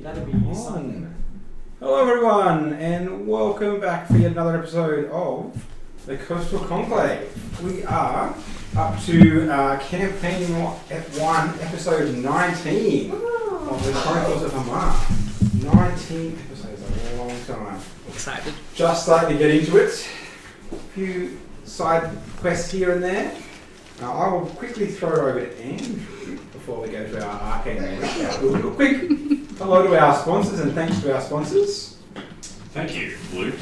That'd be your son. Hello everyone, and welcome back for yet another episode of the Coastal Conclave. We are up to campaign 1, episode 19 of the Chronicles of Amar. 19 episodes, a long time. Excited. Just starting to get into it. A few side quests here and there. I will quickly throw it over to Andrew before we go to our arcane recap. We'll do a quick hello to our sponsors and thanks to our sponsors. Thank you, Luke.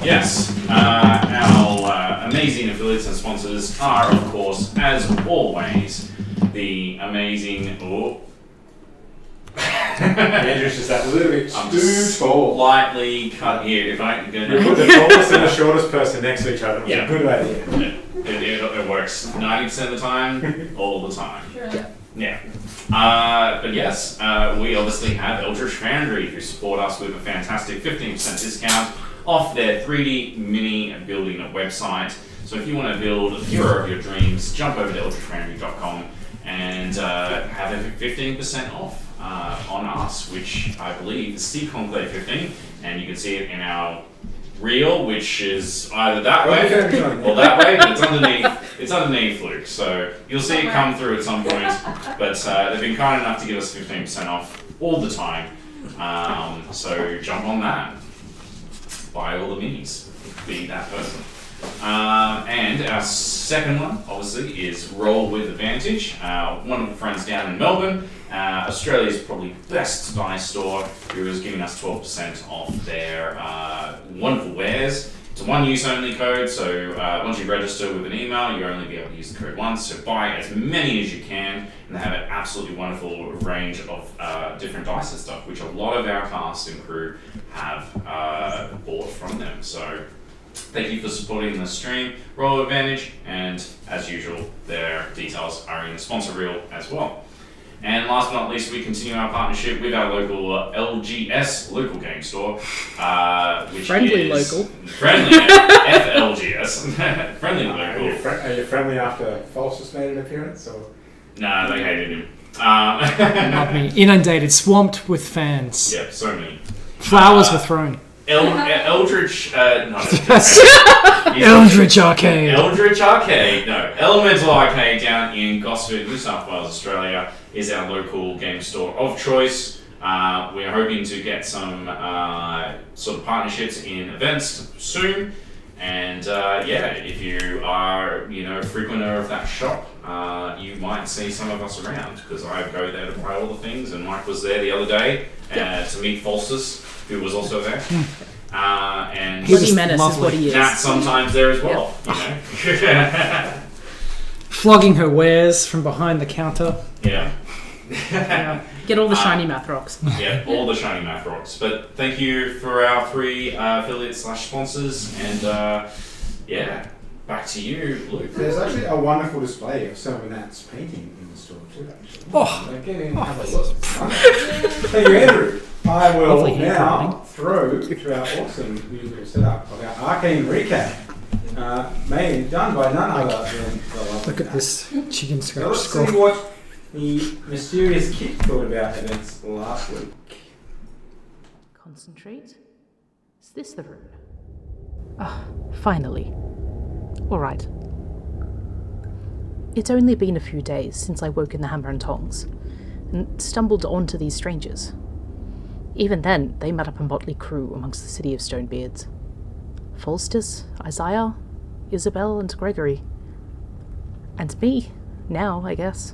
Yes, our amazing affiliates and sponsors are, of course, as always, the amazing... Andrew's just that little bit too tall. Slightly cut here. If I can We put the tallest and the shortest person next to each other. It's a good idea. It works 90% of the time, all the time. Sure. Yeah. But yes, we obviously have Eldritch Foundry, who support us with a fantastic 15% discount off their 3D mini building website. So if you want to build a hero of your dreams, jump over to eldritchfoundry.com and have a 15% off on us, which I believe is Sea Conclave 15, and you can see it in our reel, which is either that way or that way, but it's underneath Luke, so you'll see it come through at some point, but they've been kind enough to give us 15% off all the time, so jump on that, buy all the minis, be that person. And our second one, obviously, is Roll with Advantage. One of the friends down in Melbourne, Australia's probably best dice store, who is giving us 12% off their wonderful wares. It's a one-use only code, so once you register with an email, you'll only be able to use the code once. So buy as many as you can, and they have an absolutely wonderful range of different dice and stuff, which a lot of our cast and crew have bought from them. So thank you for supporting the stream, Roll Advantage, and as usual, their details are in the sponsor reel as well. And last but not least, we continue our partnership with our local LGS, local game store, which friendly is... local. Friendly, FLGS. Friendly local. Are you friendly after Falsus made an appearance? Or? Nah, they hated him. Not me. Inundated, swamped with fans. Yeah, so many. Flowers were thrown. Eldritch, Eldritch Arcade. Eldritch Arcade, no. Elemental Arcade down in Gosford, New South Wales, Australia, is our local game store of choice. We're hoping to get some sort of partnerships in events soon. And if you are, a frequenter of that shop, you might see some of us around, because I go there to play all the things, and Mike was there the other day to meet Falsus, who was also there. And Bloody menace is what he is. Nat sometimes there as well, Flogging her wares from behind the counter. Yeah. Get all the shiny math rocks. Yeah, all the shiny math rocks. But thank you for our 3 affiliates / sponsors, and back to you, Luke. There's actually a wonderful display of some of Nat's painting in the store too, actually. Oh. Get in and have a look. Thank you, Andrew. I will Lovely now throw to our awesome musical setup of our arcane recap. Done by none other than the lovely Look at Nat. this chicken So scratch let's scroll. see what the mysterious Kit thought about events last week. Concentrate. Is this the room? Ah, finally. Alright. It's only been a few days since I woke in the Hammer and Tongs, and stumbled onto these strangers. Even then, they met up a motley crew amongst the city of Stonebeards. Falstus, Isaiah, Isabel, and Gregory. And me, now, I guess.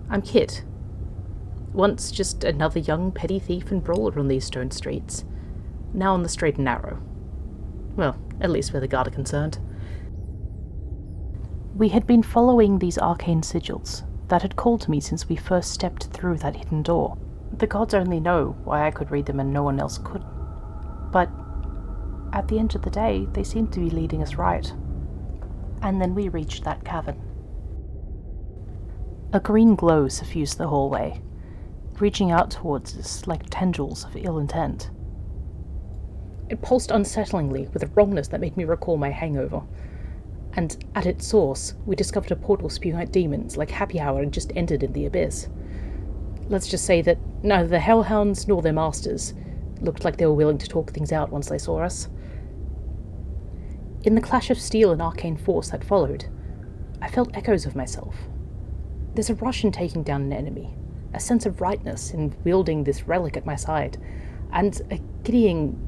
I'm Kit. Once just another young petty thief and brawler on these stone streets. Now on the straight and narrow. Well, at least where the guard are concerned. We had been following these arcane sigils that had called to me since we first stepped through that hidden door. The gods only know why I could read them and no one else could. But at the end of the day, they seemed to be leading us right. And then we reached that cavern. A green glow suffused the hallway, reaching out towards us like tendrils of ill intent. It pulsed unsettlingly with a wrongness that made me recall my hangover. And at its source, we discovered a portal spewing out demons like Happy Hour had just entered in the abyss. let's just say that neither the Hellhounds nor their masters looked like they were willing to talk things out once they saw us. In the clash of steel and arcane force that followed, I felt echoes of myself. There's a rush in taking down an enemy, a sense of rightness in wielding this relic at my side, and a giddying,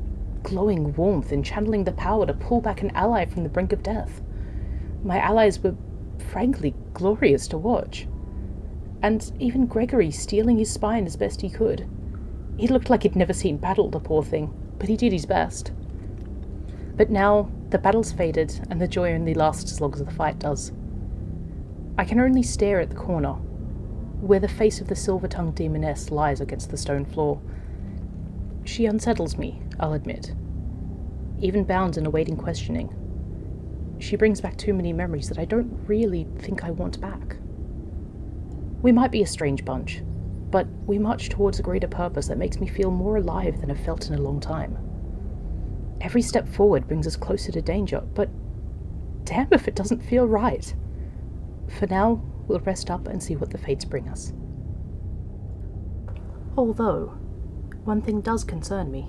glowing warmth in channeling the power to pull back an ally from the brink of death. My allies were, frankly, glorious to watch. And even Gregory steeling his spine as best he could. He looked like he'd never seen battle, the poor thing, but he did his best. But now, the battle's faded, and the joy only lasts as long as the fight does. I can only stare at the corner, where the face of the silver-tongued demoness lies against the stone floor. She unsettles me, I'll admit. Even bound in awaiting questioning. She brings back too many memories that I don't really think I want back. We might be a strange bunch, but we march towards a greater purpose that makes me feel more alive than I've felt in a long time. Every step forward brings us closer to danger, but damn if it doesn't feel right. For now, we'll rest up and see what the fates bring us. Although, one thing does concern me.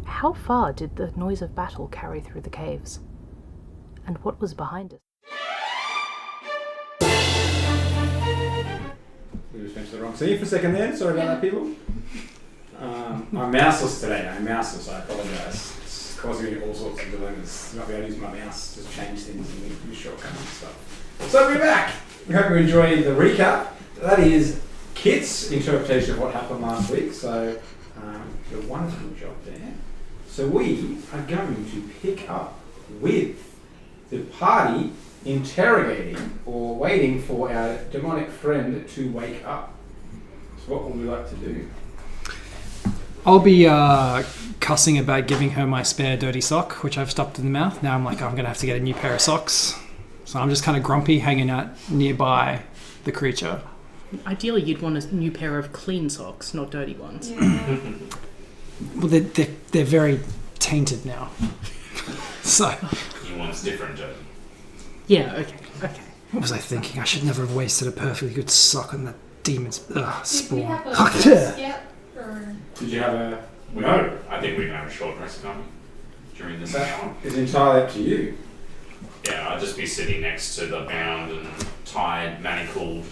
How far did the noise of battle carry through the caves? And what was behind it? We just went to the wrong scene for a second there. Sorry about that, people. I'm mouseless today. I'm mouseless. I apologise. It's causing me all sorts of dilemmas. Not be able to use my mouse, just change things and use shortcuts and stuff. So we're back. We hope you enjoyed the recap. That is Kit's interpretation of what happened last week. So a wonderful job there. So we are going to pick up with the party interrogating or waiting for our demonic friend to wake up. So what would we like to do? I'll be cussing about giving her my spare dirty sock, which I've stuffed in the mouth. Now I'm like, I'm going to have to get a new pair of socks. So I'm just kind of grumpy, hanging out nearby the creature. Ideally, you'd want a new pair of clean socks, not dirty ones. Yeah. Well, they're very tainted now. So... He wants different Joe. Yeah, okay. What was I thinking? I should never have wasted a perfectly good sock on that demon's Did we spawn. have a rest yet? Or Did you have a... No, I think we can have a short rest coming during this hour. It's entirely up to you. Yeah, I'll just be sitting next to the bound and tied, manacled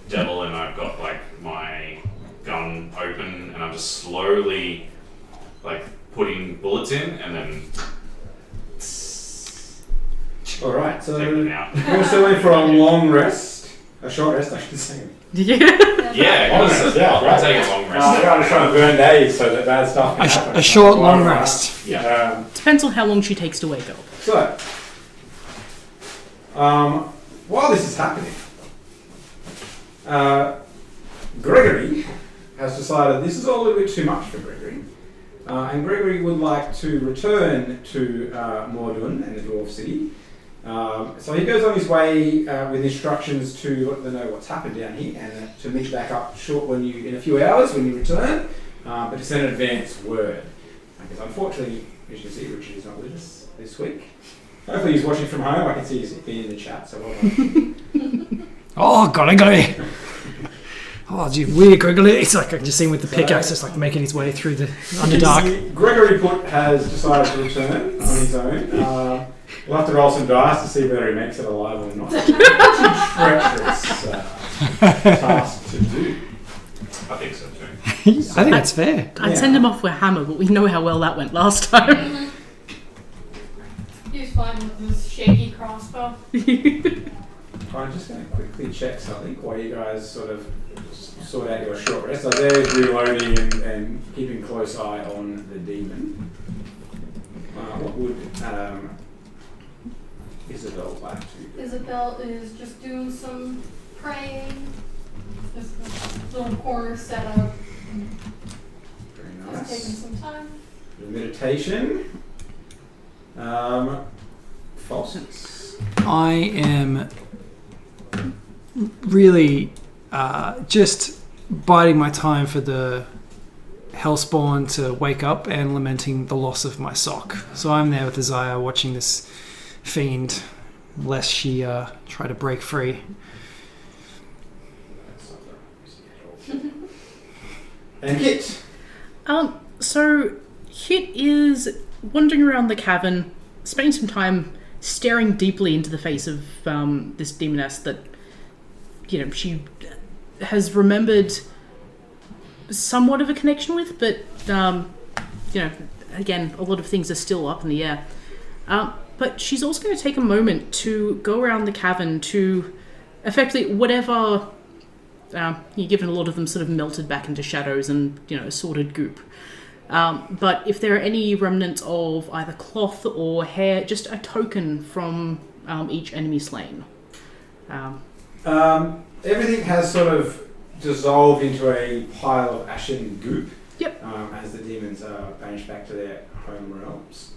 devil, and I've got like my gun open, and I'm just slowly like putting bullets in, and then Alright, so taking them out. we're still in for a long rest. A short rest, I should say. Yeah. Yeah, Honestly, yeah, I'll take a long I'm rest. trying to burn days so that bad stuff can happen. A short, long rest. Yeah. Depends on how long she takes to wake up. So, while this is happening, Gregory has decided this is all a little bit too much for Gregory. And Gregory would like to return to Mordun and the Dwarf City. So he goes on his way with instructions to let them know what's happened down here and to meet back up in a few hours when you return, but to send an advance word. Because unfortunately, as you can see, Richard is not with us this week. Hopefully he's watching from home. I can see he's been in the chat, so well done. Oh, Gregory! Oh, gee, weird Gregory. It's like I can just see him with the pickaxe just like making his way through the underdark. Gregory has decided to return on his own. We'll have to roll some dice to see whether he makes it alive or not. It's a treacherous task to do. I think so too. I think that's fair. I'd send him off with a hammer, but we know how well that went last time. he was fine with his shaky crossbow. I'm just going to quickly check something while you guys sort of sort out your short rest. So there's reloading and keeping a close eye on the demon. What would Isabel like to do? Isabel is just doing some praying. Just a little corner set up. Very Just taking nice. some time. Meditation. Falseness. I am really just biding my time for the Hellspawn to wake up and lamenting the loss of my sock. So I'm there with Isaiah watching this fiend, lest she try to break free. And Kit. So Hit is wandering around the cavern, spending some time staring deeply into the face of this demoness that, she has remembered somewhat of a connection with, but, again, a lot of things are still up in the air. But she's also going to take a moment to go around the cavern to effectively whatever... you're given a lot of them sort of melted back into shadows and, assorted goop. But if there are any remnants of either cloth or hair, just a token from each enemy slain. Everything has sort of dissolved into a pile of ashen goop. Yep. As the demons are banished back to their home realms.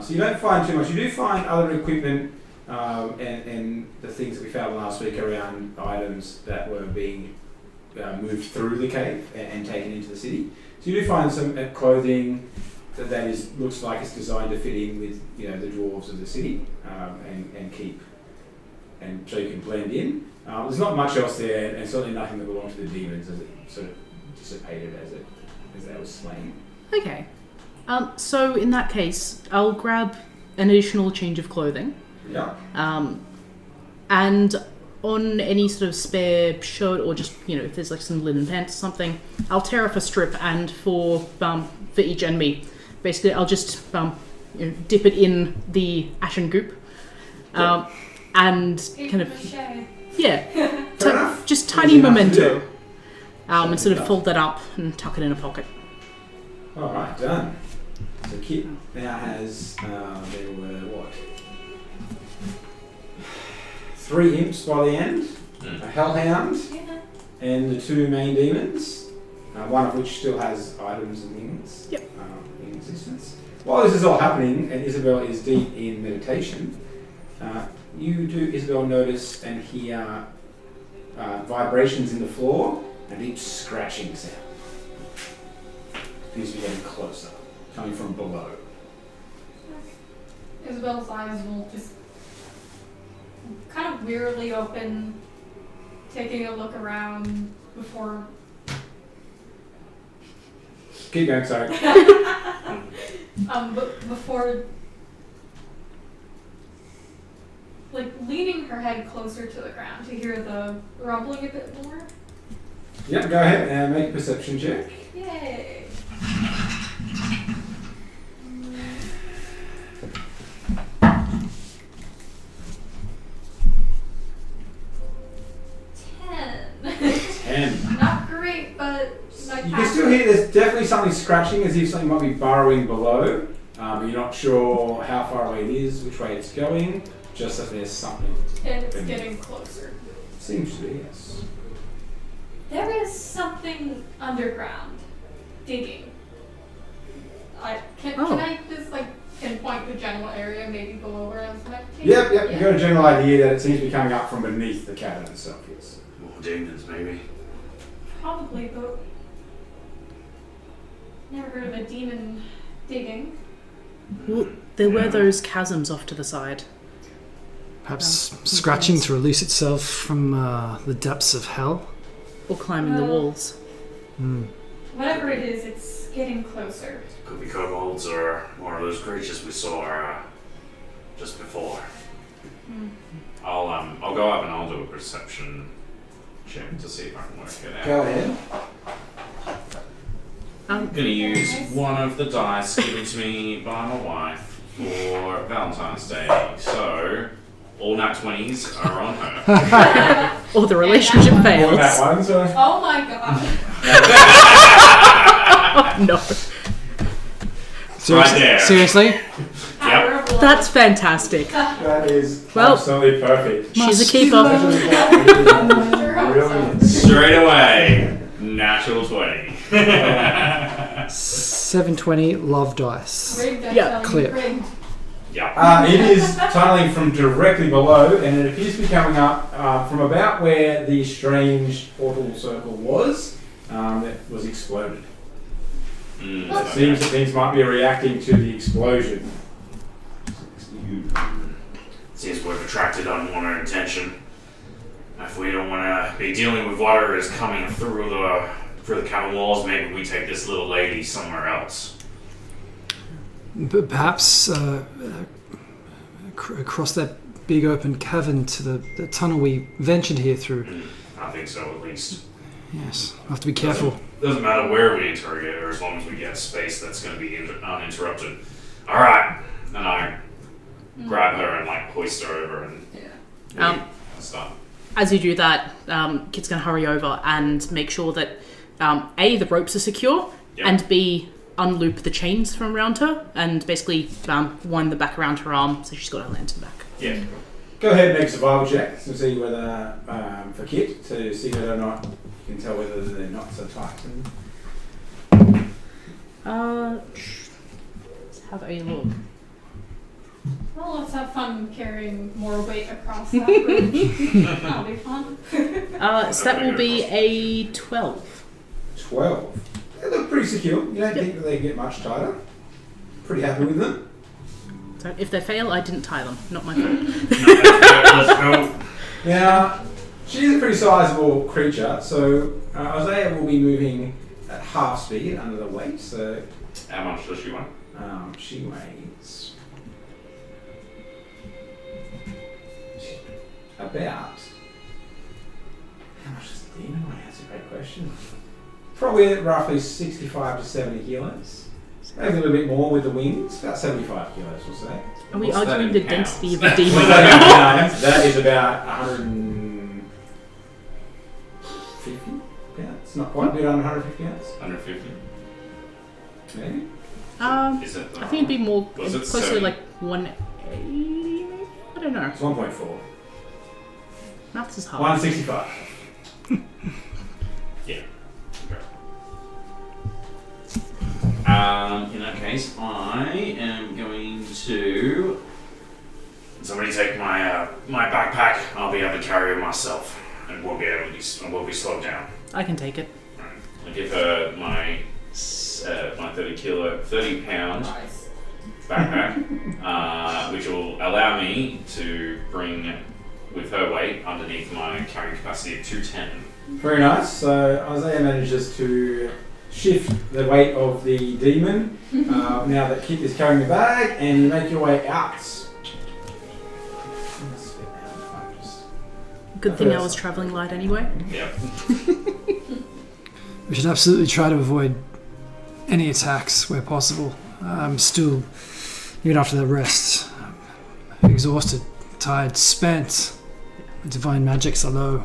So you don't find too much. You do find other equipment and the things that we found last week around items that were being moved through the cave and taken into the city. So you do find some clothing that looks like it's designed to fit in with the dwarves of the city and so you can blend in. There's not much else there, and certainly nothing that belonged to the demons as it sort of dissipated as they were slain. Okay. So in that case, I'll grab an additional change of clothing. Yeah. And on any sort of spare shirt or just, if there's like some linen pants or something, I'll tear off a strip, and for each enemy, basically I'll just dip it in the ashen goop. And kind of, just tiny memento. And sort of fold that up and tuck it in a pocket. Alright, done. So Kit now has, there were 3 imps by the end, a hellhound, and the 2 main demons, one of which still has items and things in existence. While this is all happening and Isabel is deep in meditation, you do, Isabel, notice and hear vibrations in the floor and deep scratching sound. These are getting closer, coming from below. Isabel's eyes will just kind of weirdly open, taking a look around before... Keep going, sorry. But before... leaning her head closer to the ground to hear the rumbling a bit more. Yep, go ahead and make a perception check. Yay! Ten. Not great, but like you can still hear there's definitely something scratching as if something might be burrowing below. But you're not sure how far away it is, which way it's going, just that there's something. And it's getting closer. Seems to be, yes. There is something underground digging. Can I just pinpoint the general area, maybe below where I was meditating? Yep. You got a general idea that it seems to be coming up from beneath the cavern itself, yes. More demons, maybe. Probably, but never heard of a demon digging. Well, there were those chasms off to the side. Perhaps scratching to release itself from the depths of hell? Or climbing the walls. Whatever it is, it's getting closer. Could be kobolds or one of those creatures we saw just before. I'll go up and I'll do a perception check to see if I can work it out. Go ahead. I'm going to use one of the dice given to me by my wife for Valentine's Day. So, all nat 20s are on her. Or the relationship What fails. about one, so? Oh my god. No. Right there. Seriously? Yep. That's fantastic. That is Well, absolutely perfect. She's a keeper. Brilliant. Straight away, natural 20. 720 love dice. Rigged, I Yeah, tell you, clip. rigged. Yeah. It is tunneling from directly below, and it appears to be coming up from about where the strange portal circle was that was exploded. It seems that things might be reacting to the explosion. Seems we've attracted unwanted attention. If we don't want to be dealing with whatever is coming through the for the cavern walls, maybe we take this little lady somewhere else. But perhaps across that big open cavern to the tunnel we ventured here through. I think so, at least. Yes, we'll have to be careful. Doesn't matter where we interrogate her, as long as we get space that's going to be uninterrupted. All right, and I grab her and like hoist her over and stop. As you do that, Kit's going to hurry over and make sure that A, the ropes are secure, and B, unloop the chains from around her and basically wind them back around her arm so she's got her lantern back. Yeah. Go ahead and make a survival check to see whether, for Kit, to see whether or not you can tell whether they're not so tight. Let's have a look. Well, let's have fun carrying more weight across that bridge. That'll be fun. So that will be a 12. 12. They look pretty secure. You don't think that they get much tighter. Pretty happy with them. So if they fail, I didn't tie them. Not my fault. Let's go. Now, she's a pretty sizable creature, so Isaiah will be moving at half speed under the weight. So How much does she weigh? she weighs about. How much does the demon weigh? That's a great question. Probably roughly 65 to 70 kilos. Maybe a little bit more with the wings. About 75 kilos, we'll say. Are we What's that arguing in the pounds? density of the Well, demon? that is about 150 pounds. Not quite a bit under 150 pounds. 150. Maybe. Is it? I think it'd be more Was it closer to 70? like 180, maybe? I don't know. It's 1.4. Maths is hard. 165. Yeah. In that case, I am going to. Somebody take my my backpack. I'll be able to carry it myself, and we'll be slowed down. I can take it. Right. I give her my 30 pound Nice. backpack, which will allow me to bring, with her weight, underneath my carrying capacity of 210. Very nice. So Isaiah manages to shift the weight of the demon now that Kit is carrying the bag, and you make your way out. Good thing I was travelling light anyway. Yep. We should absolutely try to avoid any attacks where possible. I'm still, even after the rest, exhausted, tired, spent. My divine magics are low.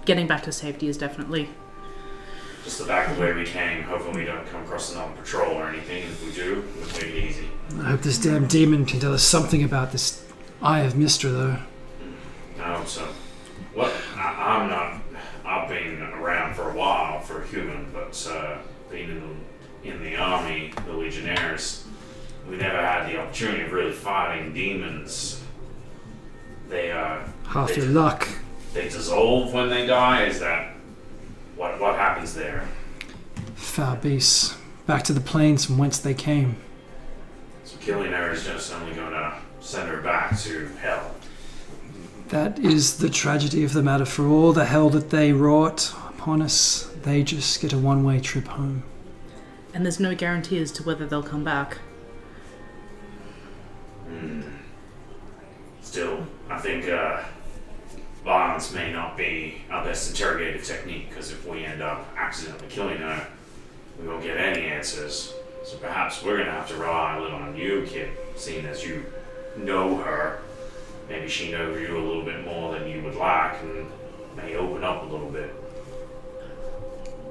Getting back to safety is definitely... Just the back of where we came. Hopefully we don't come across another patrol or anything. If we do, we'll take it easy. I hope this damn demon can tell us something about this Eye of Mystra, though. I hope so. What? I'm not. I've been around for a while for a human, but being in the army, the Legionnaires, we never had the opportunity of really fighting demons. They Half your luck. They dissolve when they die. Is that what happens there? Foul beasts. Back to the plains from whence they came. So killing her is just only going to send her back to hell. That is the tragedy of the matter. For all the hell that they wrought upon us, they just get a one-way trip home. And there's no guarantee as to whether they'll come back. Still, I think violence may not be our best interrogative technique, because if we end up accidentally killing her, we won't get any answers. So perhaps we're going to have to rely a little on you, Kit, seeing as you know her. Maybe she knows you a little bit more than you would like, and may open up a little bit.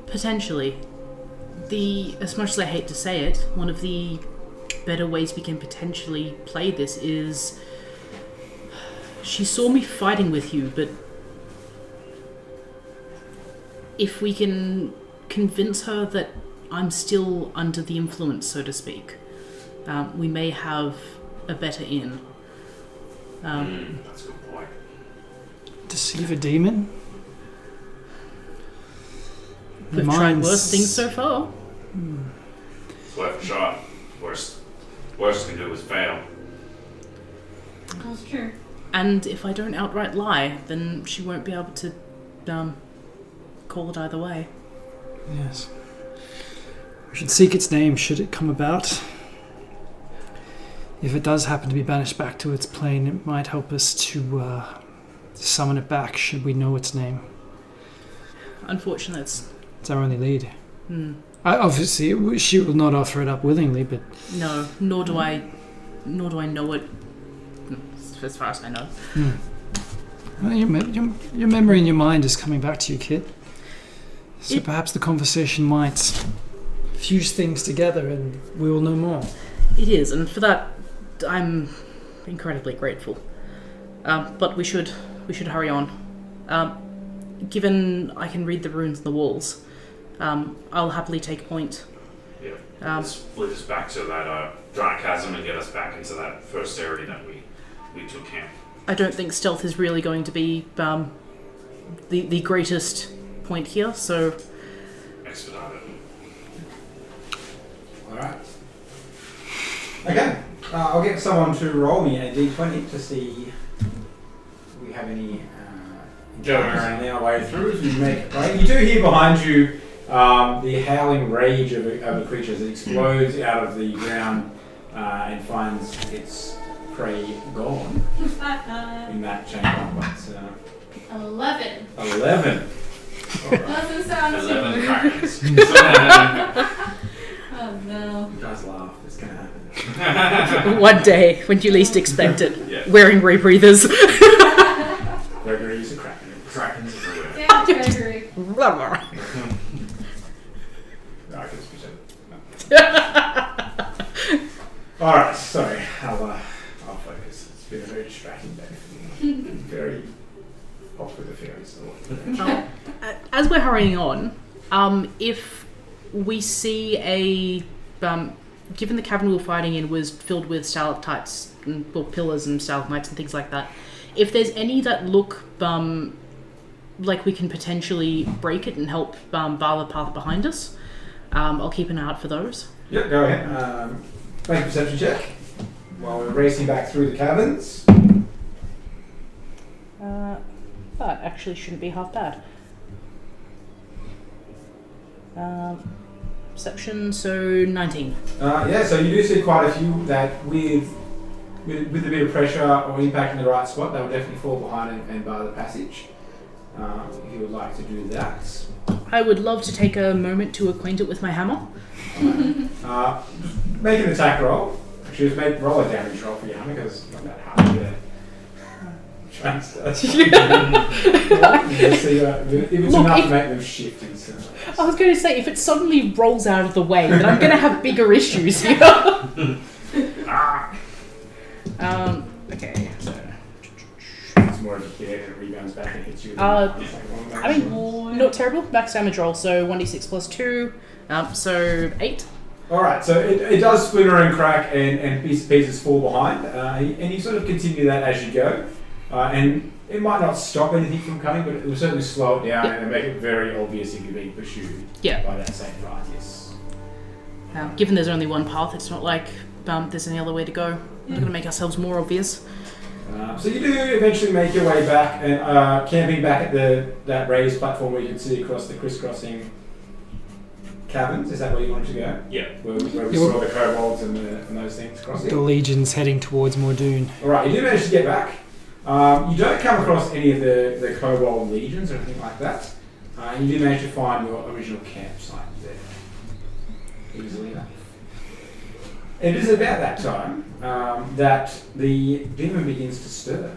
Potentially. As much as I hate to say it, one of the better ways we can potentially play this is... She saw me fighting with you, but... if we can convince her that I'm still under the influence, so to speak, we may have a better in. That's a good point. Deceive a demon? We've tried worse things so far. It's worth a shot. Worst we can do is fail. That's true. And if I don't outright lie, then she won't be able to call it either way. Yes. We should seek its name should it come about. If it does happen to be banished back to its plane, it might help us to summon it back should we know its name. Unfortunately, It's our only lead. Hmm. Obviously, she will not offer it up willingly, but No, nor do I know it. As far as I know. well, your memory and your mind is coming back to you, kid. So perhaps the conversation might fuse things together, and we will know more. It is, and for that, I'm incredibly grateful. But we should hurry on. Given I can read the runes on the walls, I'll happily take point. Yeah. Let's lead us back to that giant chasm and get us back into that first area that we took camp. I don't think stealth is really going to be the greatest point here, so... Expedite it. Alright. Okay. I'll get someone to roll me a d20 to see if we have any in our way through as we make it right. You do hear behind you the howling rage of a creature that explodes out of the ground and finds its prey gone in that chamber. But 11. 11. Alright. Doesn't sound 11 super. krakens. Oh no. You guys laugh. It's going to happen. One day, when you least expect it, Yeah. wearing rebreathers. Gregory's a kraken. Krakens everywhere. Damn Gregory. I can speak to Alright, sorry. I'll focus. It's been a very distracting day for me. Very off with the fairies. As we're hurrying on, if we see a... given the cavern we were fighting in was filled with stalactites, or pillars and stalagmites and things like that, if there's any that look like we can potentially break it and help bar the path behind us, I'll keep an eye out for those. Yep, go ahead. Make a perception check while we're racing back through the caverns. That actually shouldn't be half bad. Perception, so 19. Yeah, so you do see quite a few that with a bit of pressure or impact in the right spot, they will definitely fall behind and bar the passage. If you would like to do that. I would love to take a moment to acquaint it with my hammer. Make an attack roll. Actually, just roll a damage roll for your hammer because it's not that hard to get. If it's Look, enough to make them shift instantly. I was going to say, if it suddenly rolls out of the way, then I'm going to have bigger issues here. Okay, so... It's more of a kid and it rebounds back and hits you. I mean, not terrible. Max damage roll, so 1d6 plus 2, so 8. Alright, so it does splinter and crack and pieces fall behind, and you sort of continue that as you go. And it might not stop anything from coming, but it will certainly slow it down and make it very obvious if you're being pursued by that same right, yes. Given there's only one path, it's not like there's any other way to go. We're going to make ourselves more obvious. So you do eventually make your way back, and camping back at that raised platform where you can see across the crisscrossing caverns. Is that where you wanted to go? Yeah. Where we saw the kobolds and those things crossing? The legion's heading towards Mordoon. Alright, you do manage to get back. You don't come across any of the kobold legions or anything like that. You do manage to find your original campsite there. Easily enough. It is about that time that the demon begins to stir.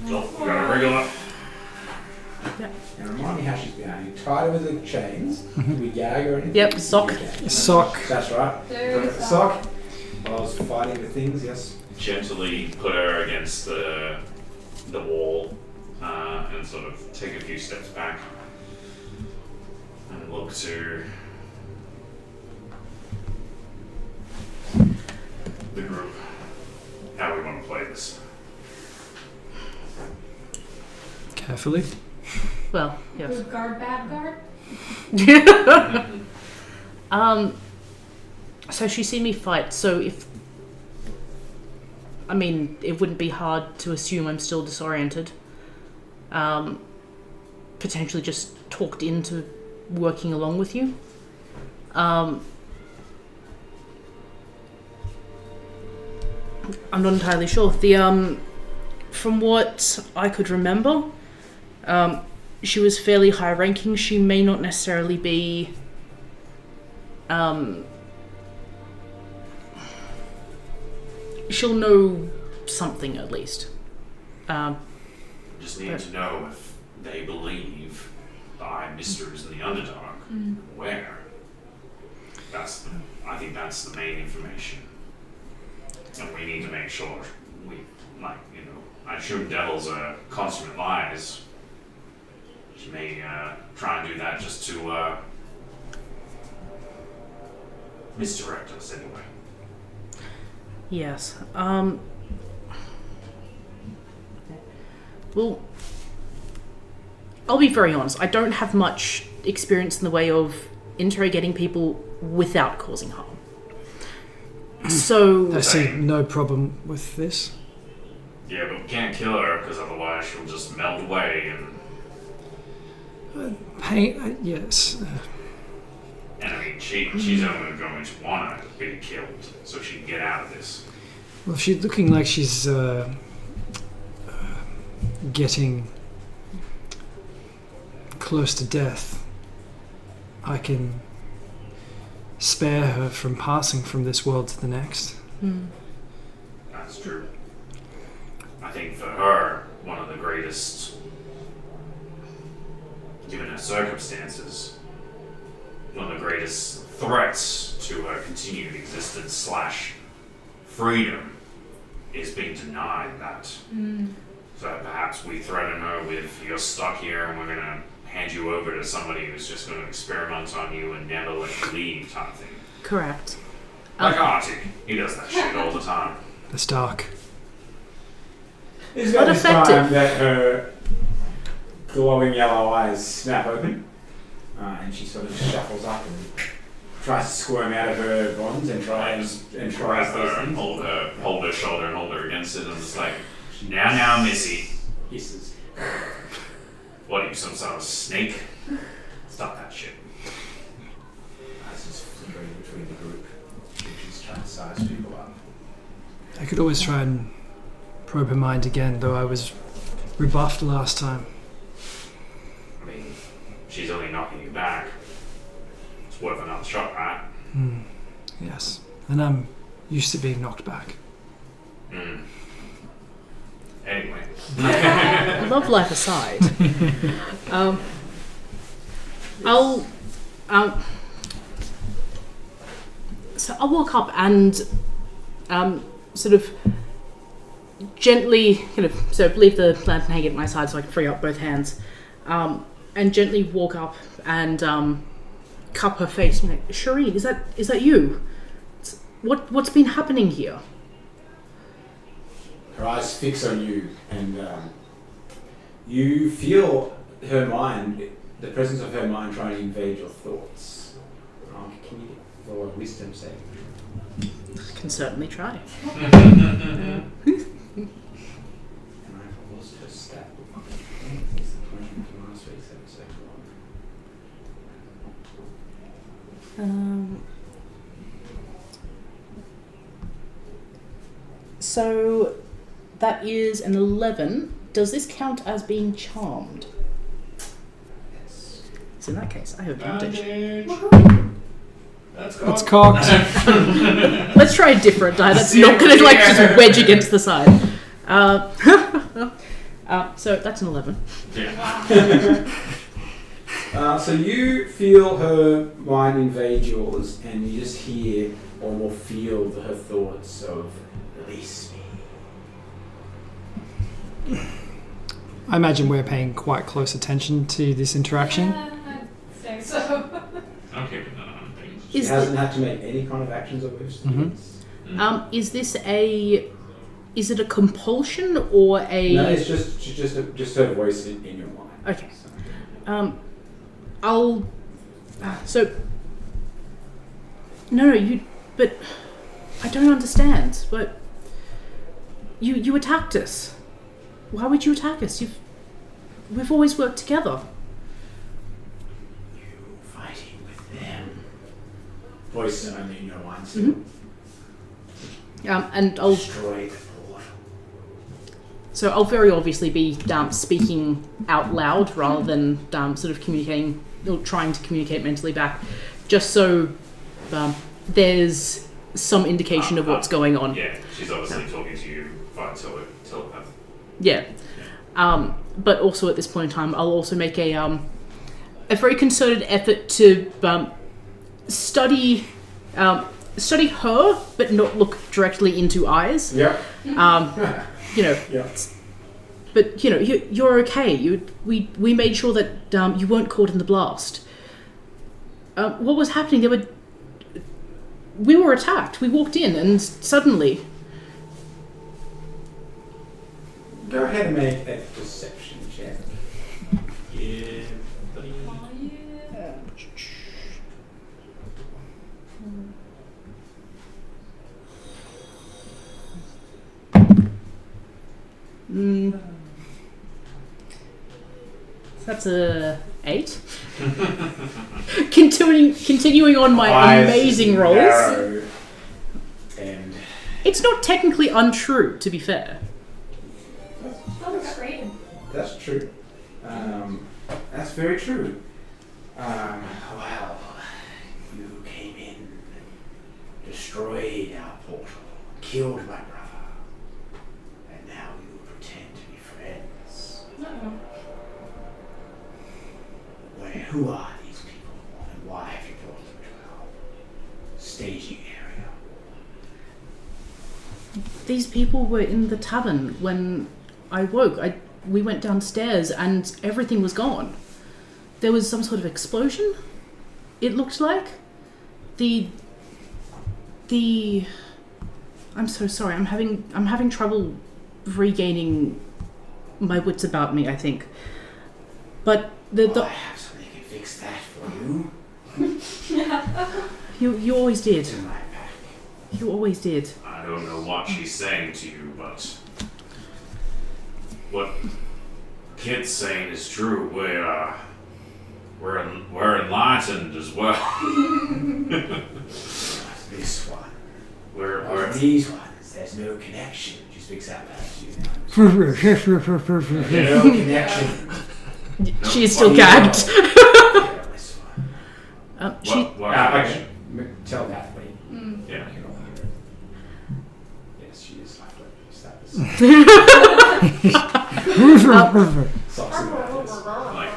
Oh, we got a regular. And remind me how she's behind you. Tied her with the chains. Do we gag or anything? Yep, sock. Sock. That's right. There's Sock. While I was fighting the things, yes. Gently put her against the wall and sort of take a few steps back and look to the group. How we want to play this. Carefully. Well, yes. good guard, bad guard. So she's seen me fight, so I mean, it wouldn't be hard to assume I'm still disoriented. potentially just talked into working along with you. I'm not entirely sure. From what I could remember, she was fairly high ranking. She may not necessarily be she'll know something at least. Just need to know if they believe the High Misters in the Underdark. Where? I think that's the main information. And we need to make sure I assume devils are consummate liars. She may try and do that just to misdirect us anyway. Yes. Well, I'll be very honest. I don't have much experience in the way of interrogating people without causing harm. So I see no problem with this. Yeah, but we can't kill her because otherwise she'll just melt away and. Yes. And I mean, she's only going to want her to be killed so she can get out of this. Well, she's looking like she's getting close to death. I can spare her from passing from this world to the next. That's true. I think for her, one of the greatest, given her circumstances, one of the greatest threats to her continued existence / freedom is being denied that. So perhaps we threaten her with, you're stuck here and we're going to hand you over to somebody who's just going to experiment on you and never let you leave type thing. correct. Like Artie. He does that shit all the time. It's dark. It's But about this effective. time that her glowing yellow eyes snap open, and she sort of shuffles up and tries to squirm out of her bonds and tries those Grab her and things. hold her shoulder and hold her against it and just like, now, Missy. Hisses. What are you, some sort of snake? Stop that shit. That's just flickering between the group. She's trying to size people up. I could always try and probe her mind again, though I was rebuffed last time. I mean, she's only knocking you back. It's worth another shot, right? Yes. And I'm used to being knocked back. Anyway. Love life aside, so I'll walk up and sort of gently leave the lantern hanging at my side so I can free up both hands, and gently walk up and cup her face. Like, Shireen, is that you? What's been happening here? Her eyes fix on you, and you feel her mind, the presence of her mind trying to invade your thoughts. Can you roll a wisdom save? I can certainly try. And I've lost her stat. It's the point from last week's episode. So that is an 11. Does this count as being charmed? Yes. So in that case, I have advantage. It's cocked. Let's try a different die. That's not going to just wedge against the side. So that's an 11. Yeah. So you feel her mind invade yours, and you just hear or more feel her thoughts of release me. I imagine we're paying quite close attention to this interaction. I'd say so. Okay, but no, things. She Is hasn't had to make any kind of actions or moves. Is it a compulsion or a? No, it's just her voice in your mind. Okay. So. But I don't understand. But you attacked us. Why would you attack us? We've always worked together. Voice only, no one. And I'll Destroy the portal. So I'll very obviously be speaking out loud rather than sort of communicating or trying to communicate mentally back, just so there's some indication of what's going on. Yeah, she's obviously talking to you via telepath. Yeah. But also at this point in time, I'll also make a very concerted effort to study her, but not look directly into eyes. Yep. Yeah. But you're okay. We made sure that you weren't caught in the blast. What was happening? We were attacked. We walked in, and suddenly. Go ahead and make a perception check. Yeah, buddy. That's a 8. Continuing on my Eyes amazing rolls. narrow, and It's not technically untrue, to be fair. That looks great. that's true. That's very true. Well, you came in, destroyed our portal, killed my brother, and now you pretend to be friends. Uh-oh. Who are these people, and why have you brought them to our staging area? These people were in the tavern when I woke. We went downstairs and everything was gone. There was some sort of explosion, it looked like. I'm so sorry, I'm having trouble regaining my wits about me, I think. But I have something that can fix that for you. you always did. It's in my pack. You always did. I don't know what she's saying to you, but what Kit's saying is true. We're enlightened as well. This one. We're These ones, there's no connection. She speaks out loud to you now. No connection. She is still gagged. This one. what Okay. Tell that, please. Yeah. Yes, she is lifeless. Like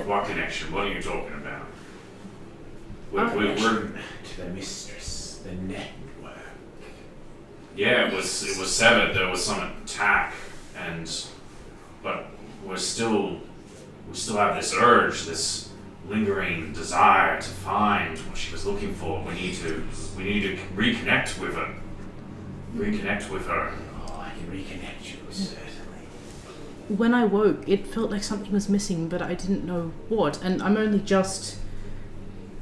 what connection? What are you talking about? We're to the mistress, the network. yeah. It was severed. There was some attack, but we still have this urge, this lingering desire to find what she was looking for. We need to reconnect with her. Oh, I can reconnect you, certainly. When I woke, it felt like something was missing, but I didn't know what, and I'm only just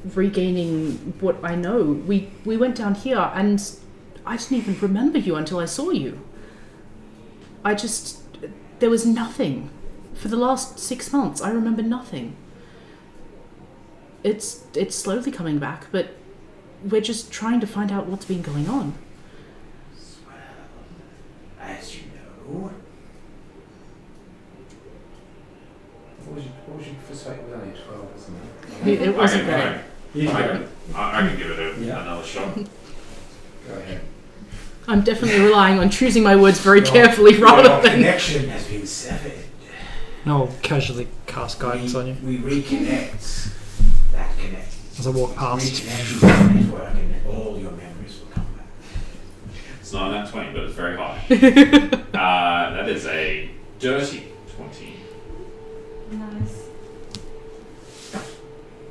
regaining what I know. We went down here, and I didn't even remember you until I saw you. There was nothing. For the last 6 months, I remember nothing. It's slowly coming back, but we're just trying to find out what's been going on. Well, as you know... What was your first fight? It was only 12, wasn't it? It wasn't bad. I can give it another shot. Go ahead. I'm definitely relying on choosing my words very carefully rather Your than... connection has been severed. I'll casually cast guidance on you We reconnect that connection. as I walk past. Reconnect with the network and all your memories will come back. It's not that 20, but it's very high. That is a dirty 20. Nice.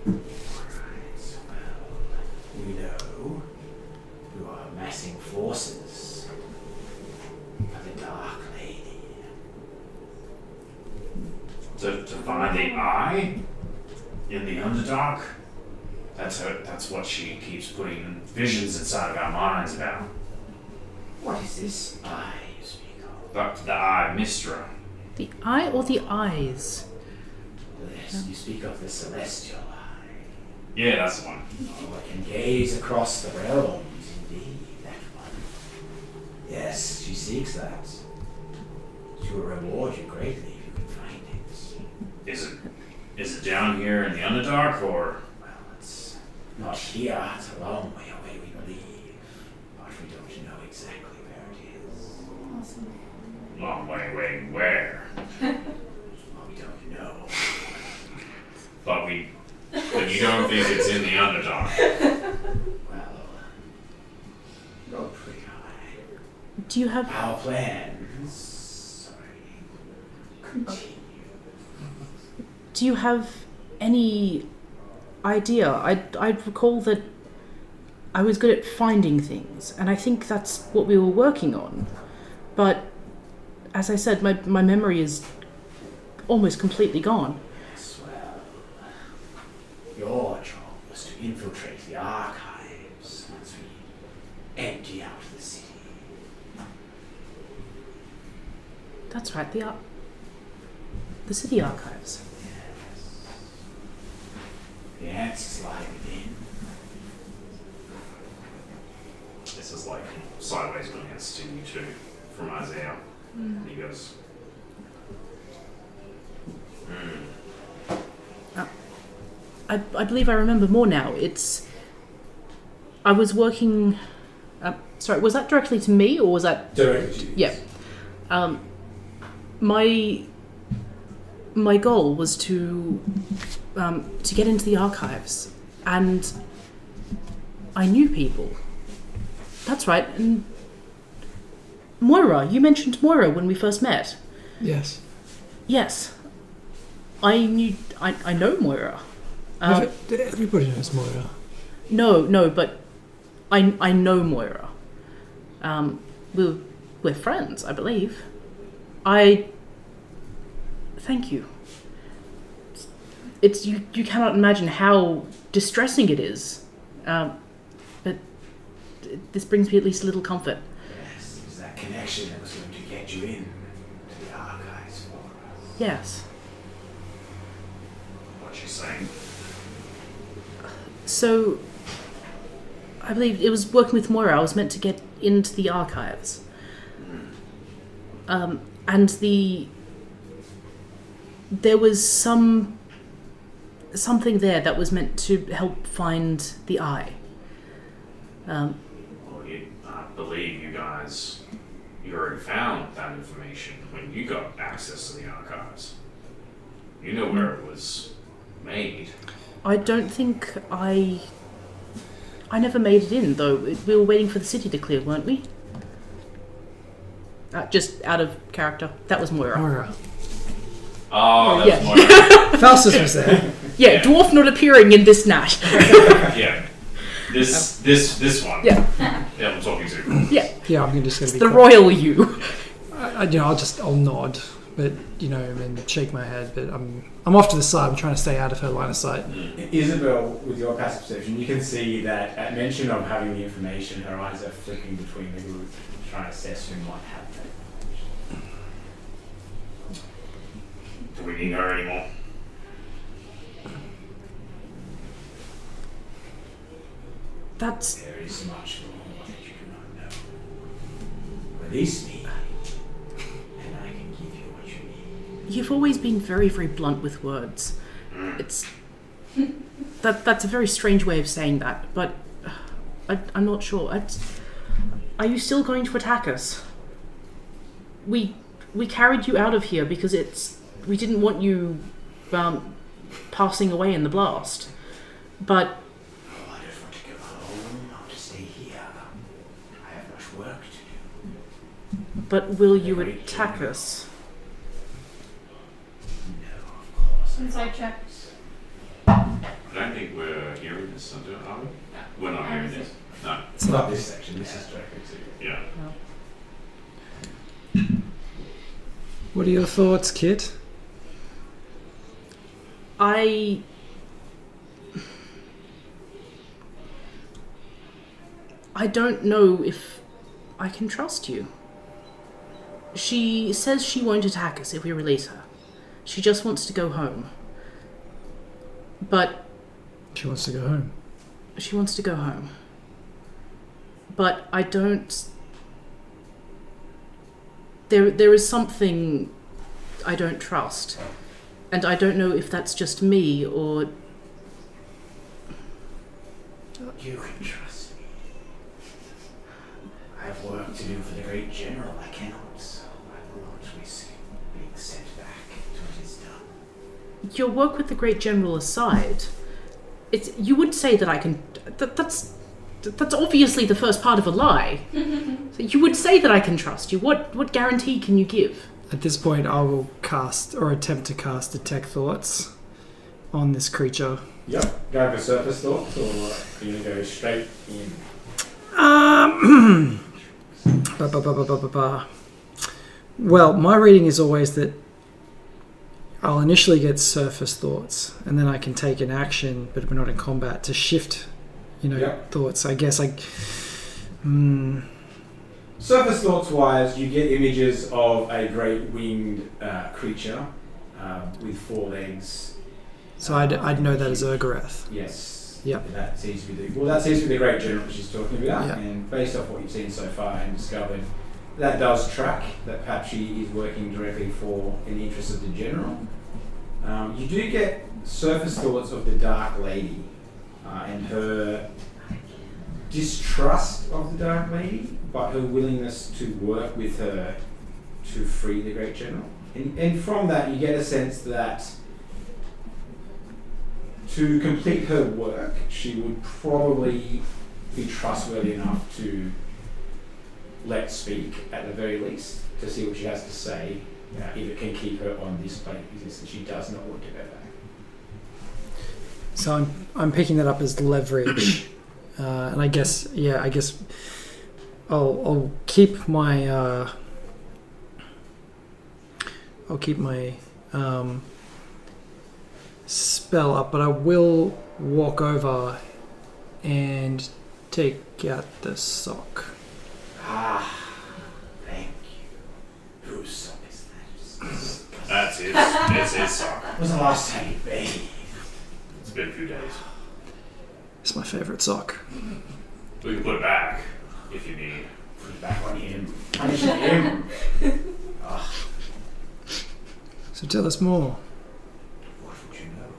Alright, well, we know you are amassing forces for the Dark Lady. To find the eye in the Underdark, that's what she keeps putting visions inside of our minds about. What is this eye you speak of? The eye Mistra. The eye or the eyes? You speak of the celestial eye. Yeah, that's the one. Oh, I can gaze across the realms, indeed, that one. Yes, she seeks that. She will reward you greatly if you can find it. Is it down here in the Underdark, or? Well, it's not here. It's a long way away, we believe. But we don't know exactly where it is. Awesome. Long way away where? Well, we don't know. But you don't think it's in the Underdark? Well, go pretty high. Do you have... Our plans. Continue. Do you have any idea? I recall that I was good at finding things, and I think that's what we were working on. But, as I said, my memory is almost completely gone. Yes, well, your job was to infiltrate the archives once we empty out the city. That's right, the city archives. Yes. The answers lie within. This is like sideways glance to you two from Isaiah. And he goes, I believe I remember more now. I was working... sorry, was that directly to me, or was that... Directly to you. Yeah. My goal was to get into the archives, and I knew people. That's right. And Moira, you mentioned Moira when we first met. Yes. Yes, I know Moira. Everybody knows Moira. No, but I know Moira. We're friends, I believe. Thank you. It's you cannot imagine how distressing it is. But this brings me at least a little comfort. Yes, it was that connection that was going to get you in to the archives for us. Yes. what you saying? So, I believe it was working with Moira. I was meant to get into the archives. And there was something there that was meant to help find the eye. Well, I believe you already found that information when you got access to the archives. You know where it was made. I don't think I never made it in, though. We were waiting for the city to clear, weren't we? Just out of character. That was Moira. Moira. Oh, that's Yeah. Moira. Faustus was there. Yeah, dwarf not appearing in this night. Yeah. This one. Yeah. Yeah, I'm talking to. Yeah. Yeah, I'm just going to be The quiet. royal you. I'll nod, but and shake my head. But I'm off to the side. I'm trying to stay out of her line of sight. Isabel, with your passive perception, you can see that at mention of having the information, her eyes are flipping between the group, trying to assess who might have that information. Do we need her anymore? That's... There is much more that you do not know. Release me, and I can give you what you need. You've always been very, very blunt with words. It's... That's a very strange way of saying that, but I'm not sure. Are you still going to attack us? We carried you out of here because we didn't want you passing away in the blast. But Oh, I don't want to go home. I want to stay here. I have much work to do. but will you attack us? No, of course. Inside check. I don't think we're hearing this, are we? We're not hearing this. No. It's not this section. This is directly to you. Yeah. What are your thoughts, Kit? I don't know if I can trust you. She says she won't attack us if we release her. She just wants to go home. But She wants to go home. She wants to go home. But I don't... There is something I don't trust. And I don't know if that's just me or... You can trust me. I have work to do for the great general. I cannot, so I will not risk being sent back to what is done. Your work with the great general aside, you would say that I can... That's obviously the first part of a lie. So you would say that I can trust you. What guarantee can you give? At this point, I will cast or attempt to cast Detect Thoughts on this creature. Yep. Go for surface thoughts, or are you going to go straight in? Well, my reading is always that I'll initially get surface thoughts, and then I can take an action, but we're not in combat, to shift, thoughts. I guess Surface thoughts wise, you get images of a great winged creature with 4 legs. So I'd know that as Urgareth. Yes. Yep. That seems to be the great general she's talking about. Yep. And based off what you've seen so far and discovered, that does track that perhaps she is working directly in the interest of the general. You do get surface thoughts of the Dark Lady and her distrust of the Dark Lady, but her willingness to work with her to free the great general. And from that, you get a sense that to complete her work, she would probably be trustworthy enough to let speak, at the very least, to see what she has to say, if it can keep her on this plane of existence. She does not want to go back. So I'm picking that up as leverage, and I guess I'll keep my spell up, but I will walk over and take out the sock. Thank you. Whose sock is that? That's his. It's his sock. When was the last time you bathed? It's been a few days. It's my favourite sock. We can put it back if you need. Put it back on him. Punish him. So tell us more. What would you know?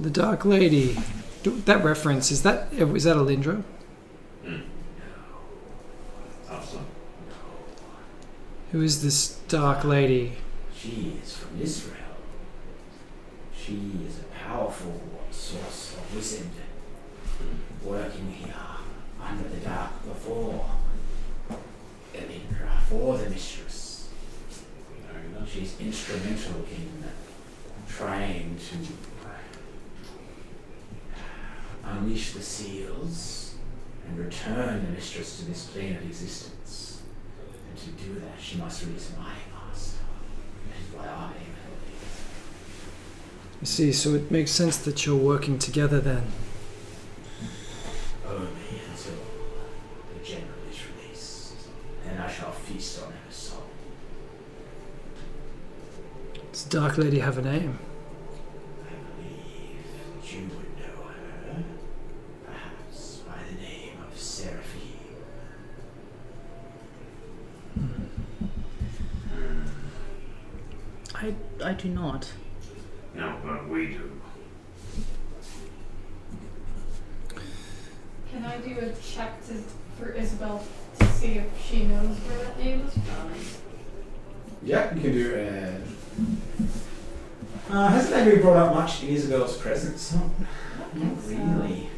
The Dark Lady. That reference, is that Alindra? Awesome. Who is this Dark Lady? She is from Israel. She is a powerful source of wisdom, working here under the dark before Elindra, for the mistress. She's instrumental in trying to unleash the seals and return the mistress to this plane of existence. And to do that, she must release my master. That is why I am helping. I see, so it makes sense that you're working together then. Only until the general is released, and I shall feast on her soul. Does the Dark Lady have a name? I believe that you would know her, perhaps by the name of Seraphine. I do not. No, but we do. Can I do a check for Isabel to see if she knows where that name is from? Yeah, you can do it. Hasn't that been brought up much in Isabel's presence? Not really.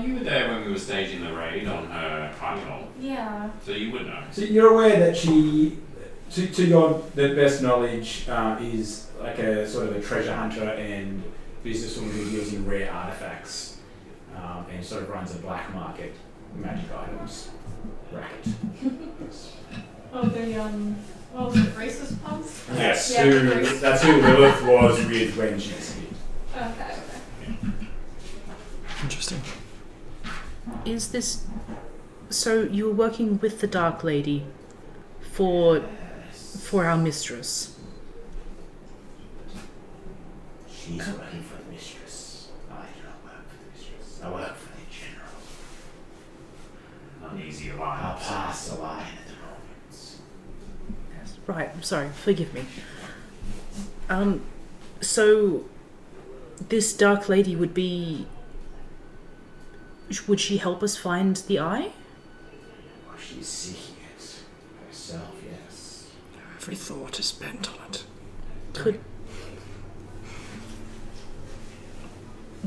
You were there when we were staging the raid on her Chronicles, Yeah. so you would know. So you're aware that she, the best knowledge, is like a sort of a treasure hunter and businesswoman who deals in rare artifacts, and sort of runs a black market magic items racket. Oh, what was it, racist puns? Yes, Yeah, that's who Lilith was with when she was here. Okay. Interesting. Is this... So you were working with the Dark Lady for our mistress? She's working for the mistress. I do not work for the mistress. I work for the general. Uneasy I'll alliance. pass the line at the moment. Right, I'm sorry, forgive me. So this dark lady would she help us find the eye? Well, she's seeking it herself, yes. Every thought is bent on it.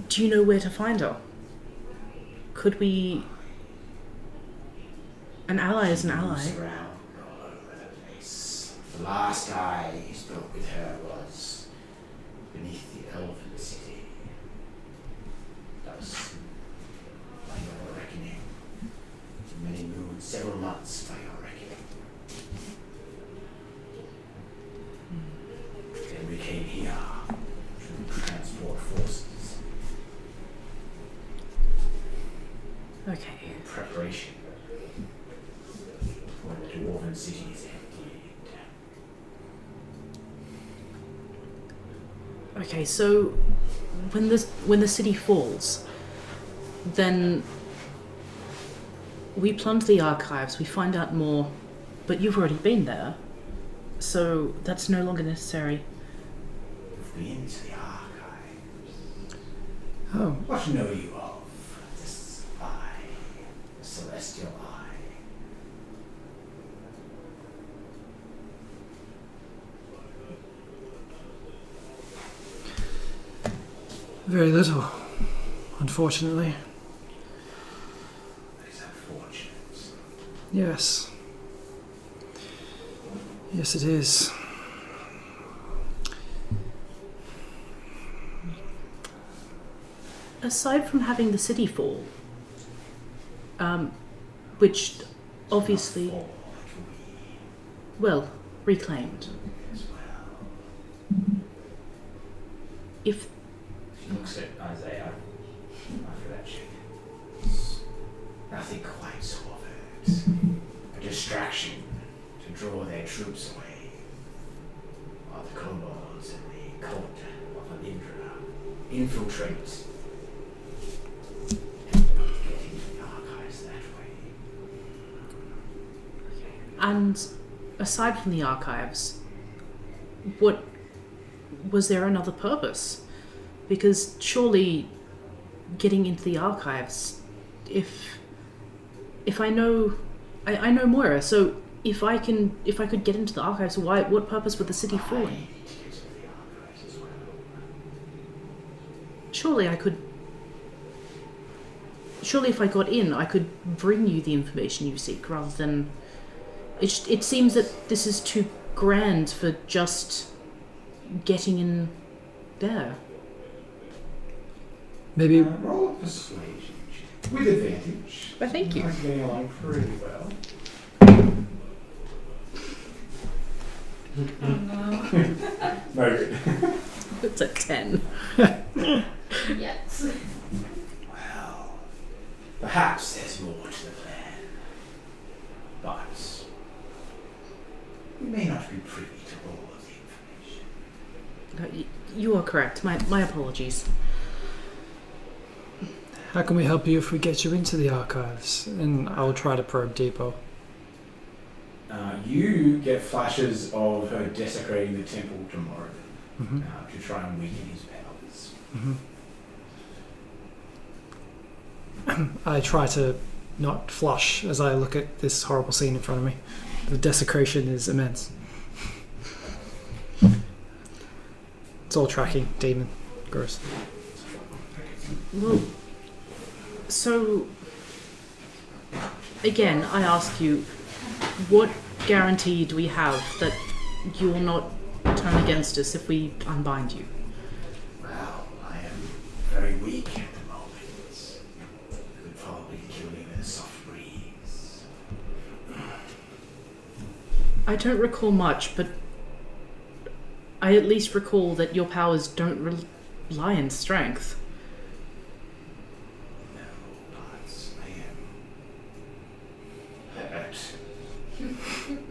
Do you know where to find her? Could we... An ally is an ally. Moves around all over the place. The last I spoke with her was beneath the Elven City. That was, by your reckoning, many moons, several months by your reckoning. Then we came here to transport forces Okay. in preparation for the Dwarven city's emptying. Okay, so when the city falls, then we plunge the archives, we find out more, but you've already been there, so that's no longer necessary. You've been to the archives. Oh, What know you of this eye, the celestial eye? very little, unfortunately. That is unfortunate. Yes. Yes, it is. Aside from having the city fall, which obviously, Fall like well, reclaimed. we as well. If She looks at Isaiah after that check. Nothing quite so overt. A distraction to draw their troops away. While the kobolds and the cult of Alindra infiltrate and get into the archives that way. And aside from the archives, what was there another purpose? Because surely getting into the archives, if I know Moira, so if I could get into the archives, what purpose would the city fall in? I need to get to the archives as well. Surely if I got in, I could bring you the information you seek, rather than... It seems that this is too grand for just getting in there. Maybe Roll a persuasion check. With advantage. Well, thank you. You're getting along pretty well. Oh no. Very good. It's a 10. Yes. Well, perhaps there's more to the plan. But we may not be privy to all of the information. You are correct. My apologies. how can we help you if we get you into the archives? And I'll try to probe deeper. You get flashes of her desecrating the temple tomorrow Mm-hmm. to try and weaken his powers. Mm-hmm. I try to not flush as I look at this horrible scene in front of me. The desecration is immense. It's all tracking, demon. Gross. Well, so again, I ask you, what guarantee do we have that you will not turn against us if we unbind you? Well, I am very weak at the moment. Could probably kill me with a soft breeze. I don't recall much, but I at least recall that your powers don't rely on strength. No, but I am hurt.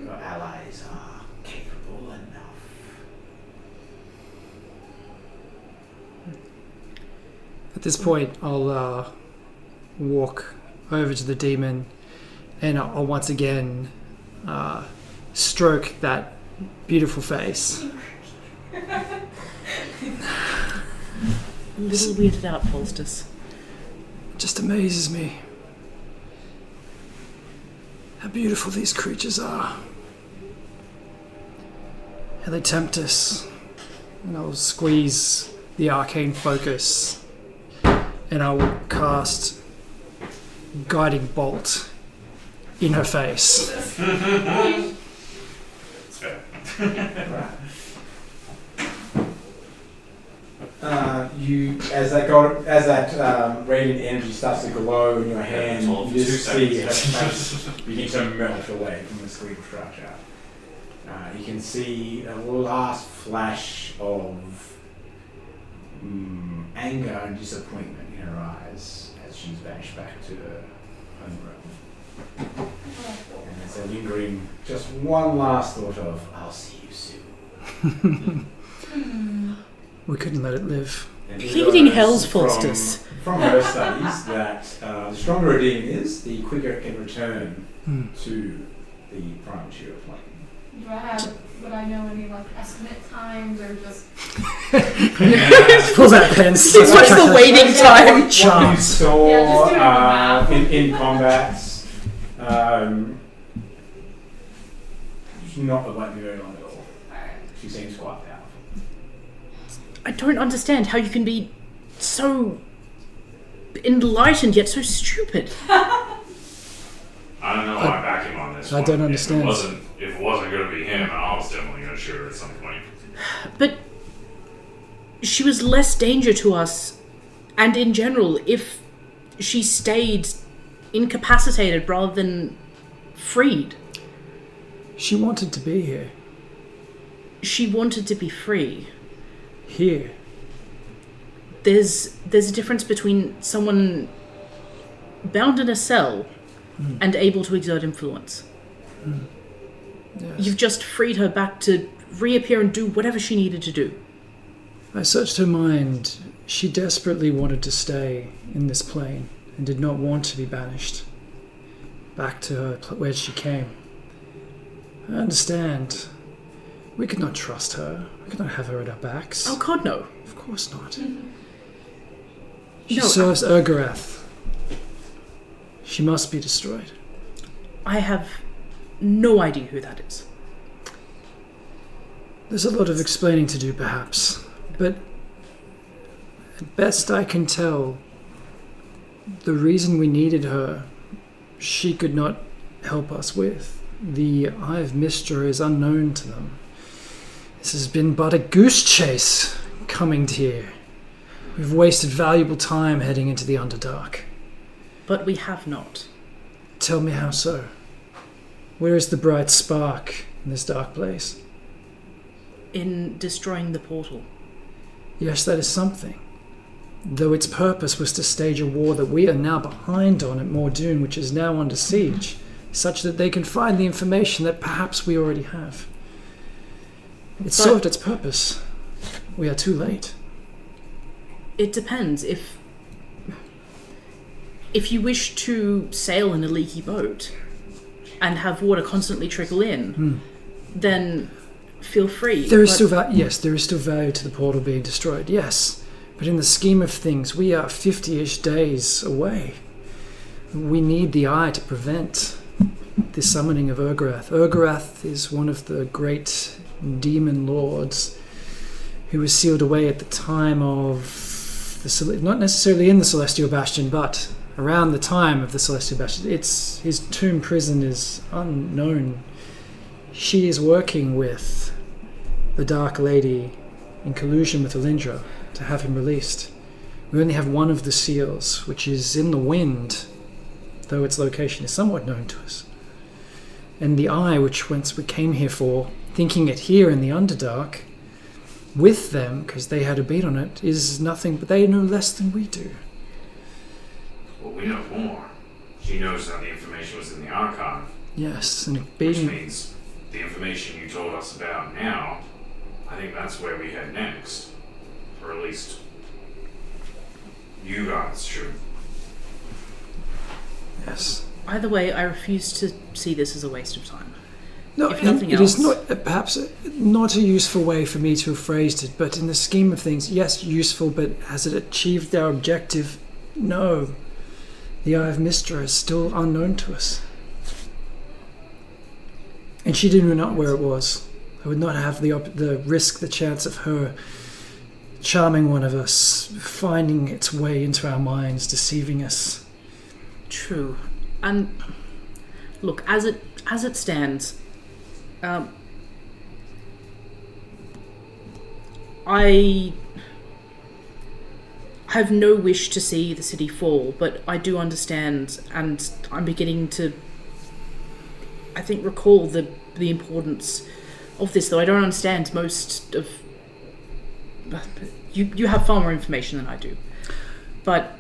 Your allies are capable enough. At this point, I'll walk over to the demon and I'll once again stroke that beautiful face. A little weirded out, Falstus. It just amazes me how beautiful these creatures are. How they tempt us. And I'll squeeze the arcane focus and I will cast Guiding Bolt in her face. It's fair. As that radiant energy starts to glow in your hand, you just see her face begin to melt away from the screen structure. You can see a last flash of anger and disappointment in her eyes as she's vanished back to her home realm. And it's a lingering, just one last thought of, I'll see you soon. We couldn't let it live. And Pleading Eva hell's knows Falstus. From her studies that the stronger a demon is, the quicker it can return to the prime material plane. Would I know any estimate times or just Pulls out pens. What's the waiting time? What you Chance. saw Yeah, just doing the math. in combats, not likely very long at all. She seems quite powerful. I don't understand how you can be so enlightened yet so stupid. I don't know why I back him on this. I don't one. understand. If it wasn't going to be him, I was definitely going to shoot her at some point. But she was less danger to us, and in general, if she stayed incapacitated rather than freed. She wanted to be here. She wanted to be free. Here. There's a difference between someone bound in a cell and able to exert influence. Yes. You've just freed her back to reappear and do whatever she needed to do. I searched her mind. She desperately wanted to stay in this plane and did not want to be banished back to her where she came. I understand. We could not trust her. We could not have her at our backs. Oh God, no. Of course not. Mm-hmm. She No, serves Urgarath. She must be destroyed. I have no idea who that is. There's a lot of explaining to do, perhaps, but at best I can tell, the reason we needed her, she could not help us with. The Eye of Mistra is unknown to them. This has been but a goose chase coming here. We've wasted valuable time heading into the Underdark. But we have not. Tell me how so. Where is the bright spark in this dark place? In destroying the portal. Yes, that is something. Though its purpose was to stage a war that we are now behind on at Mordoon, which is now under siege, such that they can find the information that perhaps we already have. It served its purpose. We are too late. It depends. If you wish to sail in a leaky boat and have water constantly trickle in, then feel free. There is still there is still value to the portal being destroyed, yes. But in the scheme of things, we are 50-ish days away. We need the eye to prevent the summoning of Urgarath. Urgarath is one of the great demon lords who was sealed away at the time of not necessarily in the Celestial Bastion, but around the time of the Celestial Bastion. His tomb prison is unknown. She is working with the Dark Lady in collusion with Elindra to have him released. We only have one of the seals, which is in the wind, though its location is somewhat known to us. And the eye, which we came here for, thinking it here in the Underdark, with them, because they had a beat on it, is nothing, but they know less than we do. Well, we know more. She knows that the information was in the archive, Yes, and which means the information you told us about now, I think that's where we head next. Or at least You guys should. Yes. Either way, I refuse to see this as a waste of time. No, If nothing it is else. not perhaps not a useful way for me to have phrased it, but in the scheme of things, yes, useful, but has it achieved our objective? No. The Eye of Mystra is still unknown to us. And she didn't know where it was. I would not have the risk, the chance of her charming one of us, finding its way into our minds, deceiving us. True. And look, as it stands, I have no wish to see the city fall, but I do understand, and I'm beginning to, I think, recall the importance of this, though I don't understand most of... You have far more information than I do. But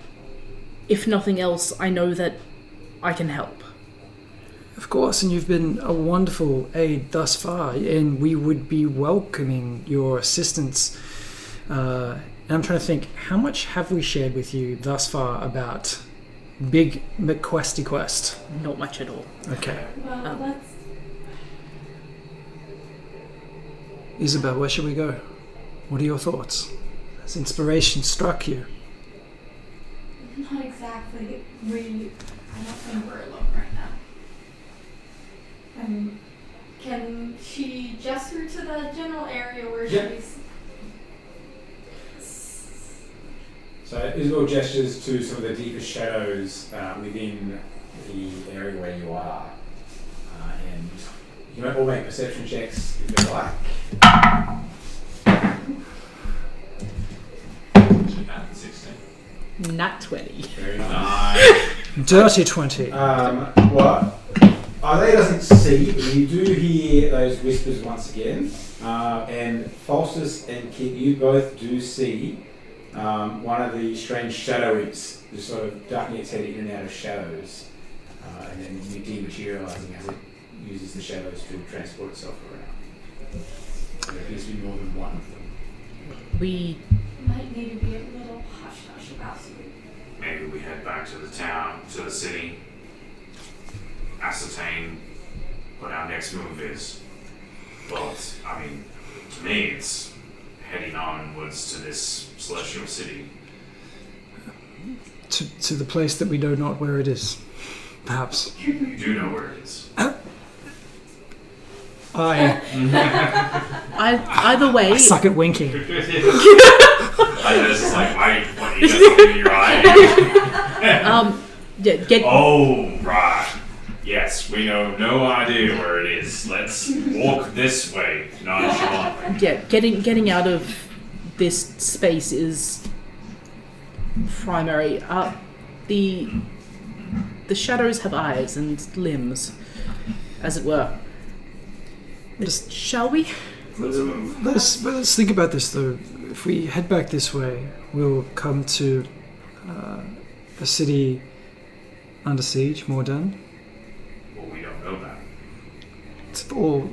if nothing else, I know that I can help. Of course, and you've been a wonderful aid thus far, and we would be welcoming your assistance. And I'm trying to think, how much have we shared with you thus far about Big McQuesty Quest? Not much at all. Okay. Well, let's. Isabel, where should we go? What are your thoughts? Has inspiration struck you? Not exactly. I don't think we're alone right now. Can she gesture to the general area where Yeah. she's... So Isabel gestures to some of the deepest shadows within the area where you are. And you might all make perception checks if you like. At 16. Nat 20. Very nice. Dirty 20. What? They doesn't see, but you do hear those whispers once again. And Faustus and Kit, you both do see one of the strange shadowies just sort of ducking its head in and out of shadows, and then dematerializing as it uses the shadows to transport itself around. There appears to be more than one of them. We Might need to be a little hush-hush about it. Maybe we head back to the town, to the city, ascertain what our next move is. Well, to me, it's heading onwards to this celestial city. To the place that we know not where it is, perhaps. You do know where it is. either way, I suck at winking. I was just like, why? What? You got something in your eye? get Right. Yes, we know no idea where it is. Let's walk this way, nonchalantly. getting out of this space is primary. The shadows have eyes and limbs, as it were. Shall we? Let's think about this though. If we head back this way, we'll come to a city under siege, Morden. Well, we don't know that. It's all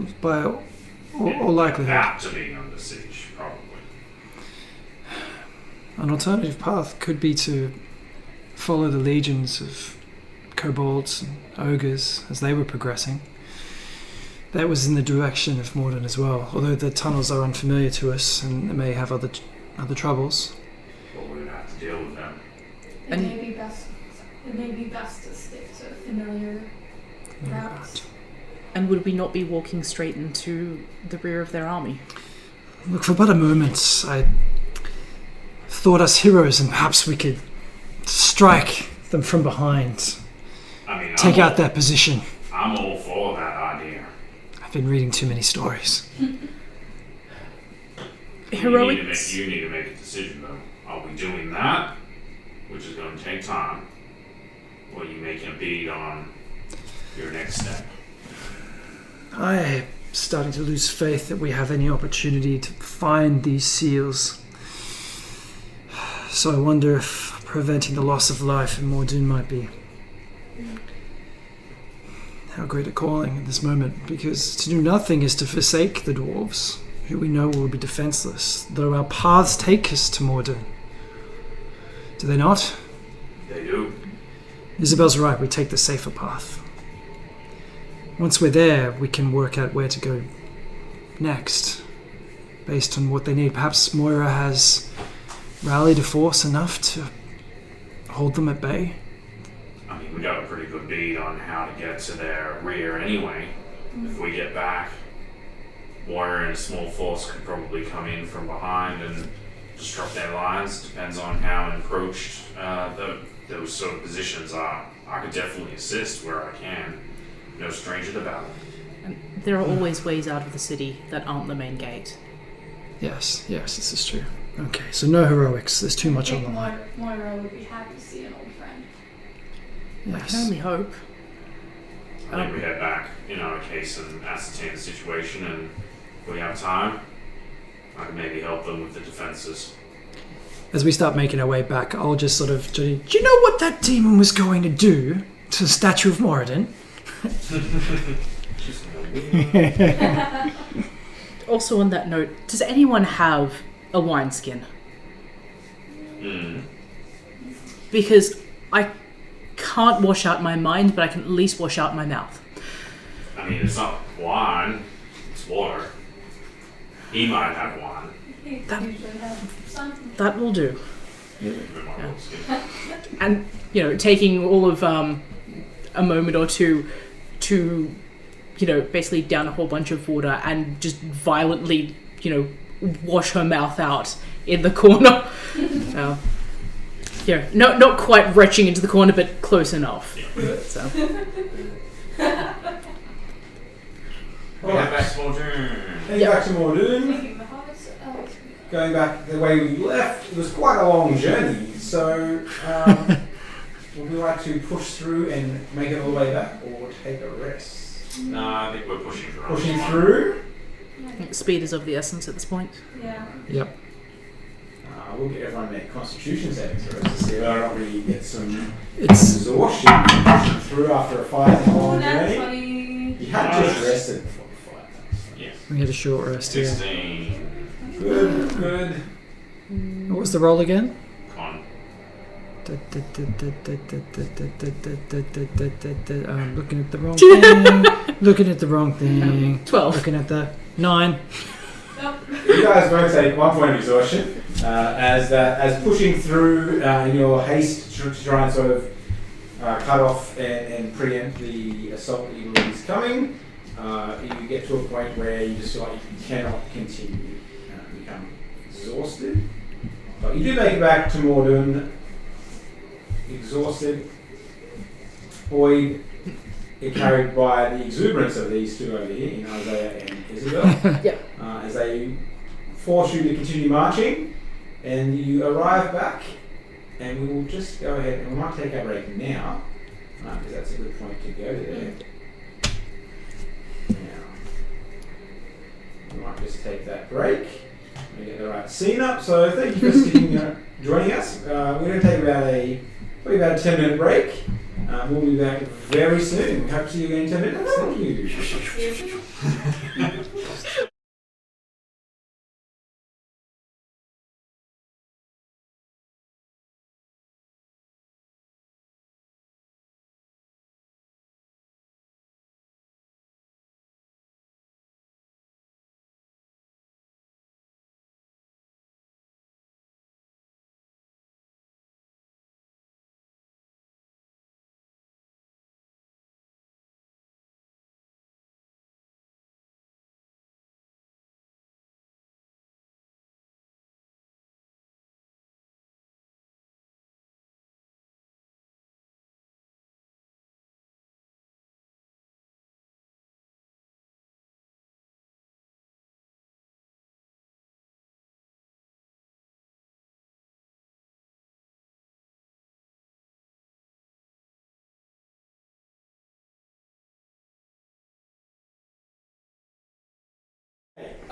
likelihood. About to being under siege, probably. An alternative path could be to follow the legions of kobolds and ogres as they were progressing. That was in the direction of Morden as well, although the tunnels are unfamiliar to us and may have other troubles. Well, we would have to deal with them. It may be best to stick to familiar routes. And would we not be walking straight into the rear of their army? Look, for but a moment, I thought us heroes and perhaps we could strike them from behind, take out their position. I'm all for that idea. I've been reading too many stories. Heroics. You need to make a decision, though. Are we doing that, which is going to take time, or are you making a bead on your next step? I'm starting to lose faith that we have any opportunity to find these seals. So I wonder if preventing the loss of life in Mordoun might be how great a calling at this moment, because to do nothing is to forsake the dwarves, who we know will be defenseless, though our paths take us to Mordoun. Do they not? They do. Isabel's right, we take the safer path. Once we're there, we can work out where to go next, based on what they need. Perhaps Moira has rallied a force enough to hold them at bay. I mean, we got a pretty good bead on how to get to their rear anyway. If we get back, Moira and a small force could probably come in from behind and disrupt their lines. Depends on how encroached those sort of positions are. I could definitely assist where I can. No stranger to battle. And there are always ways out of the city that aren't the main gate. Yes, this is true. Okay, so no heroics. There's too much on the line. Moira would be happy to see an old friend. I can Yes. only hope. I think we head back in our case and ascertain the situation, and if we have time, I can maybe help them with the defenses. As we start making our way back, I'll just sort of... Do you know what that demon was going to do to the statue of Moradin? Also on that note, does anyone have a wineskin? Because I can't wash out my mind, but I can at least wash out my mouth. I mean, it's not wine, it's water. He might have wine. He usually have something. That will do. Yeah. And, taking all of a moment or two to, basically down a whole bunch of water and just violently, wash her mouth out in the corner. Not quite retching into the corner, but close enough. So. Yeah, back to Muldoon. Heading back to Muldoon. Making the hobbits. Going back the way we left, it was quite a long journey, so would we like to push through and make it all the way back, or take a rest? No, I think we're pushing through. Pushing through? Speed is of the essence at this point. Yeah. Yep. We'll get everyone to make constitution savings throws to see whether or not we get some It's... exhaustion from pushing through after a 5 long That's journey. funny. You had just rested before the fight. Yes. We had a short rest, yeah. 16. Good. What was the roll again? Con. I'm looking at the wrong thing. Looking at the wrong thing. 12. Looking at the 9. Nope. You guys both take 1 point of exhaustion as pushing through in your haste to try and sort of cut off and preempt the assault that you believe is coming. You get to a point where you just feel like you cannot continue. You become exhausted. But you do make it back to Mordun, exhausted, buoyed, carried by the exuberance of these two over here, in Isaiah and Isabel. Yep. As they force you to continue marching, and you arrive back, and we will just go ahead and we might take our break now, because that's a good point to go there. Now, we might just take that break. We get the right scene up. So thank you for sticking, joining us. We're going to take probably about a 10-minute break. We'll be back very soon. We hope to see you again in 10 minutes. Thank you.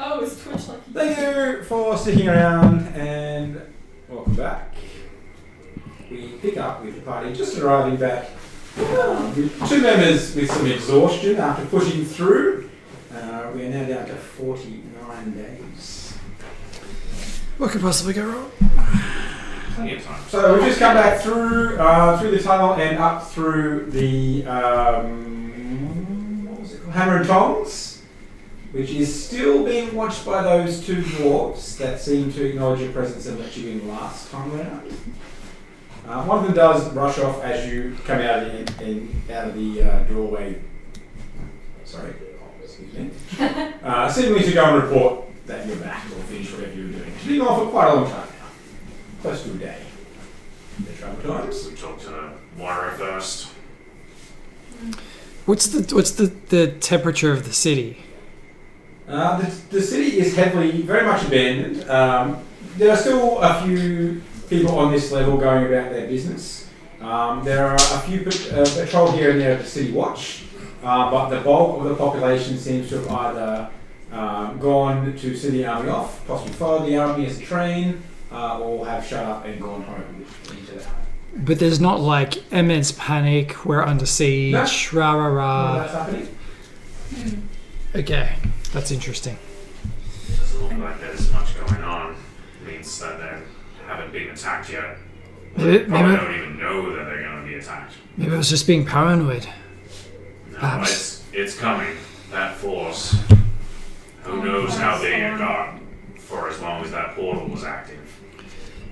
Oh, it's Twitch like. Thank you for sticking around and welcome back. We pick up with the party just arriving back with 2 members with some exhaustion after pushing through. We are now down to 49 days. What could possibly go wrong? Plenty of time. So we've just come back through the tunnel and up through the what was it called? Hammer and Tongs, which is still being watched by those two dwarves that seem to acknowledge your presence and let you in last time around. One of them does rush off as you come out of the doorway. Sorry, excuse me. Seemingly to go and report that you're back or finish whatever you were doing. It's been on for quite a long time now, close to a day. The travel times. We talk to Moira first. What's the temperature of the city? The city is very much abandoned. There are still a few people on this level going about their business. There are a few patrol here and there at the city watch, but the bulk of the population seems to have either gone to see the army off, possibly followed the army as a train, or have shut up and gone home into the home. But there's not like immense panic, we're under siege, No. rah rah rah. That's happening. Okay, that's interesting. Doesn't look like there's much going on. Means that they haven't been attacked yet. Probably don't even know that they're going to be attacked. Maybe I was just being paranoid. No, Perhaps. it's coming. That force. Who knows how big it got for as long as that portal was active.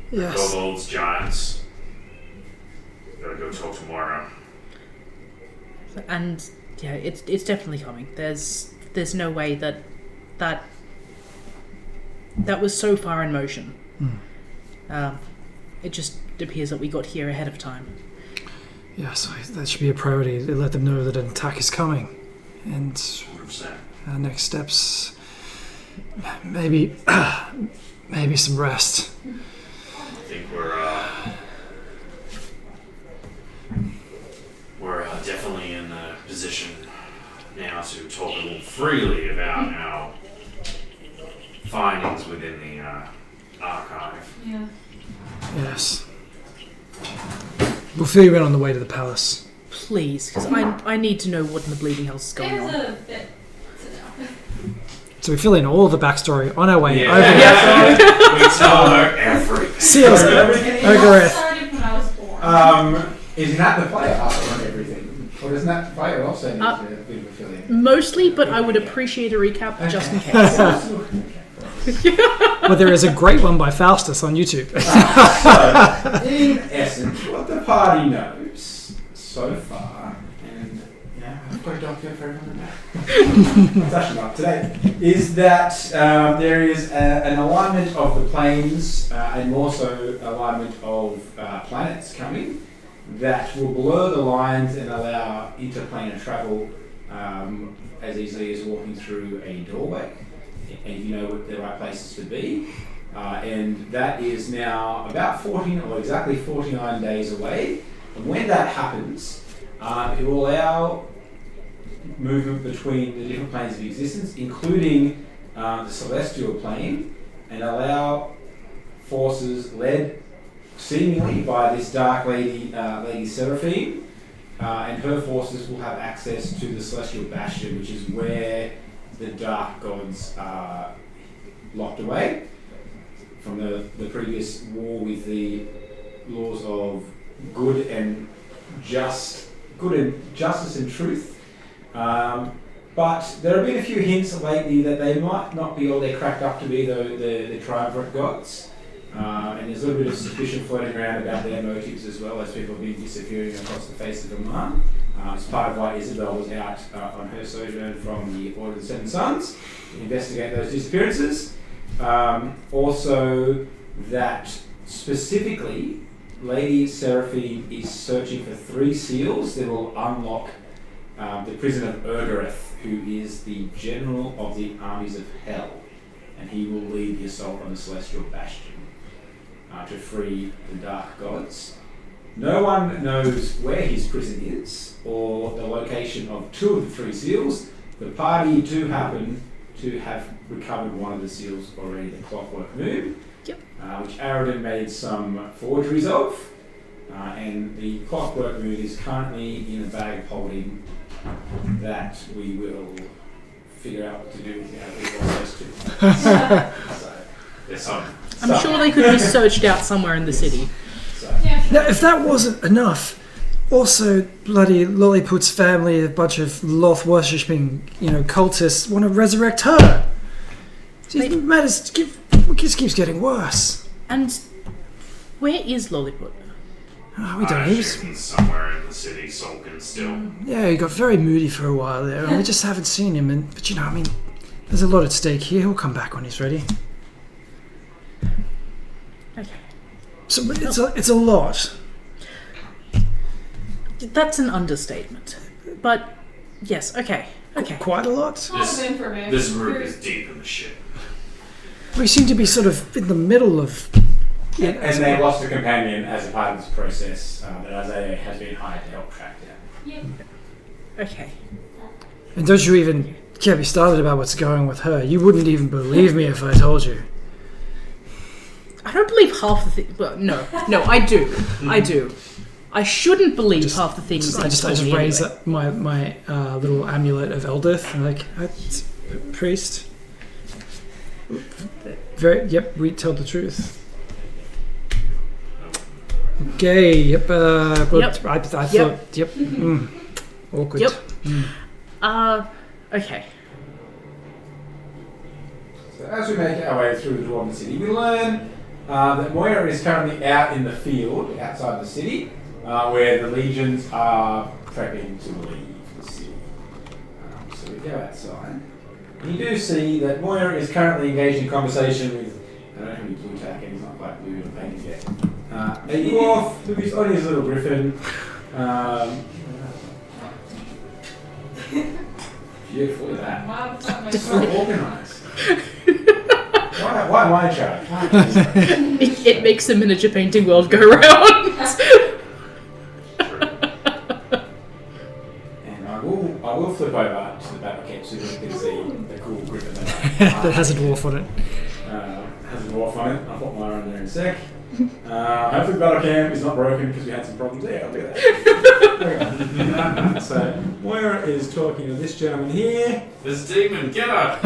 Yes. Kobolds, giants. Gotta go talk to Moira. And yeah, it's definitely coming. There's no way that was so far in motion. It just appears that we got here ahead of time. Yes, that should be a priority. Let them know that an attack is coming. And 100%. our next steps, maybe some rest. I think we're definitely in a position now to talk a little freely about our findings within the archive. Yeah. Yes. We'll fill you in on the way to the palace. Please, because I need to know what in the bleeding hell's is going There's on. a bit to know. So we fill in all the backstory on our way over We tell her everything. Seals Ogoreth. Started when I was born. Isn't that the player after on everything? Or doesn't that the player also need a bit of a fill-in? Mostly, but I would appreciate a recap just in case. Well, there is a great one by Faustus on YouTube. So, in essence, what the party knows so far, and I've got a document for everyone now. It's actually not today, is that there is an alignment of the planes and more so alignment of planets coming that will blur the lines and allow interplanar travel as easily as walking through a doorway. And you know what the right places to be. And that is now about 49 days away. And when that happens, it will allow movement between the different planes of existence, including the celestial plane, and allow forces led seemingly by this dark lady, Lady Seraphine, and her forces will have access to the celestial bastion, which is where the dark gods are locked away from the previous war with the laws of good and justice and truth. But there have been a few hints lately that they might not be all they're cracked up to be, the triumvirate gods. And there's a little bit of suspicion floating around about their motives as well, as people have been disappearing across the face of Amar. It's part of why Isabel was out on her sojourn from the Order of the Seven Sons to investigate those disappearances. Also, that specifically, Lady Seraphine is searching for 3 seals that will unlock the prison of Ogoreth, who is the general of the armies of hell, and he will lead the assault on the Celestial Bastion to free the Dark Gods. No one knows where his prison is or the location of 2 of the 3 seals. The party do happen to have recovered one of the seals already, the Clockwork Moon, which Aradin made some forgeries of. And the Clockwork Moon is currently in a bag of holding that we will figure out what to do with now. So, There's some I'm sure they could be searched out somewhere in the city. Yeah, sure. Now, if that wasn't enough, also bloody Lilliput's family, a bunch of Loth worshipping, cultists, want to resurrect her. They- Matters just keeps getting worse. And where is Lolliput? Oh, we don't know. He's somewhere in the city, sulking still. Yeah, he got very moody for a while there, and we just haven't seen him. But there's a lot at stake here. He'll come back when he's ready. Okay. So it's a lot. That's an understatement. But, yes, okay. Quite a lot. Lots of information. This group is deep in the shit. We seem to be sort of in the middle of. And they lost a companion as a part of this process that Isaiah has been hired to help track down. Yep. Okay. And don't you even get me started about what's going with her. You wouldn't even believe me if I told you. I don't believe half the things. Well, no, I do. I do. I shouldn't believe half the things. I just raise up my little amulet of Eldith and it's a priest. Yep, we tell the truth. Okay, yep. Yep. I thought, yep. Awkward. Yep. Okay. So as we make our way through the Dwarven City, we learn that Moira is currently out in the field outside the city, where the legions are prepping to leave the city. So we go outside. And you do see that Moira is currently engaged in conversation with, I don't know how many blue tack, and he's not quite blue and painted yet. A dwarf who is on his little griffin. Beautiful, look at that. Wow, that's not my So story. organised. Why am I in charge? It makes the miniature painting world go round. And I will flip over to the battle camp so you can see the cool griffin That has a dwarf on it. has a dwarf on it. I'll put mine on there in a sec. Hopefully the battle camp is not broken because we had some problems there. I'll do that. So Moira is talking to this gentleman here. This demon, get her!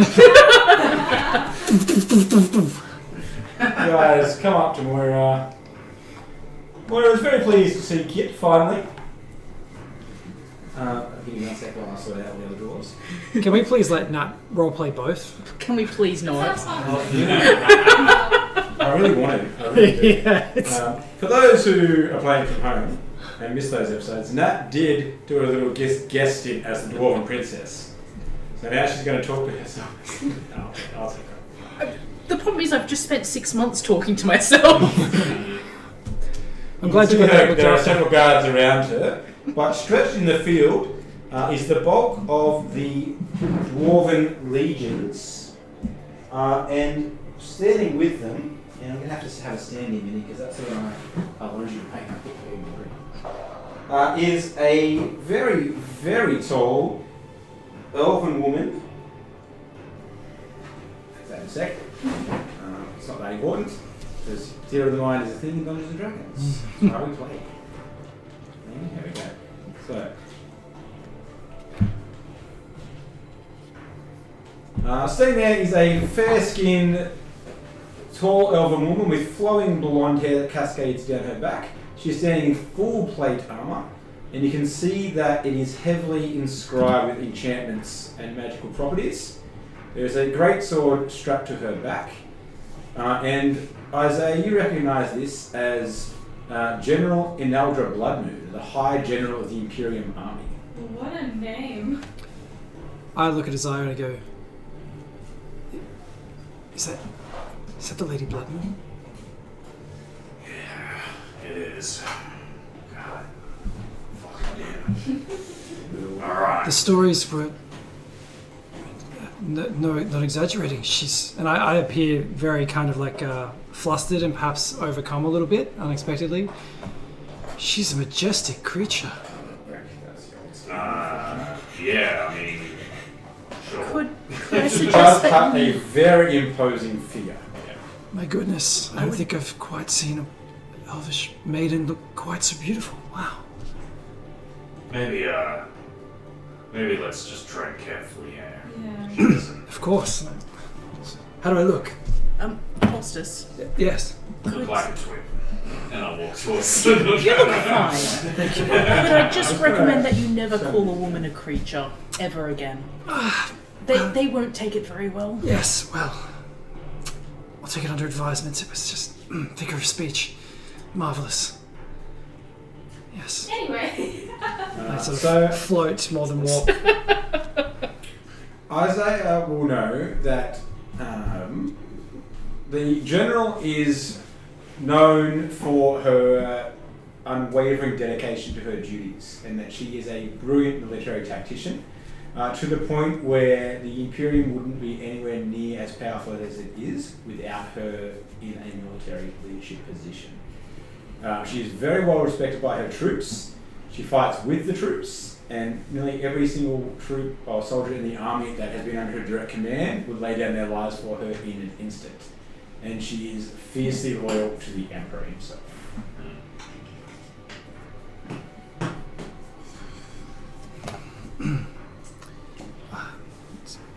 You guys come up to Moira. Moira is very pleased to see Kit finally. I'll give you one sec while I sort out all the other dwarves. Can we please let Nat roleplay both? Can we please not? I really wanted. I really do. Yeah. For those who are playing from home and missed those episodes, Nat did do a little guest stint as the Dwarven Princess. So now she's going to talk to herself. I'll take her. The problem is I've just spent 6 months talking to myself. I'm glad you see got that. there are several guards around her, but stretched in the field is the bulk of the Dwarven legions, and standing with them, and I'm going to have to have a standing minute because that's what I wanted you to paint up is a very, very tall elven woman. Is that in a sec? It's not that important because Theatre of the Mind is a thing in Dungeons and Dragons. That's how we play. And here we go. So, sitting there is a fair-skinned, tall elven woman with flowing blonde hair that cascades down her back. She's standing in full plate armour, and you can see that it is heavily inscribed with enchantments and magical properties. There is a great sword strapped to her back, and Isaiah, you recognise this as General Inaldra Bloodmoon, the High General of the Imperium Army. What a name. I look at Isaiah and I go, Is that the Lady Bloodmoon? Yeah, it is. God. Fucking damn. Alright. The stories were not exaggerating. I appear very kind of like flustered and perhaps overcome a little bit unexpectedly. She's a majestic creature. Yeah, I mean, sure. Could I She does suggest have that a very imposing figure. My goodness, I don't think I've quite seen an elvish maiden look quite so beautiful. Wow. Maybe let's just tread carefully here. Yeah. She doesn't. Of course. How do I look? Hostess. Yes. Look like a twin. And I walk towards You look fine. But I just recommend that you never call a woman a creature ever again. They won't take it very well. Yes, well, I'll take it under advisement. It was just figure of speech. Marvellous. Yes. Anyway. I sort of float more than walk. Isaiah will know that the general is known for her unwavering dedication to her duties, and that she is a brilliant military tactician, to the point where the Imperium wouldn't be anywhere near as powerful as it is without her in a military leadership position. She is very well respected by her troops. She fights with the troops, and nearly every single troop or soldier in the army that has been under her direct command would lay down their lives for her in an instant. And she is fiercely loyal to the Emperor himself.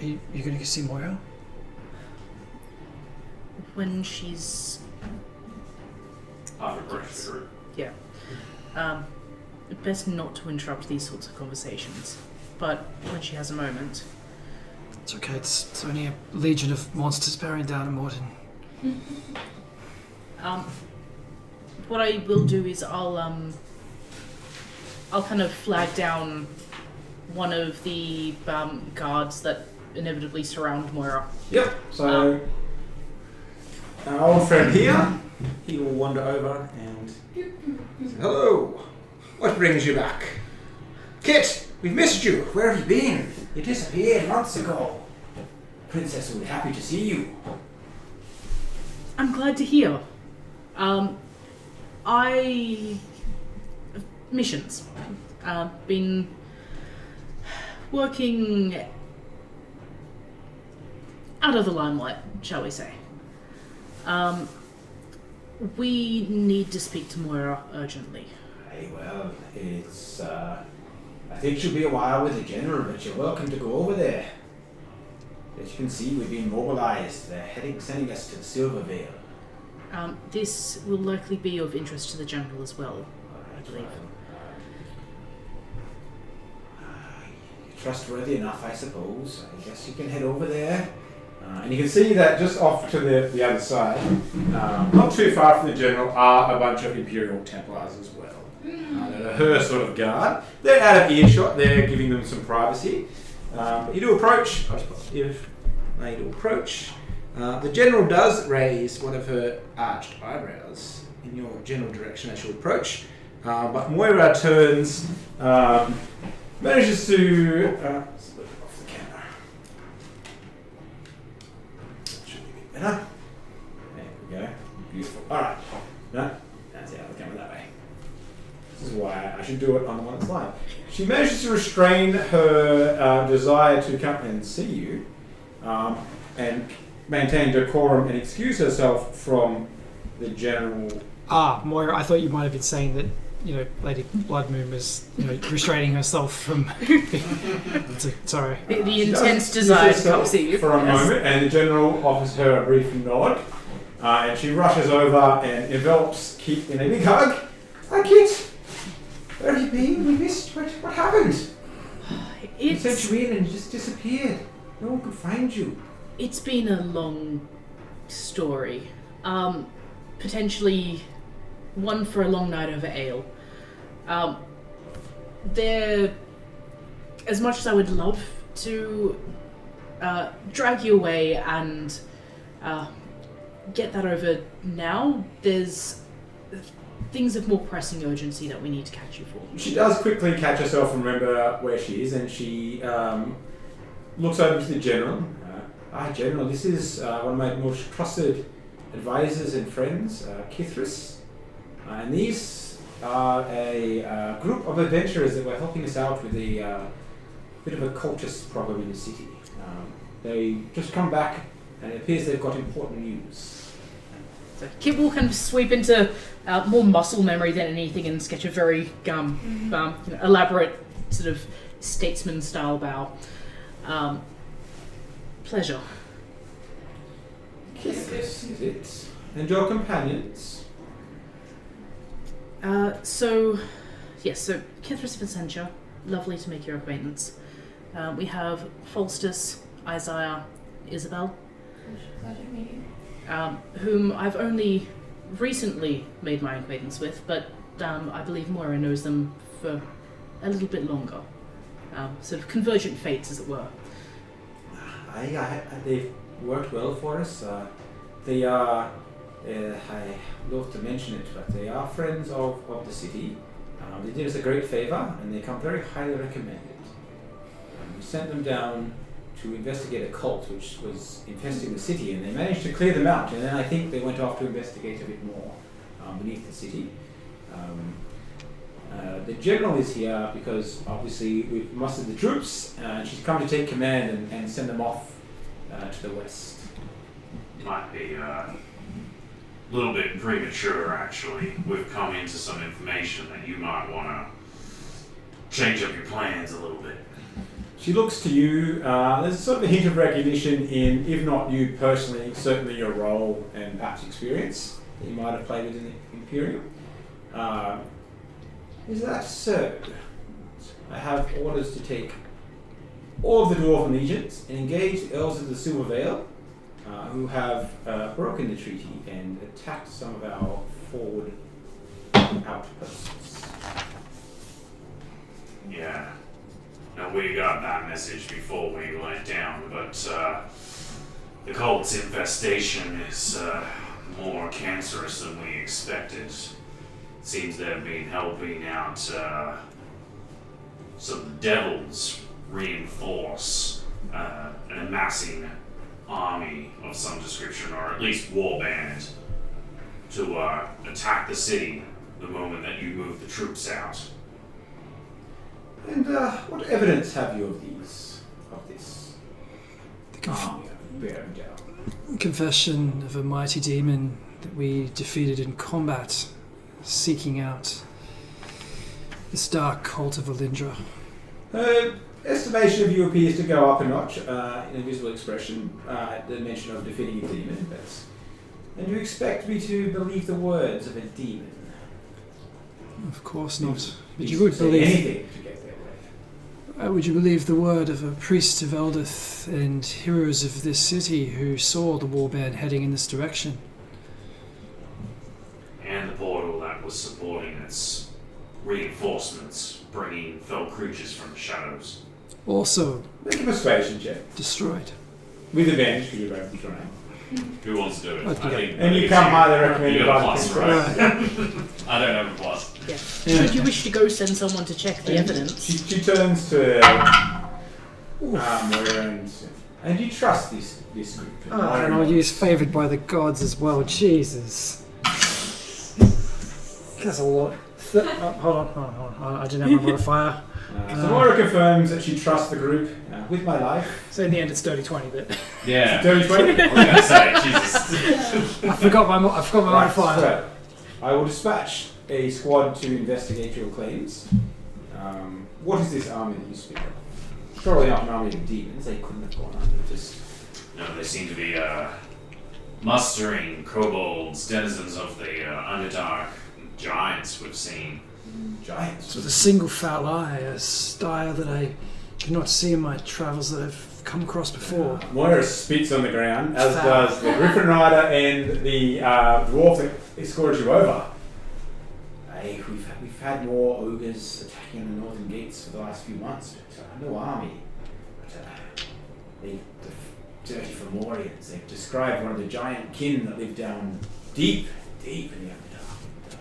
You going to go see Moira? When she's... Yeah. Best not to interrupt these sorts of conversations. But when she has a moment... It's okay, it's only a legion of monsters bearing down on Morton. What I will do is I'll kind of flag down one of the guards that inevitably surround Moira. Yep, so our old friend here, he will wander over and say, hello, what brings you back? Kit, we've missed you. Where have you been? You disappeared months ago. Princess will be happy to see you. I'm glad to hear. Missions. Been working out of the limelight, shall we say. We need to speak to Moira urgently. Hey, well, it's, I think she'll be a while with the General, but you're welcome to go over there. As you can see, we've been mobilized. They're sending us to the Silver Vale. This will likely be of interest to the General as well, I believe. You're trustworthy enough, I suppose. I guess you can head over there. And you can see that just off to the other side, not too far from the General, are a bunch of Imperial Templars as well. That are her sort of guard. They're out of earshot. They're giving them some privacy. You do approach. I suppose if they do approach, the General does raise one of her arched eyebrows in your general direction as you approach. But Moira turns, manages to... let's look off the camera. Should be a bit better. There we go. Beautiful. Alright. No, that's out of the camera that way. This is why I should do it on the one that's live. She manages to restrain her desire to come and see you, and maintain decorum and excuse herself from the General. Moira, I thought you might have been saying that, Lady Bloodmoon was, restraining herself from... Sorry. The intense desire to come see you. For a moment, and the General offers her a brief nod, and she rushes over and envelops Kit in a big hug. Hi, Kit! Where have you been? We missed. What happened? We sent you in and you just disappeared. No one could find you. It's been a long story. Potentially one for a long night over ale. As much as I would love to drag you away and get that over now, there's things of more pressing urgency that we need to catch you for. She does quickly catch herself and remember where she is, and she looks over to the General. Hi, General. This is one of my most trusted advisors and friends, Kithris. And these are a group of adventurers that were helping us out with a bit of a cultist problem in the city. They just come back, and it appears they've got important news. So Kit will kind of sweep into more muscle memory than anything and sketch a very elaborate sort of statesman-style bow. Pleasure. This is it. And your companions? So Kithris Vincentia, lovely to make your acquaintance. We have Falstus, Isaiah, Isabel, Pleasure meeting. whom I've only recently made my acquaintance with, but I believe Moira knows them for a little bit longer. Sort of convergent fates, as it were. They've worked well for us. They are, I love to mention it, but they are friends of the city. They did us a great favour, and they come very highly recommended. We sent them down to investigate a cult which was infesting the city, and they managed to clear them out, and then I think they went off to investigate a bit more beneath the city. The general is here because obviously we've mustered the troops, and she's come to take command and send them off to the west. Might be a little bit premature, actually. We've come into some information that you might want to change up your plans a little bit. She looks to you. There's sort of a hint of recognition in, if not you personally, certainly your role and perhaps experience that you might have played within the Imperium. Is that so? I have orders to take all of the Dwarven legions and engage the Elves of the Silver Vale, who have broken the treaty and attacked some of our forward outposts. Yeah. Now, we got that message before we went down, but the cult's infestation is more cancerous than we expected. Seems they've been helping out some devils reinforce an amassing army of some description, or at least warband, to attack the city the moment that you move the troops out. And what evidence have you of this army bearing down? Confession of a mighty demon that we defeated in combat, seeking out this dark cult of Alindra. Estimation of you appears to go up a notch in a visual expression at the mention of defeating a demon. And you expect me to believe the words of a demon? Of course not. But You you would say believe. anything to get their way. Would you believe the word of a priest of Eldith and heroes of this city who saw the warband heading in this direction? And the portal that was supporting its reinforcements, bringing fell creatures from the shadows. Also Make a persuasion check. destroyed. With advantage because you're both trying. Who wants to do it? I'd I think And you it's come you. highly recommended You got a by the plus, king. right? I don't have a plus. Yeah. Should you wish to go send someone to check the evidence? She turns to Moira and you trust this group? I don't know, he's favoured by the gods as well. Jesus. That's a lot. Hold on. I didn't have my modifier. So Moira confirms that she trusts the group with my life. So in the end, it's dirty 20. But Yeah. Dirty 20? I was going to say, Jesus. I forgot my Right, modifier. so I will dispatch a squad to investigate your claims. What is this army that you speak of? Surely not an army of demons. They couldn't have gone under. Just No, they seem to be mustering kobolds, denizens of the Underdark, giants we've seen. giants. With a single foul eye, a style that I cannot see in my travels that I've come across before. Moira spits on the ground, as does the Griffin Rider and the dwarf that escorted you over. Hey, we've had more ogres attacking the northern gates for the last few months, but no army. But the dirty Fomorians, they've described one of the giant kin that live down deep in the Underdark.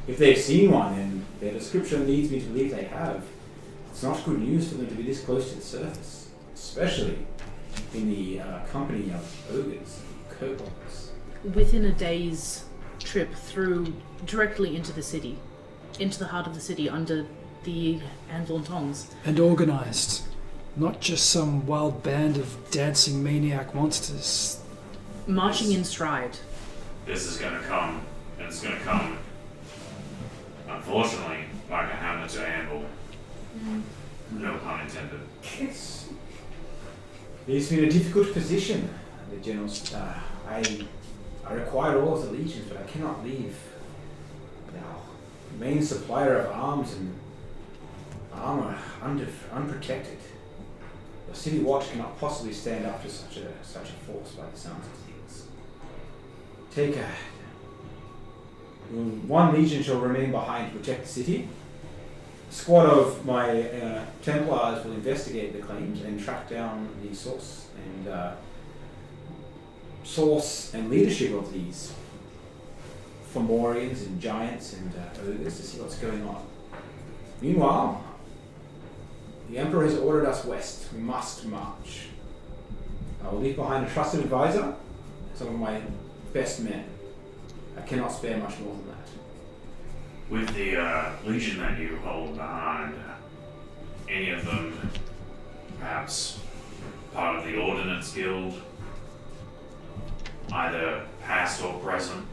If they've seen one, and their description leads me to believe they have, it's not good news for them to be this close to the surface, especially in the company of ogres and kobolds. Within a day's trip through directly into the city, into the heart of the city, under the Anvil Tongs. And organised. Not just some wild band of dancing maniac monsters. Marching in stride. This is going to come, and it's going to come, unfortunately, like a hammer to anvil. No pun intended. It's been a difficult position. The generals, I require all of the legions, but I cannot leave our main supplier of arms and armor unprotected. The city watch cannot possibly stand up to such a force by the sounds of things. One legion shall remain behind to protect the city. A squad of my Templars will investigate the claims and track down the source and leadership of these Fomorians and giants and ogres to see what's going on. Meanwhile, the Emperor has ordered us west. We must march. I will leave behind a trusted advisor, some of my best men. I cannot spare much more than that. With the legion that you hold behind, any of them perhaps part of the Ordnance Guild, either past or present?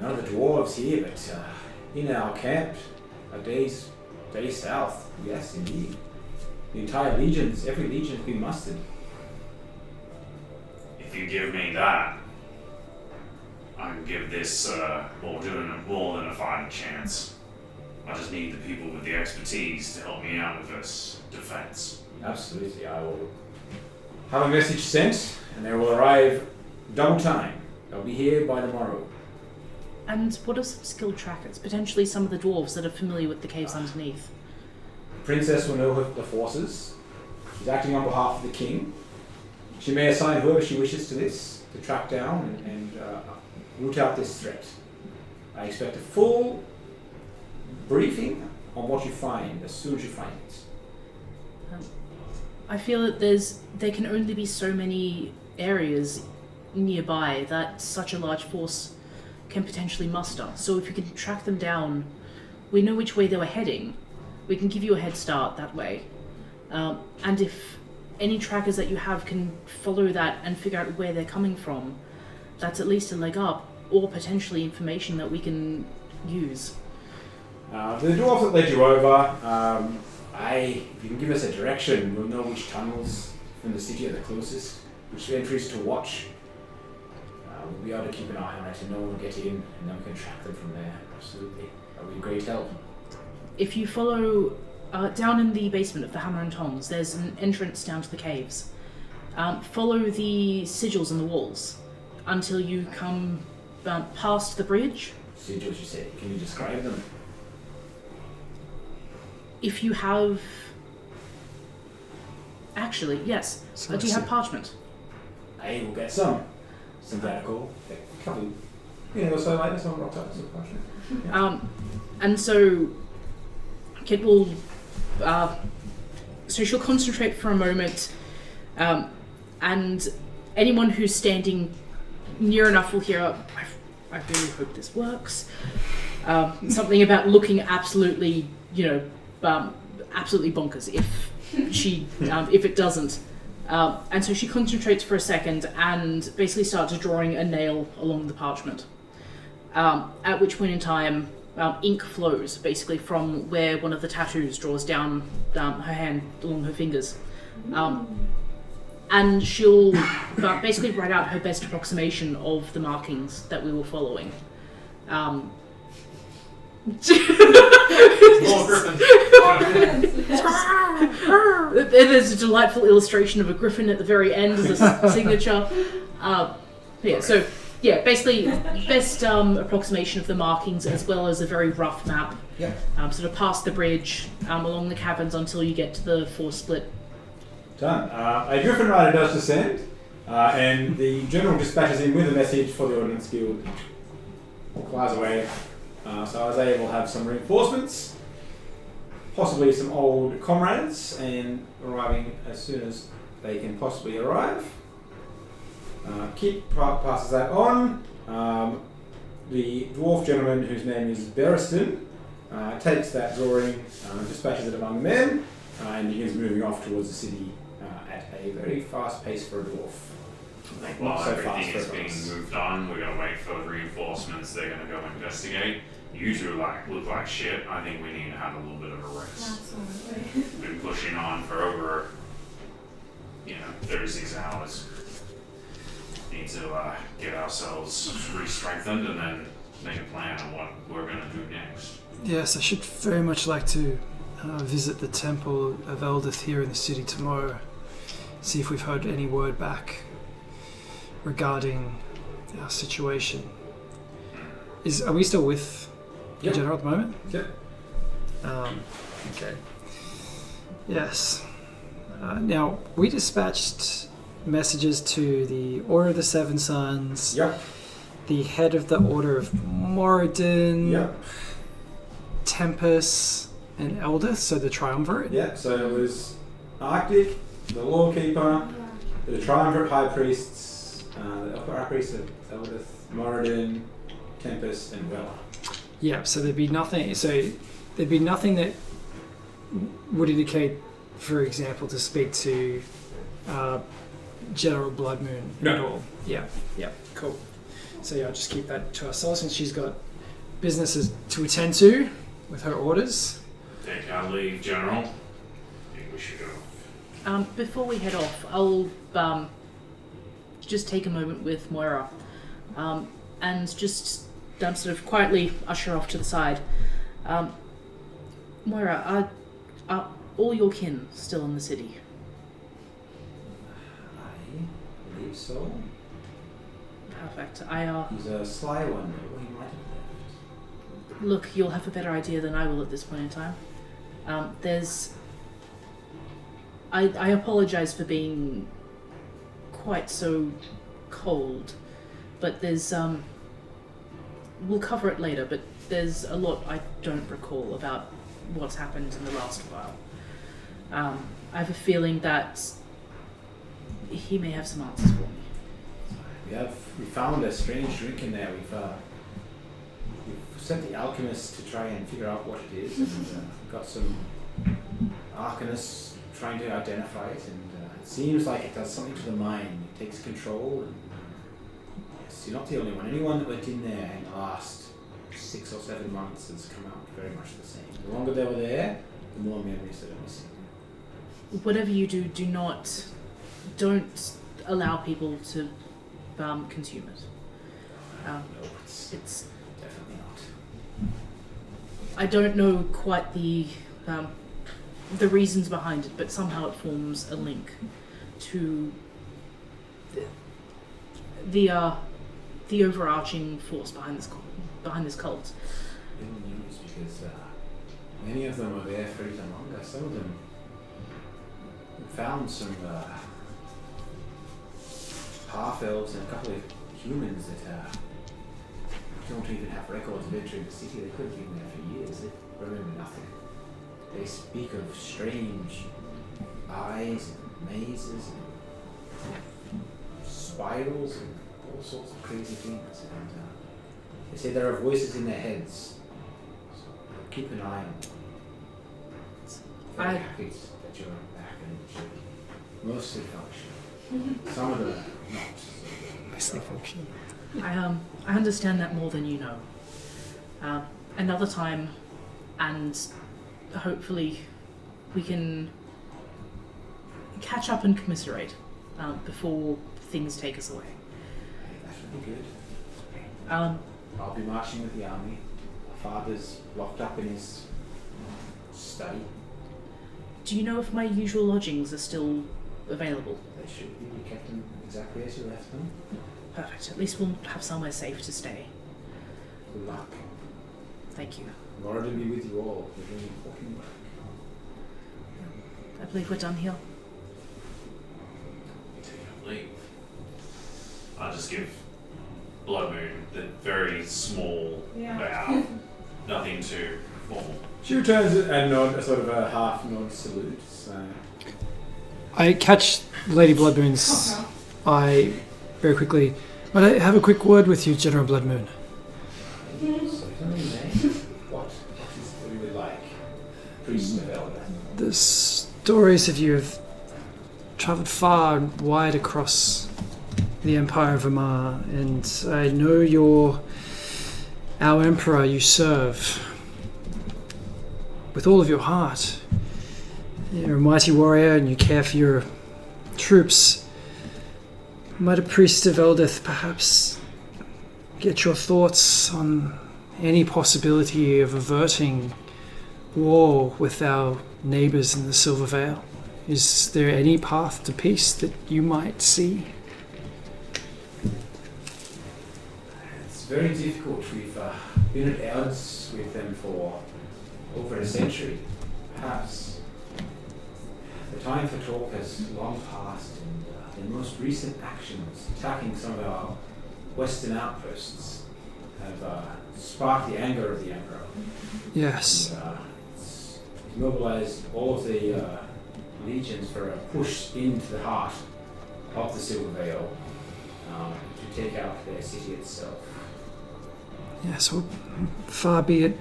None of the dwarves here, but in our camp, a day's south, yes, indeed. The entire legions, every legion has been mustered. If you give me that, I can give this more than a fighting chance. I just need the people with the expertise to help me out with this defense. Absolutely, I will have a message sent, and they will arrive double time. They'll be here by tomorrow. And what are some skilled trackers? Potentially some of the dwarves that are familiar with the caves underneath. The princess will know the forces. She's acting on behalf of the king. She may assign whoever she wishes to this, to track down and root out this threat. I expect a full briefing on what you find as soon as you find it. I feel that there can only be so many areas nearby that such a large force can potentially muster. So if you can track them down, we know which way they were heading. We can give you a head start that way. And if any trackers that you have can follow that and figure out where they're coming from, that's at least a leg up, or potentially information that we can use. The dwarves that led you over, if you can give us a direction, we'll know which tunnels from the city are the closest, which entries to watch. We'll be able to keep an eye on it and no one will get in, and then we can track them from there. Absolutely. That would be great help. If you follow down in the basement of the Hammer and Tongs, there's an entrance down to the caves. Follow the sigils in the walls until you come past the bridge. Sigils, you said. Can you describe them? If you have... Actually, yes. Do you have parchment? I will get some. Synthetical. A couple, so like this one, rock types of parchment. Yeah. And so Kit will... so she'll concentrate for a moment, and anyone who's standing near enough will hear, I really hope this works. Something about looking absolutely, absolutely bonkers if it doesn't. And so she concentrates for a second and basically starts drawing a nail along the parchment. At which point in time, ink flows basically from where one of the tattoos draws down her hand along her fingers. And she'll basically write out her best approximation of the markings that we were following. There's a delightful illustration of a griffin at the very end as a signature. Basically best approximation of the markings as well as a very rough map. Yeah. Sort of past the bridge, along the caverns until you get to the four split. Done. A griffin rider does descend, and the general dispatches in with a message for the Ordnance Guild. Flies away. So I was able to have some reinforcements, possibly some old comrades, and arriving as soon as they can possibly arrive. Kit passes that on. The dwarf gentleman, whose name is Bereston, takes that drawing, dispatches it among the men, and begins moving off towards the city at a very fast pace for a dwarf. While everything is being moved on, we're going to wait for reinforcements. They're going to go investigate. You two look like shit. I think we need to have a little bit of a rest. Absolutely. We've been pushing on for over, 36 hours. need to get ourselves re-strengthened and then make a plan on what we're going to do next. Yes, I should very much like to visit the Temple of Eldith here in the city tomorrow. See if we've heard any word back regarding our situation. Are we still with the General at the moment? Yep. Okay. Yes. Now, we dispatched messages to the Order of the Seven Sons, Yep. the head of the Order of Moradin, Yep. Tempest, and Eldith, so the Triumvirate. Yep. So it was Arctic, the Lawkeeper, the Triumvirate High Priests, the Upper High Priest of Eldith, Moradin, Tempest, and Wella. Yeah, so there'd be nothing. So there'd be nothing that would indicate, for example, to speak to General Bloodmoon No. at all. Yeah, cool. So yeah, I'll just keep that to ourselves since she's got businesses to attend to with her orders. Take our leave, General. I think we should go. Before we head off, I'll just take a moment with Moira and just sort of quietly usher off to the side. Moira, are all your kin still in the city? I believe so. Perfect. He's a sly one, though. He might have left. Look, you'll have a better idea than I will at this point in time. I apologize for being quite so cold, but there's we'll cover it later, but there's a lot I don't recall about what's happened in the last while. I have a feeling that he may have some answers for me. We found a strange drink in there. We've sent the alchemist to try and figure out what it is, and got some arcanists trying to identify it, and it seems like it does something to the mind. It takes control, and yes, you're not the only one. Anyone that went in there in the last 6 or 7 months has come out very much the same. The longer they were there, the more memories that are missing. Whatever you do, don't allow people to consume it. No, it's definitely not. I don't know quite the reasons behind it, but somehow it forms a link to the overarching force behind this cult. Good news, because many of them are there for even longer. Some of them found some half-elves and a couple of humans that don't even have records of entering the city. They could have been there for years. They remember nothing. They speak of strange eyes and mazes and spirals and all sorts of crazy things. And they say there are voices in their heads. So keep an eye on them. Very happy that you're back and should mostly function. Some of them are not. Mostly function. I understand that more than you know. Another time, and hopefully we can catch up and commiserate before things take us away. That should be good. Um, I'll be marching with the army. My father's locked up in his study. do you know if my usual lodgings are still available? They should be. We kept them exactly as you left them. Perfect. At least we'll have somewhere safe to stay. Good luck. Thank you. Lord to be with you all. You're doing important work. I believe we're done here. Take a leave. I'll just give Blood Moon the very small bow. Nothing too formal. She returns a nod, a sort of a half nod salute. So. I catch Lady Bloodmoon's eye very quickly. Might I have a quick word with you, General Bloodmoon? Certainly, may. What is it we would like? Priest of Elder. The stories of you have travelled far and wide across the Empire of Amar, and I know you're our Emperor you serve with all of your heart. You're a mighty warrior and you care for your troops. Might a priest of Eldeth perhaps get your thoughts on any possibility of averting war with our neighbours in the Silver Vale? Is there any path to peace that you might see? It's very difficult. We've been at odds with them for over a century, perhaps. The time for talk has long passed, and the most recent actions attacking some of our western outposts have sparked the anger of the Emperor. Yes. And, it's mobilized all of the legions for a push into the heart of the Silver Vale to take out their city itself. Yes, well, far be it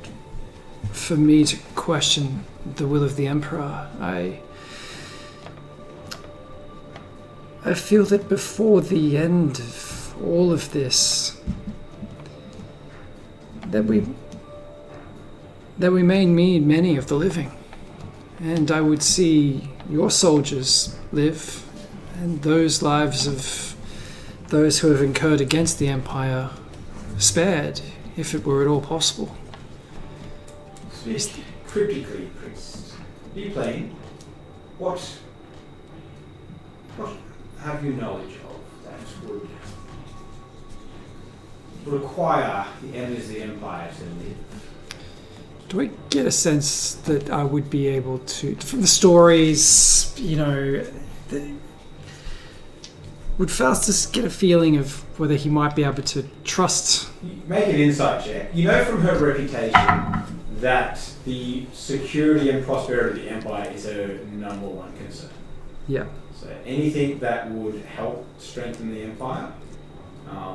for me to question the will of the Emperor. I feel that before the end of all of this, that we may need many of the living, and I would see your soldiers live, and those lives of those who have incurred against the Empire spared, if it were at all possible. Speak cryptically, priest. Be plain. What have you knowledge of that would require the enemies of the Empire to live? Do I get a sense that I would be able to, from the stories, would Faustus get a feeling of whether he might be able to trust? Make an insight check. You know from her reputation that the security and prosperity of the Empire is her number one concern. Yeah. So anything that would help strengthen the Empire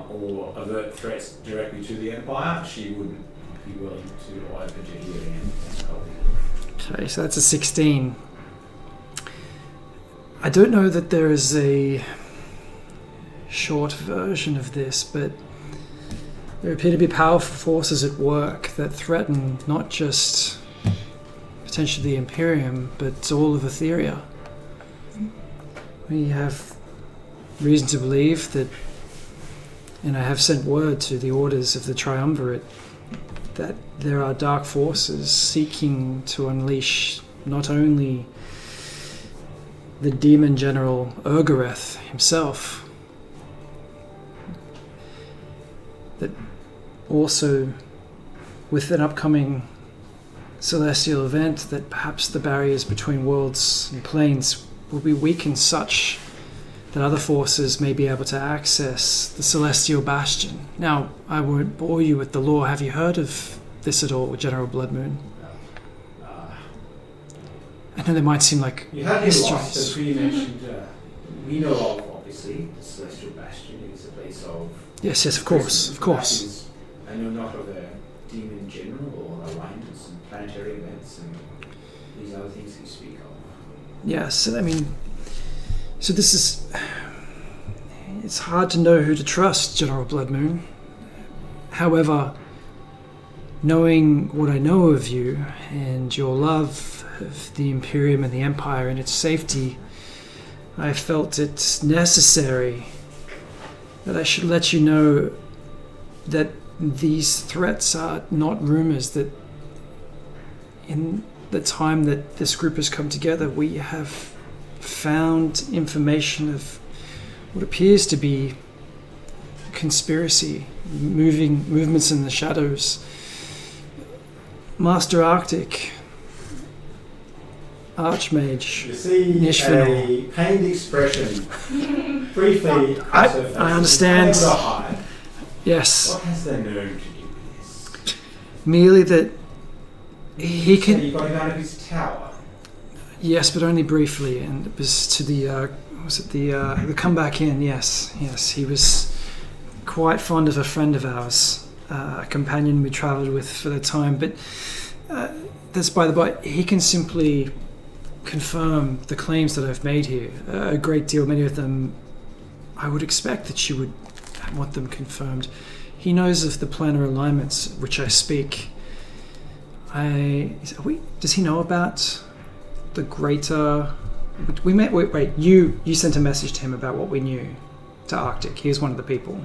or avert threats directly to the Empire, she wouldn't be willing to either to hear and help. Okay, so that's a 16. I don't know that there is a short version of this, but there appear to be powerful forces at work that threaten not just potentially the Imperium, but all of Etheria. We have reason to believe that, and I have sent word to the orders of the Triumvirate, that there are dark forces seeking to unleash not only the demon general Urgareth himself, that also with an upcoming celestial event, that perhaps the barriers between worlds and planes will be weakened such that other forces may be able to access the celestial bastion. Now, I won't bore you with the lore. Have you heard of this at all, General Bloodmoon? I know they might seem like you have been lost, histories. as we mentioned. We know of, obviously, the celestial bastion is a place of... Yes, of course, of course. I know not of a demon general or alignments and planetary events and these other things that you speak of. Yes, I mean, so this is... It's hard to know who to trust, General Bloodmoon. However, knowing what I know of you and your love of the Imperium and the Empire and its safety, I felt it necessary that I should let you know that these threats are not rumors, that in the time that this group has come together, we have found information of what appears to be conspiracy, movements in the shadows. Master Arctic, Archmage, You see Nishville. a pained expression briefly. I understand. Unable to hide. Yes, What has they known to do with this? merely that he So can... you got him out of his tower. Yes, but only briefly, and it was to the the comeback in. Yes, he was quite fond of a friend of ours, a companion we travelled with for the time. But that's by the by. He can simply confirm the claims that I've made here. A great deal, many of them, I would expect that you would want them confirmed. He knows of the planar alignments which I speak. Does he know about the greater... We met... Wait, you sent a message to him about what we knew. to Arctic. He was one of the people.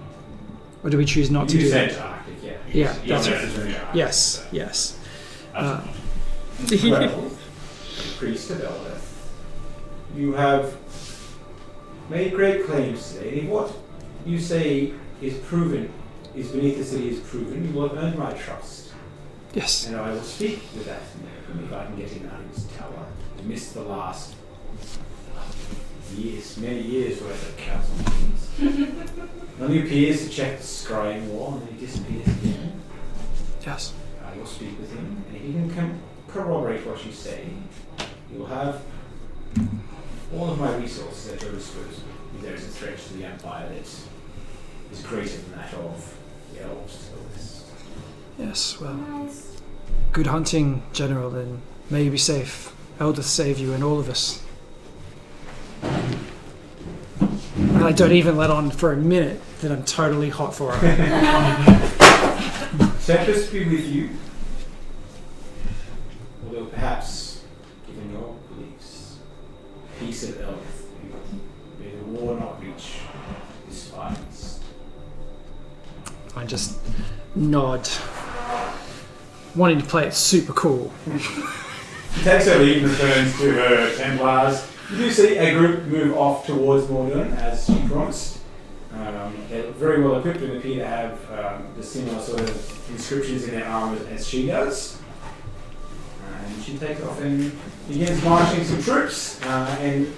Or do we choose not to You do said that? to Arctic, yeah. Yeah, Your that's message went to Arctic, Yes, so. yes. Well, priest of Eldeth, you have made great claims today. If what you say is proven, is beneath the city is proven, you will have earned my trust. Yes. And I will speak with that man if I can get him out of his tower. He missed the last years, many years worth of council meetings. Then he appears to check the scrying wall and then he disappears again. Yes. I will speak with him, and if he can corroborate what you say, you will have all of my resources at your disposal. If there is a threat to the Empire that is greater than that of the elves to the west. Yes, well, Nice. good hunting, General, and may you be safe. Eldeth save you and all of us. And I don't even let on for a minute that I'm totally hot for her. Tempest be with you. Although perhaps, given your beliefs, peace of Eldeth, may the war not reach this far east. I just nod, wanting to play it super cool. She takes her leave and returns to her Templars. You do see a group move off towards Mordor as she promised. They look very well equipped and appear to have the similar sort of inscriptions in their armour as she does. And she takes off and begins marching some troops. And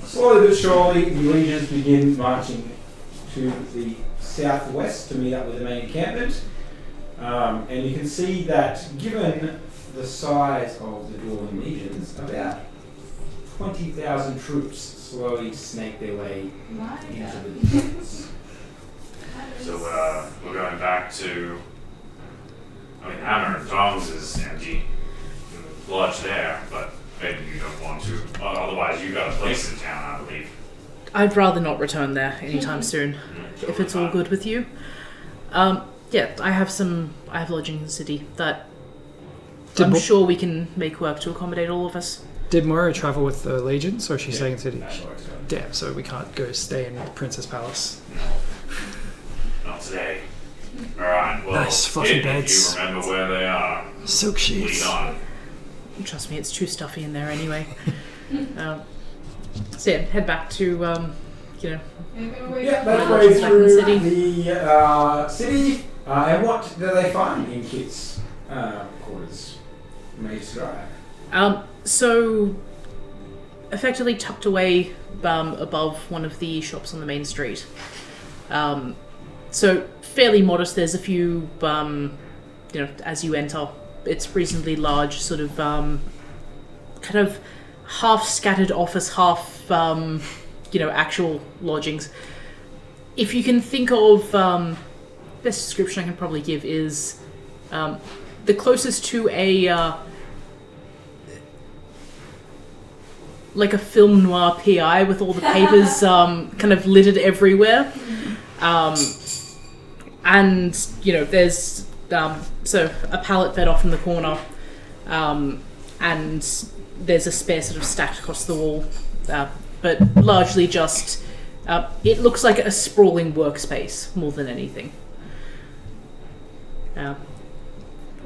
slowly but surely, the legions begin marching to the southwest to meet up with the main encampment. And you can see that, given the size of the Dwarven legions, about 20,000 troops slowly snake their way My into God. the distance. So we're going back to. I mean, Hammer and Tongs is empty. Lodge there, but maybe you don't want to. Otherwise, you got a place in town, I believe. I'd rather not return there anytime soon, if it's all good with you. Yeah, I have lodging in the city that I'm sure we can make work to accommodate all of us. Did Moira travel with the legions, or is she staying in the city? That's where it's going. Damn, so we can't go stay in the Princess Palace. Not today. Alright, well, Nice, fluffy if beds. you remember where they are, Silk lead sheets. on. Trust me, it's too stuffy in there anyway. So yeah, head back to, Maybe we'll wait Yeah, for that's the way back in the through city. the city. And what do they find in Kit's quarters? May you describe. So, effectively tucked away above one of the shops on the main street. So, fairly modest. There's a few, as you enter, it's reasonably large, sort of, kind of half scattered office, half, actual lodgings. If you can think of, best description I can probably give is the closest to a like a film noir PI with all the papers kind of littered everywhere. And, there's so a pallet bed off in the corner, and there's a spare sort of stacked across the wall, but largely just, it looks like a sprawling workspace more than anything.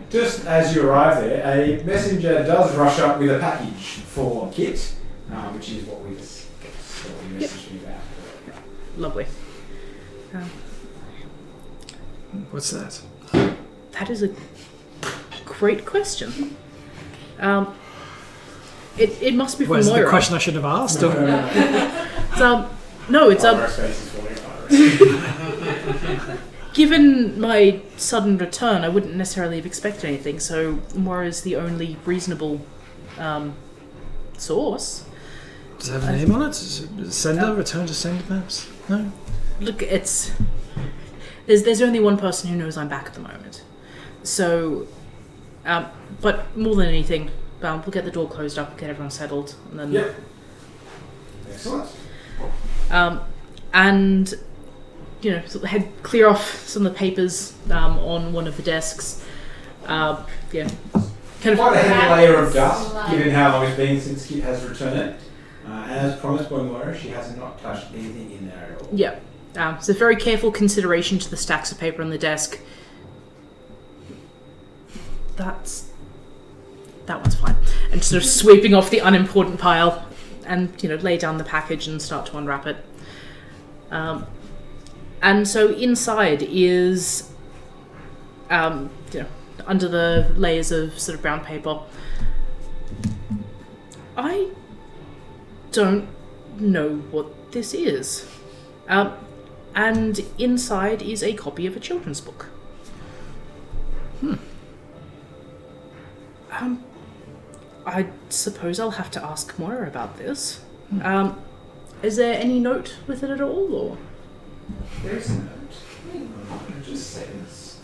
Just as you arrive there, a messenger does rush up with a package for Kit, which is what we discussed, what you messaged me about. Lovely. What's that? That is a great question. It must be from Was Moira. the question I should have asked? Or? It's Our space is falling apart. given my sudden return, I wouldn't necessarily have expected anything, so Moira is the only reasonable source. Does it have a name on it? Sender? Return to sender, perhaps? No? Look, there's only one person who knows I'm back at the moment. So, but more than anything, we'll get the door closed up, get everyone settled, and then... Yep. Excellent. And, sort of clear off some of the papers on one of the desks. Kind of... Quite a heavy layer of dust, given how long it's been since Kit has returned. And as promised by Moira, she has not touched anything in there at all. Yeah. So very careful consideration to the stacks of paper on the desk. That one's fine. And sort of sweeping off the unimportant pile and, lay down the package and start to unwrap it. And so inside is, under the layers of sort of brown paper, I don't know what this is. And inside is a copy of a children's book. I suppose I'll have to ask Moira about this. Is there any note with it at all, or? There's a note. It just says,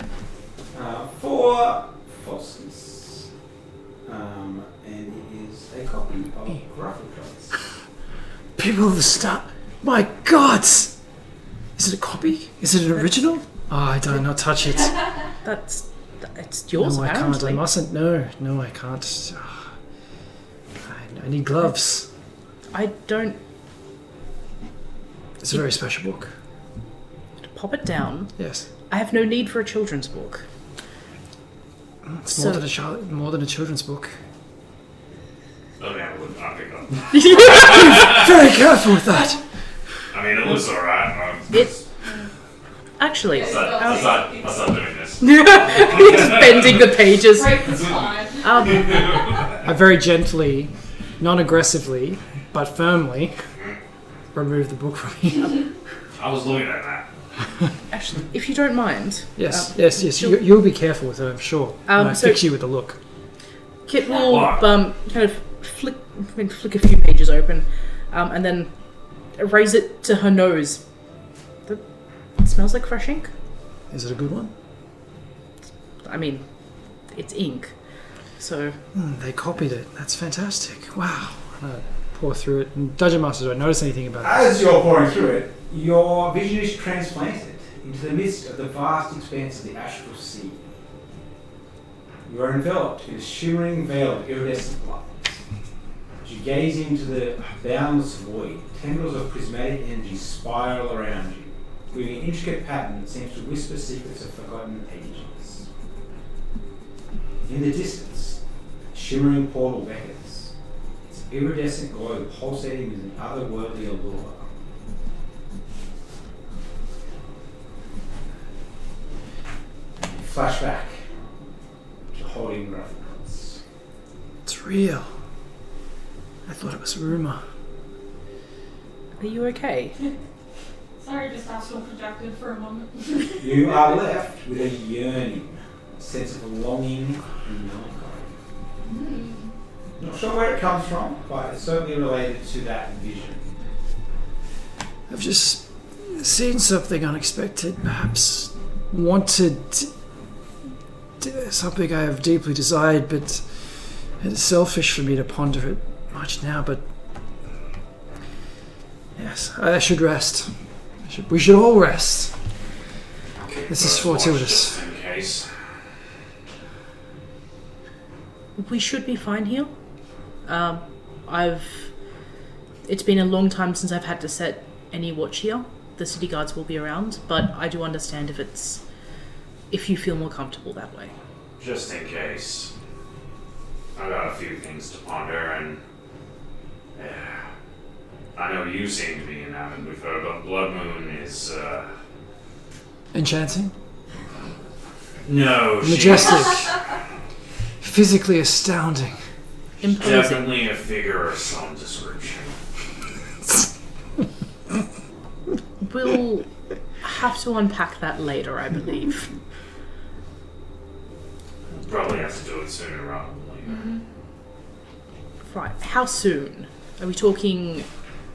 for Foster's. And it is a copy of Chronicles. People of the Star. My God! Is it a copy? Is it an original? Oh, I dare not touch it. It's yours, No, I can't. apparently. I mustn't. No, I can't. I need gloves. I don't... It's a very special book. Pop it down. Yes. I have no need for a children's book. It's more than a children's book. Let me have a look. I'll pick up. Very careful with that. I mean, it looks alright. Actually, I'll start doing this. just bending the pages. Break the spine. I very gently, non-aggressively, but firmly remove the book from me. I was looking at that. Actually, if you don't mind. Yes. You'll be careful with it, I'm sure. I fix you with the look. Kit will kind of flick a few pages open, and then raise it to her nose. It smells like fresh ink. Is it a good one? I mean, it's ink, so... They copied it. That's fantastic. Wow. I'm gonna pour through it. And Dungeon Master, don't notice anything about this. As you're pouring through it, your vision is transplanted into the midst of the vast expanse of the astral sea. You are enveloped in a shimmering veil of iridescent light. As you gaze into the boundless void, tendrils of prismatic energy spiral around you, weaving an intricate pattern that seems to whisper secrets of forgotten ages. In the distance, a shimmering portal beckons, its iridescent glow pulsating with an otherworldly allure. Flashback to holding Chronicles. It's real. I thought it was a rumor. Are you okay? Sorry, just astral projected for a moment. You are left with a yearning, a sense of longing and melancholy. Not sure where it comes from, but it's certainly related to that vision. I've just seen something unexpected, perhaps wanted something I have deeply desired, but it is selfish for me to ponder it much now, but yes, I should rest. We should all rest. This is fortuitous. Just in case. We should be fine here. It's been a long time since I've had to set any watch here. The city guards will be around, but I do understand if you feel more comfortable that way. Just in case. I got a few things to ponder, and I know you seem to be enamored with her, but Blood Moon is Enchanting? no, Majestic. Physically astounding. she's Imposing. definitely a figure of some description. We'll have to unpack that later, I believe. Probably have to do it sooner rather than later. Right. How soon? Are we talking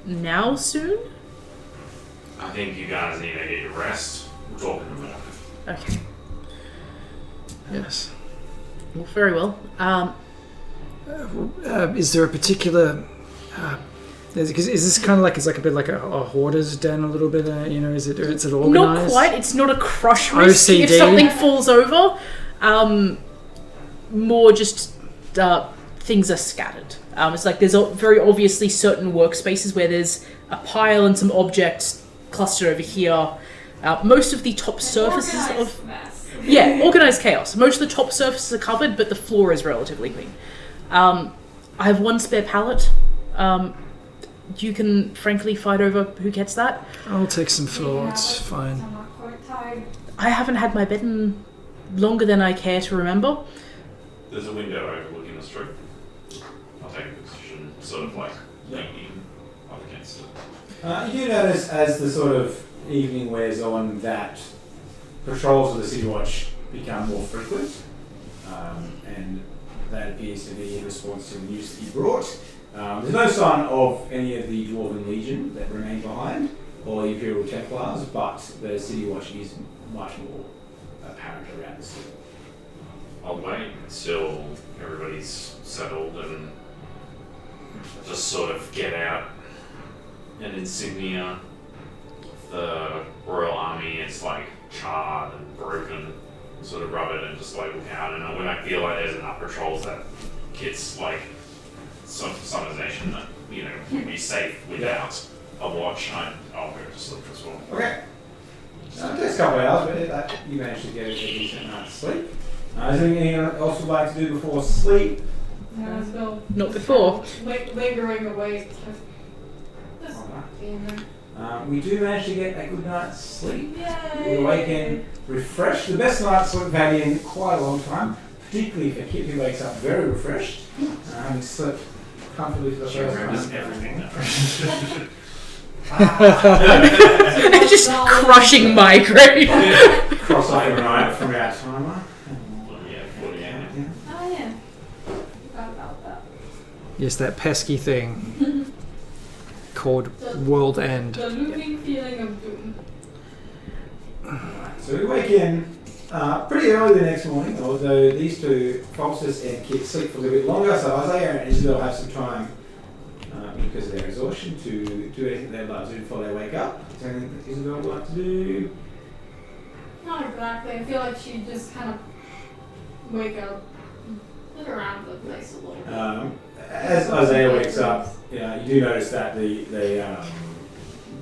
now soon? I think you guys need to get your rest. We'll talk in the morning. Okay. Yes. Well, very well. Is there a particular... is this kind of like, it's like a bit like a hoarder's den a little bit, is it organized? Not quite. It's not a crush risk if OCD? something falls over. More just things are scattered. It's like there's very obviously certain workspaces where there's a pile and some objects clustered over here. Most of the top surfaces Organized of... mess. Yeah, organized chaos. Most of the top surfaces are covered, but the floor is relatively clean. I have one spare pallet. You can frankly fight over who gets that. I'll take some Yeah, floor. It's but fine. I'm not quite tired. I haven't had my bed in longer than I care to remember. There's a window overlooking the street. I'll take a position, sort of like leaning up against it. You do notice as the sort of evening wears on that patrols of the City Watch become more frequent, and that appears to be in response to the news that you brought. There's no sign of any of the Dwarven Legion that remain behind, or the Imperial Templars, but the City Watch is much more apparent around the city. I'll wait until everybody's settled and just sort of get out an insignia. The Royal Army is like charred and broken, sort of rub it and just like look out. And when I feel like there's enough patrols that gets like some summonization that, you know, would be safe without a watch, I'll go to sleep as well. Okay. It takes a couple of hours, but you managed to get a decent night's sleep. Is there anything else you'd like to do before sleep? Yeah, so Not before. Lingering awake. Just Alright. being there. We do manage to get a good night's sleep. Yay! We awaken refreshed. The best night's sleep we've had in quite a long time, particularly for Kit, who wakes up very refreshed. Slept comfortably for the She first remembers time. everything now. Just crushing migraine. Cross off a night from our timer. Yeah, 48. Oh yeah. Forgot about that. Yes, that pesky thing called World End. The looming feeling of doom. So we wake in pretty early the next morning, although these two, Falsus and Kit, sleep for a little bit longer, so Isaiah and Isabel have some time because of their exhaustion to do anything they'd like to do before they wake up. Is there anything that Isabel would like to do? Not exactly. I feel like she'd just kind of wake up, look around the place a little bit. As Isaiah wakes up, you do notice that your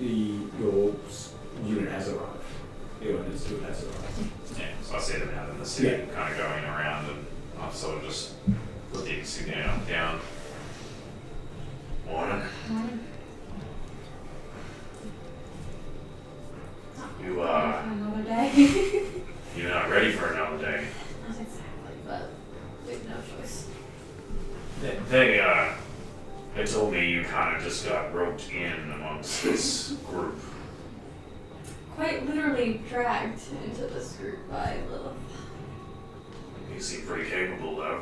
unit has arrived. Your unit's unit has arrived. Yeah, so I see them out in the city, kind of going around, and I've sort of just put the insignia down. Morning. You, Another day. you're not ready for another day. Not exactly, but we've no choice. They told me you kind of just got roped in amongst this group. Quite literally dragged into this group by Lilith. You seem pretty capable, though.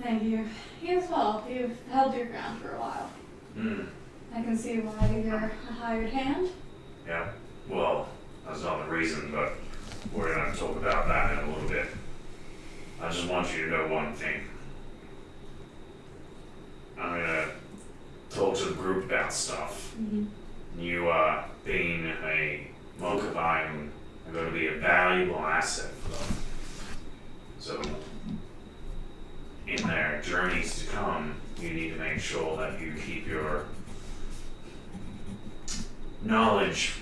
Thank you. You as well. You've held your ground for a while. I can see why you're a hired hand. Yeah. Well, that's not the reason, but we're going to talk about that in a little bit. I just want you to know one thing. I'm going to talk to the group about stuff. You, being a monk of iron, are going to be a valuable asset for them. So, in their journeys to come, you need to make sure that you keep your knowledge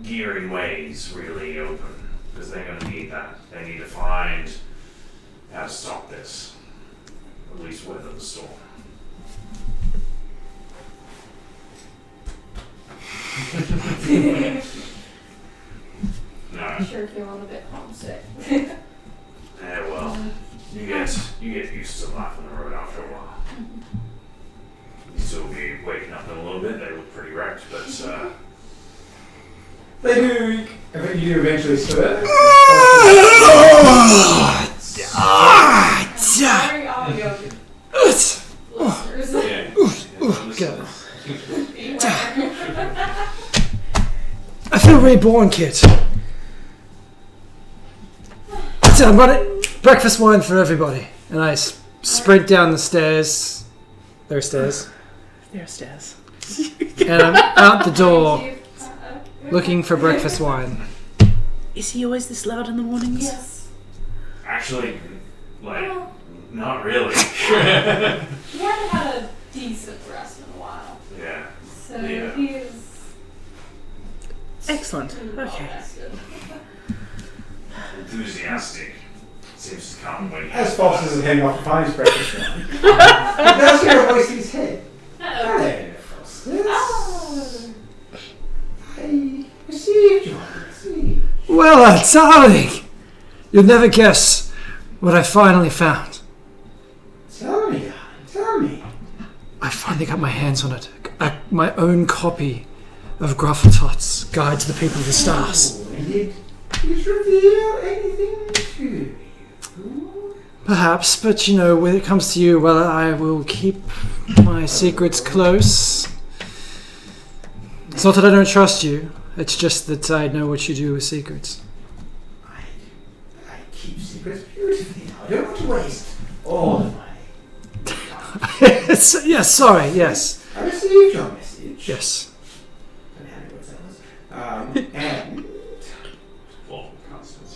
gearing ways really open, because they're going to need that. They need to find how to stop this, at least weather the storm. No. I'm sure feeling a bit homesick. Yeah, well, you get used to life on the road after a while. You still be waking up in a little bit. They look pretty wrecked, but They do. You do eventually stir. Sorry, audio listeners. yeah. I feel reborn, Kit. That's it, I'm running. Breakfast wine for everybody. And I sprint down the stairs. There are stairs. There are stairs. And I'm out the door looking for breakfast wine. Is he always this loud in the mornings? Yes. Actually, like, Well, not really. we haven't had a decent rest in a while. Yeah. So Yeah. he's Excellent. Okay. Enthusiastic. Seems to come when As Foster's is heading off to find his breakfast wine, he does hear a voice in his head. Hello, Foster. I received your message. Well, darling, you'll never guess what I finally found. Tell me, darling, tell me. I finally got my hands on it. My own copy of Gruffletot's Guide to the People of the Stars. Oh, and did it reveal anything to you? Perhaps, but when it comes to you, well, I will keep my secrets close. It's not that I don't trust you, it's just that I know what you do with secrets. I keep secrets beautifully now. I don't want to waste all the money. Yes, sorry, yes. I received your message. Yes. I don't know how many words that was. And Well, Constance.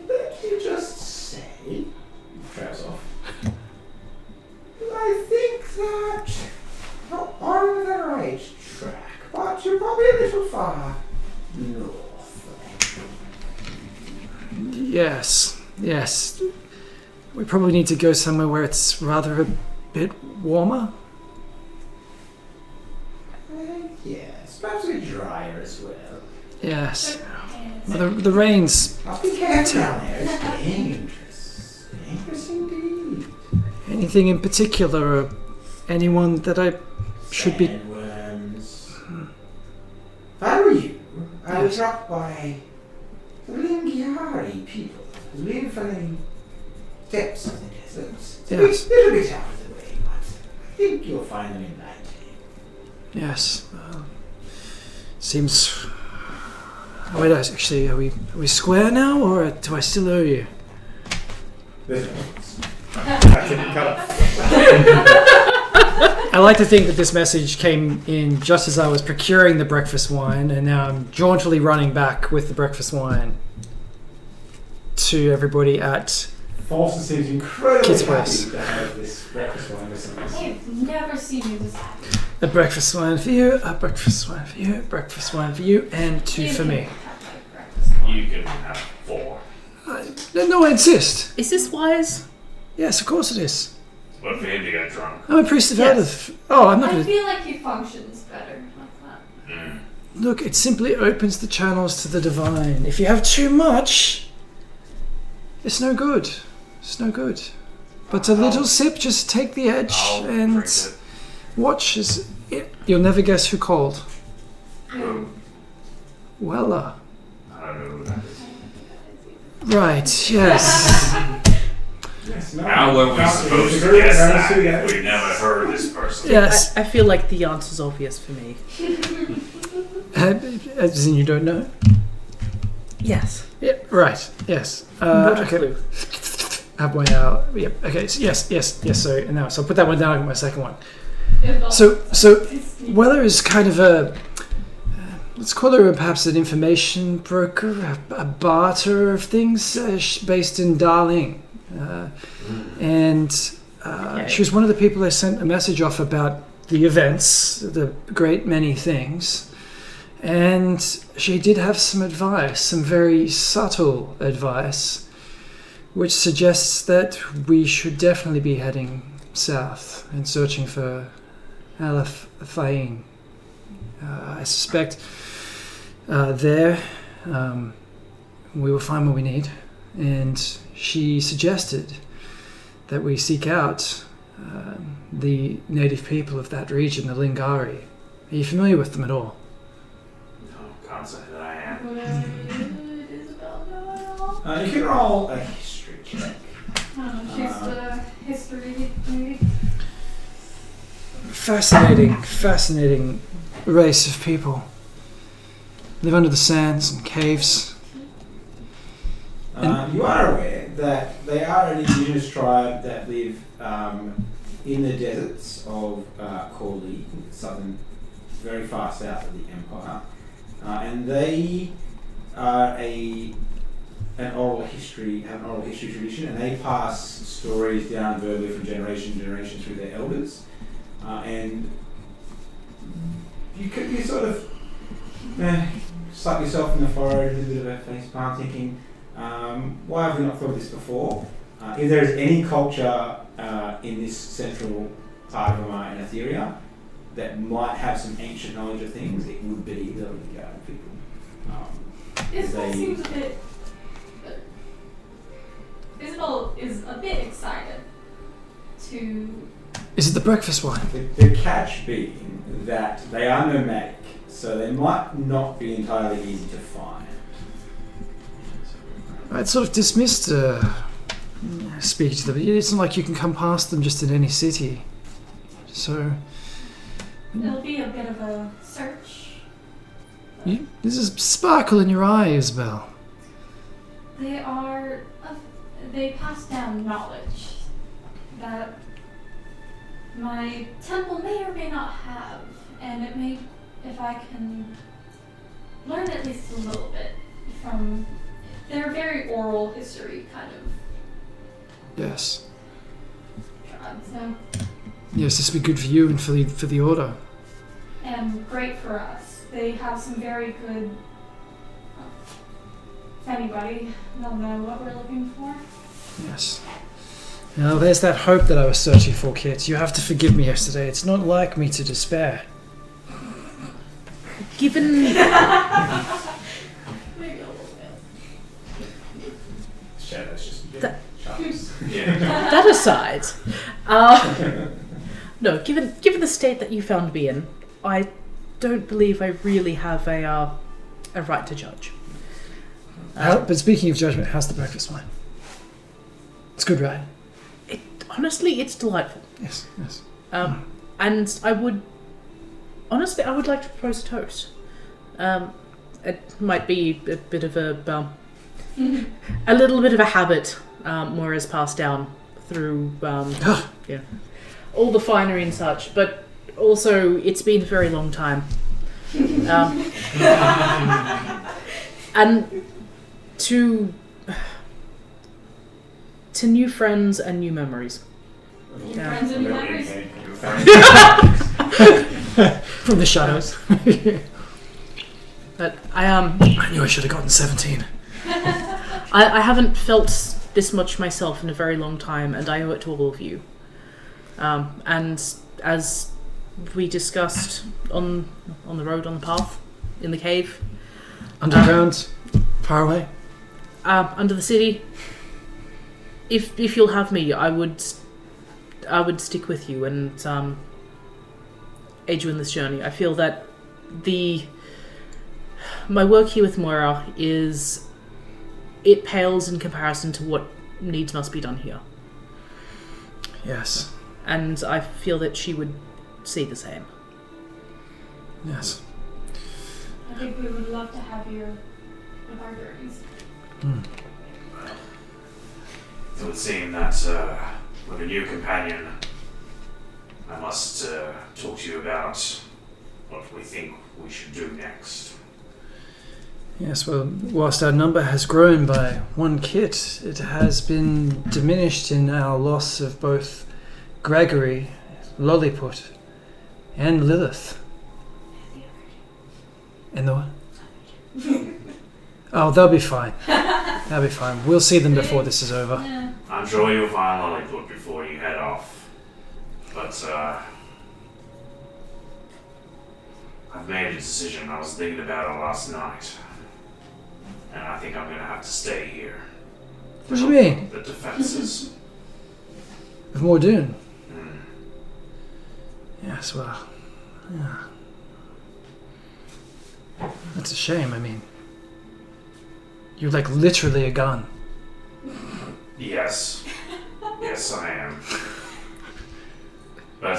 let me just say, trails off. I think that you're on the right track, but you're probably a little far north. Yes. We probably need to go somewhere where it's rather a bit warmer. Yes, perhaps a bit drier as well. Yes. Well, the rains. Must be careful down there. It's dangerous. Dangerous indeed. Anything in particular, or anyone that I should be... Sandworms. If I were you, I would drop by the Lingiari people who live in the depths of the deserts. It's Yes. a little bit out of the way, but I think you'll find them enlightening. Yes. Seems... Oh, wait, actually, are we square now, or do I still owe you? There's no I couldn't cut it. I like to think that this message came in just as I was procuring the breakfast wine, and now I'm jauntily running back with the breakfast wine to everybody at... Foster seems incredibly Kids' happy Place. to have this breakfast wine with us. I've never seen you this happy. A breakfast wine for you, a breakfast wine for you, a breakfast wine for you, and two for me. You can have 4. No, I insist. Is this wise? Yes, of course it is. But for him to get drunk. I'm a priest of Yes. Earth. Oh, I'm not I going to... feel like he functions better like that. Look, it simply opens the channels to the divine. If you have too much, it's no good. It's no good. But a little sip, just take the edge I'll and drink it. watch as... You'll never guess who called. Who? Wella. I don't know who that is. Right, yes. Yes, no. How were we Can't- supposed to very- guess very that sweet, if we never heard this person? Yes. I feel like the answer's obvious for me. As in you don't know? Yes. Yeah, right, yes. Not a Okay. clue. Have my yep. Okay. So yes. So now, so I'll put that one down. I'll get my second one. Involved. So Weller is kind of a let's call her perhaps an information broker, a barter of things, based in Darling, and she was one of the people I sent a message off about the events, the great many things, and she did have some advice, some very subtle advice, which suggests that we should definitely be heading south and searching for Aleph Fain. I suspect there we will find what we need, and she suggested that we seek out the native people of that region, the Lingari. Are you familiar with them at all? No, can't say that I am. Would Isabel know at all? You can roll a history check. She's the history lady. Fascinating race of people. Live under the sands and caves. You are aware that they are an indigenous tribe that live in the deserts of Corley, southern, very far south of the Empire, and they are an oral history tradition, and they pass stories down verbally from generation to generation through their elders, and you sort of slap yourself in the forehead with a bit of a face palm, thinking, why have we not thought of this before? If there is any culture in this central part of Amar and Etheria that might have some ancient knowledge of things, it would be the Lingard people. Isabel seems a bit. Isabel is a bit excited to. Is it the breakfast wine? The catch being that they are nomadic, so they might not be entirely easy to find. I'd sort of dismissed speaking to them. It's not like you can come past them just in any city. So It'll be a bit of a search. there's a sparkle in your eye, Isabel. They are. They pass down knowledge that my temple may or may not have, and it may, if I can learn at least a little bit from. They're very oral history kind of. Yes. So. Yes, this would be good for you and for the order. And great for us. They have some very good. If anybody, they'll know what we're looking for. Yes. Now, there's that hope that I was searching for, Kit. You have to forgive me yesterday. It's not like me to despair. Given Maybe a little bit. Shadows just That- sharps. Yeah. that aside, no. Given the state that you found me in, I don't believe I really have a right to judge. But speaking of judgment, how's the breakfast wine? It's good, right? Honestly, it's delightful. Yes, yes. And I would like to propose a toast. It might be a bit of a little bit of a habit, more as passed down through all the finery and such, but also it's been a very long time. And to new friends and new memories. New friends and new memories. From the shadows. But I knew I should have gotten 17. I haven't felt this much myself in a very long time, and I owe it to all of you. And as we discussed on the road, on the path, in the cave, Underground, far away. under the city, if you'll have me, I would stick with you and aid you in this journey. I feel that my work here with Moira it pales in comparison to what needs must be done here. Yes, And I feel that she would see the same. yes. I think we would love to have you with our journeys. It would seem that with a new companion, I must talk to you about what we think we should do next. Yes, well, whilst our number has grown by one Kit, it has been diminished in our loss of both Gregory, Lolliput, and Lilith. And the what? Oh, they'll be fine. They'll be fine. We'll see them before this is over. Yeah. I'm sure you'll find Lolliput before you head off. But I've made a decision. I was thinking about it last night. And I think I'm going to have to stay here. What do you mean? The defenses. Of Mordoon? Mm. Yes, well, yeah. That's a shame, I mean. You're like literally a gun. Yes. Yes, I am. But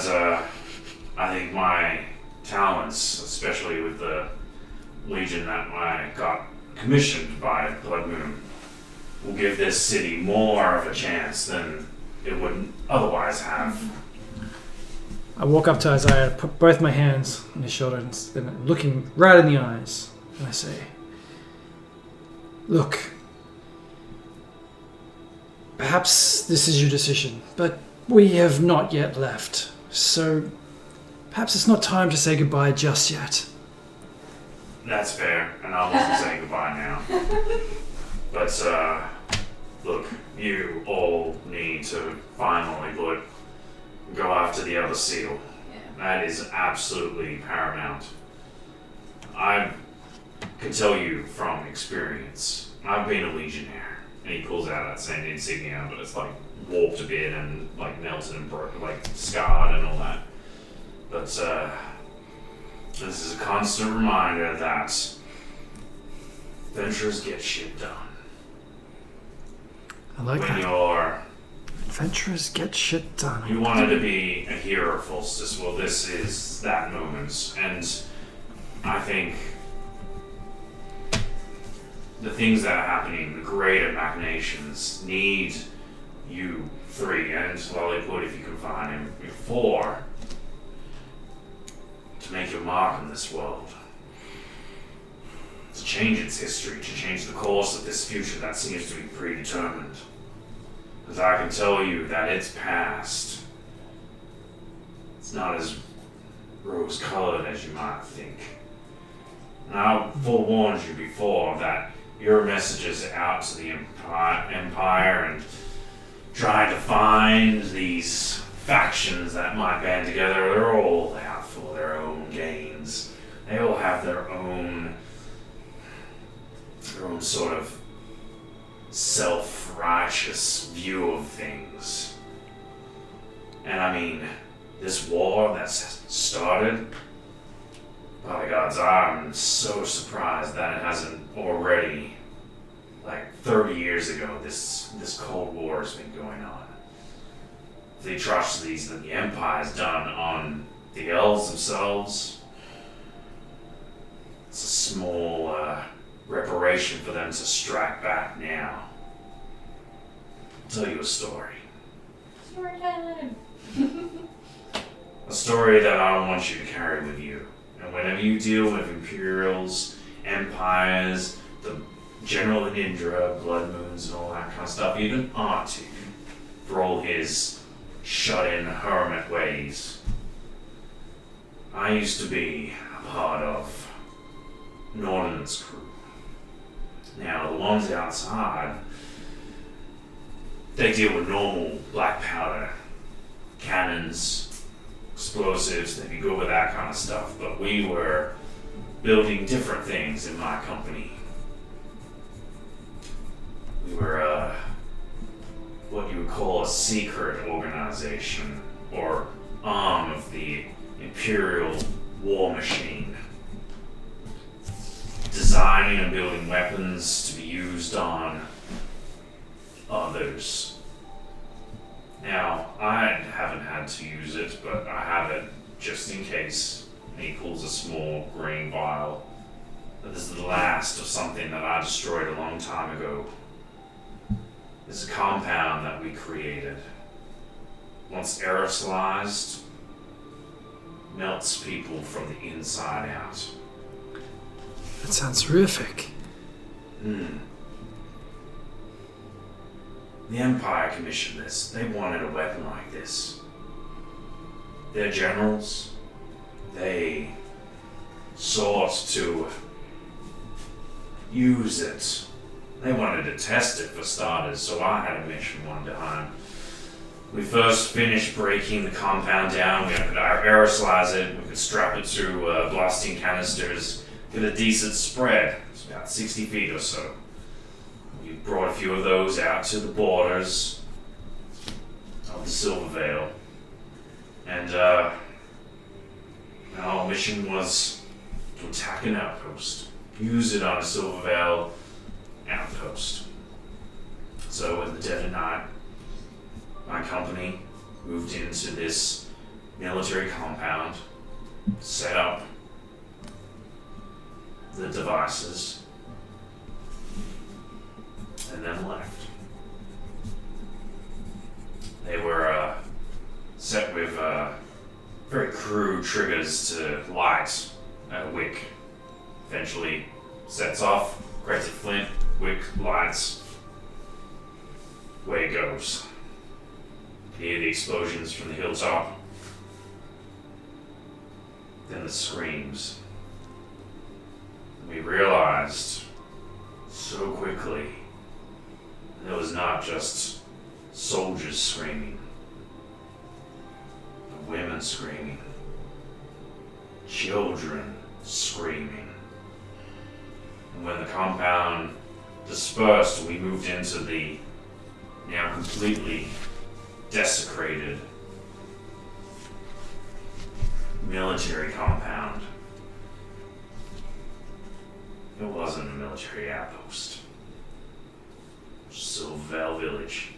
I think my talents, especially with the Legion that I got commissioned by Blood Moon, will give this city more of a chance than it would otherwise have. I walk up to Isaiah, put both my hands on his shoulder, and then looking right in the eyes, and I say, "Look, perhaps this is your decision, but we have not yet left, so perhaps it's not time to say goodbye just yet." That's fair, and I wasn't saying goodbye now. But, look, you all need to finally go after the other seal. Yeah. That is absolutely paramount. I can tell you from experience, I've been a legionnaire. And he pulls out that same insignia, but it's like warped a bit and like melted and like scarred and all that. But this is a constant reminder that adventurers get shit done. I like When that. you're Adventurers get shit done. You wanted to be a hero of Solstice. Well, this is that moment. And I think the things that are happening, the greater machinations, need you three, and Lollywood, if you can find him, you four, to make your mark in this world. To change its history, to change the course of this future that seems to be predetermined. Because I can tell you that its past, it's not as rose-colored as you might think. And I forewarned you before that your messages out to the Empire and trying to find these factions that might band together, they're all out for their own gains. They all have their own sort of self-righteous view of things. And I mean, this war that's started, by God's, I'm so surprised that it hasn't already, like 30 years ago, this Cold War has been going on. The atrocities that the Empire's done on the elves themselves, it's a small reparation for them to strike back now. I'll tell you a story. Story time. A story that I want you to carry with you. And whenever you deal with Imperials, Empires, the General in Indra, Blood Moons, and all that kind of stuff, even Arctic, for all his shut-in hermit ways. I used to be a part of an ordnance crew. Now, the ones outside, they deal with normal black powder, cannons, explosives, they'd be good with that kind of stuff, but we were building different things in my company. We were what you would call a secret organization, or arm of the Imperial war machine. Designing and building weapons to be used on others. Now, I haven't had to use it, but I have it just in case. And he pulls a small green vial. But this is the last of something that I destroyed a long time ago. It's a compound that we created. Once aerosolized, melts people from the inside out. That sounds horrific. The Empire commissioned this. They wanted a weapon like this. Their generals, they sought to use it. They wanted to test it for starters, so I had a mission one time. We first finished breaking the compound down. We could aerosolize it. We could strap it to blasting canisters with a decent spread. It's about 60 feet or so. We brought a few of those out to the borders of the Silver Vale. And our mission was to attack an outpost. Use it on a Silver Vale outpost. So in the dead of night, my company moved into this military compound, set up the devices, and then left. They were set with very crude triggers to light a wick. Eventually sets off, creates a flint, wick lights, away it goes. You hear the explosions from the hilltop, then the screams. we realized so quickly that it was not just soldiers screaming, but women screaming, children screaming. And when the compound dispersed, we moved into the now completely desecrated military compound. It wasn't a military outpost. Just a Silvervale village.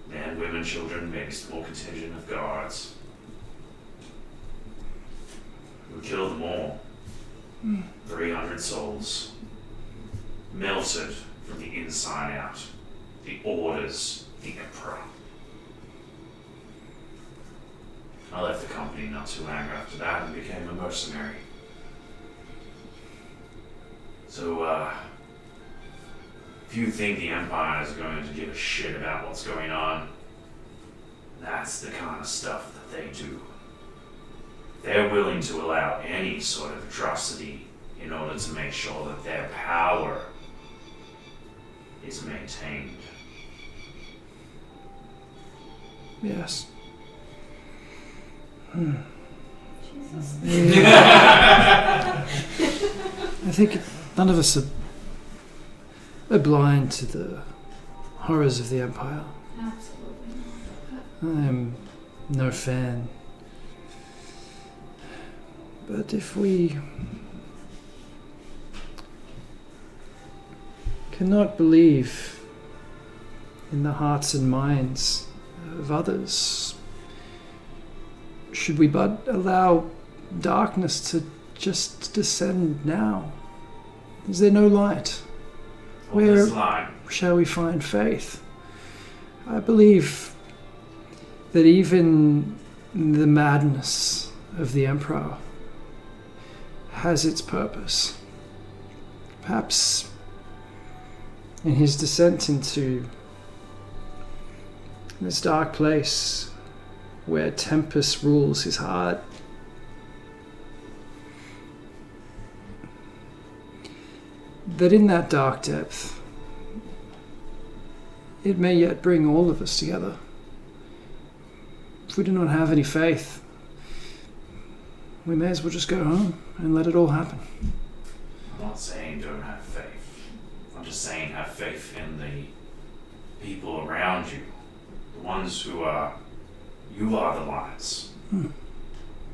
Men, women, children, maybe a small contingent of guards. We killed them all. 300 souls. Melted from the inside out. The orders, the Emperor. I left the company not too long after that and became a mercenary. So, if you think the Empire is going to give a shit about what's going on, that's the kind of stuff that they do. They're willing to allow any sort of atrocity in order to make sure that their power is maintained. Yes. Jesus. I think none of us are blind to the horrors of the Empire. Absolutely I am no fan. But if we cannot believe in the hearts and minds of others, should we but allow darkness to just descend now? Is there no light? Where shall we find faith? I believe that even the madness of the Emperor has its purpose. Perhaps in his descent into this dark place where tempest rules his heart, that in that dark depth, it may yet bring all of us together. If we do not have any faith, we may as well just go home and let it all happen. I'm not saying don't have faith. I'm just saying have faith in the people around you. The ones who are... You are the lights.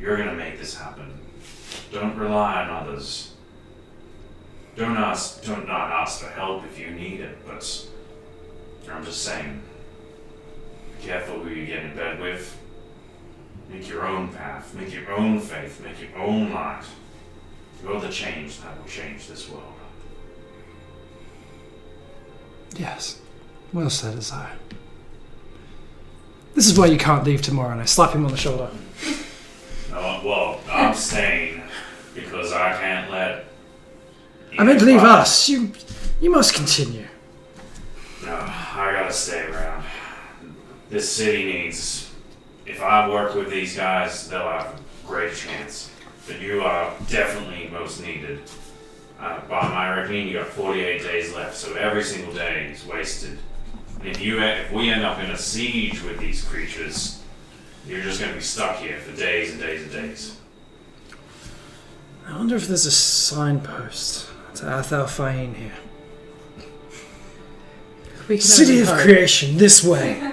You're gonna make this happen. Don't rely on others. Don't not ask for help if you need it, but I'm just saying, be careful who you get in bed with. Make your own path, make your own faith, make your own light. You're the change that will change this world. Yes, well said, Isaiah. This is why you can't leave tomorrow, and I slap him on the shoulder. No, well, I'm staying because I can't let... I meant leave us. You must continue. No, I gotta stay around. This city needs... If I work with these guys, they'll have a great chance. But you are definitely most needed. By my reckoning, you got 48 days left, so every single day is wasted. And if we end up in a siege with these creatures, you're just going to be stuck here for days and days and days. I wonder if there's a signpost to Athal Fain here. City of Creation, this way.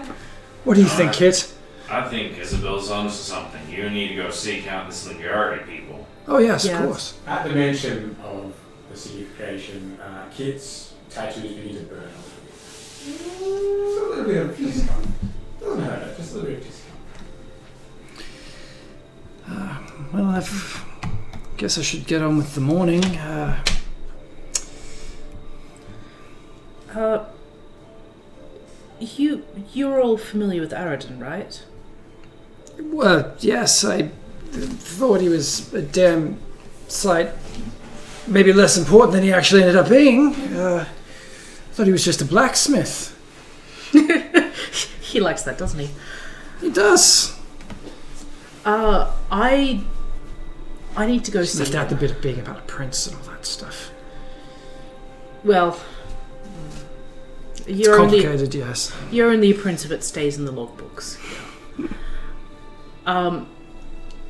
What do you think, Kit? I think Isabel's onto something. You need to go seek out the Slingarity people. Oh yes, of course. At the mention of the City of Creation, Kit's tattoos begin to burn a little bit. Just a little bit of discount. Doesn't hurt, just a little bit of discount. Well, I guess I should get on with the morning. You're all familiar with Aradin, right? Well, yes, I thought he was a damn sight maybe less important than he actually ended up being. Thought he was just a blacksmith. He likes that, doesn't he? He does. I need to go see. Left out the bit of being about a prince and all that stuff. Well, It's complicated, yes. You're only a prince if it stays in the logbooks. Yeah.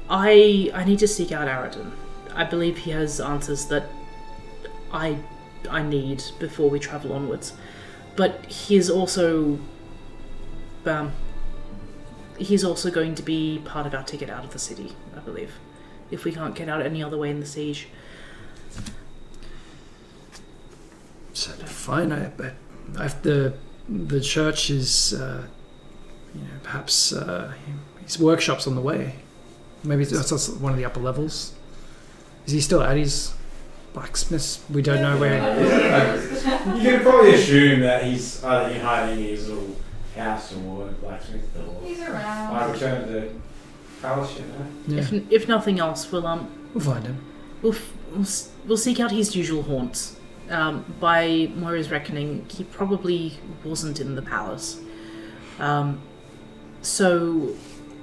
I need to seek out Aradin. I believe he has answers that I need before we travel onwards. But he is also he's also going to be part of our ticket out of the city, I believe. If we can't get out any other way in the siege. So, fine, the church is, perhaps his workshop's on the way. Maybe that's one of the upper levels. Is he still at his blacksmith? We don't know where. You can probably assume that he's either hiding in his little house or blacksmith, or He's around. I return to the palace. Yeah. If nothing else, we'll find him. We'll seek out his usual haunts. By Moira's reckoning, he probably wasn't in the palace. So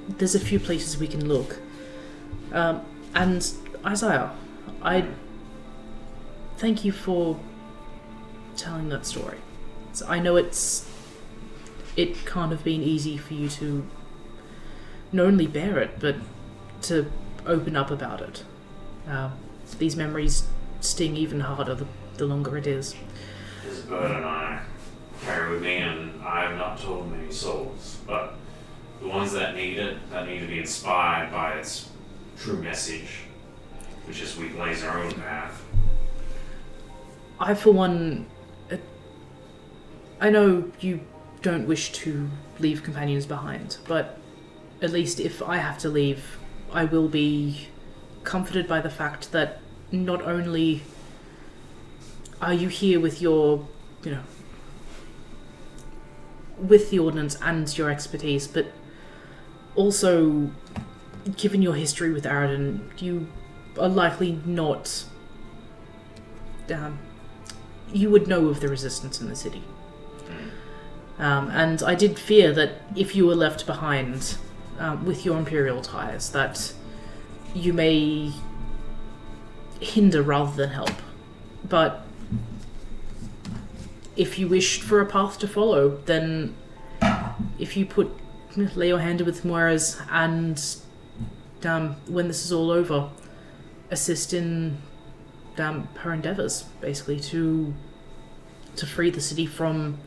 there's a few places we can look. And Isaiah, I thank you for telling that story. So I know it can't have been easy for you to not only bear it, but to open up about it. These memories sting even harder the longer it is. It's a burden I carry with me, and I have not told many souls, but the ones that need it, that need to be inspired by its true message, which is we blaze our own path. I, for one, I know you don't wish to leave companions behind, but at least if I have to leave, I will be comforted by the fact that not only are you here with your, with the Ordnance and your expertise, but also, given your history with Aradin, you are likely not... you would know of the resistance in the city. And I did fear that if you were left behind with your Imperial ties, that you may hinder rather than help. But if you wished for a path to follow, then if you lay your hand with Moira's and when this is all over, assist in her endeavors, basically, to free the city from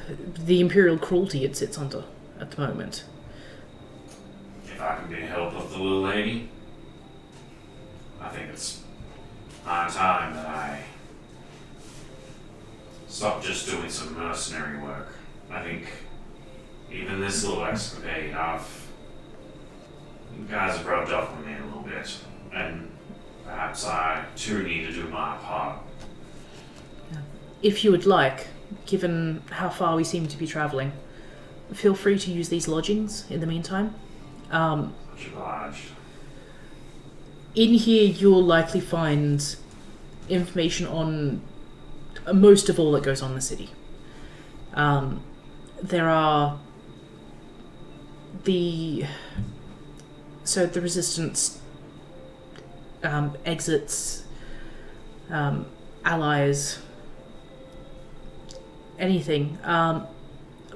the Imperial cruelty it sits under at the moment. If I can be a help of the little lady, I think it's high time that I stop just doing some mercenary work. I think even this little escapade, you guys have rubbed off on me a little bit, and perhaps I too need to do my part. If you would like, given how far we seem to be travelling, feel free to use these lodgings in the meantime. Much obliged. In here, you'll likely find information on most of all that goes on in the city. There are the Resistance exits, allies, anything.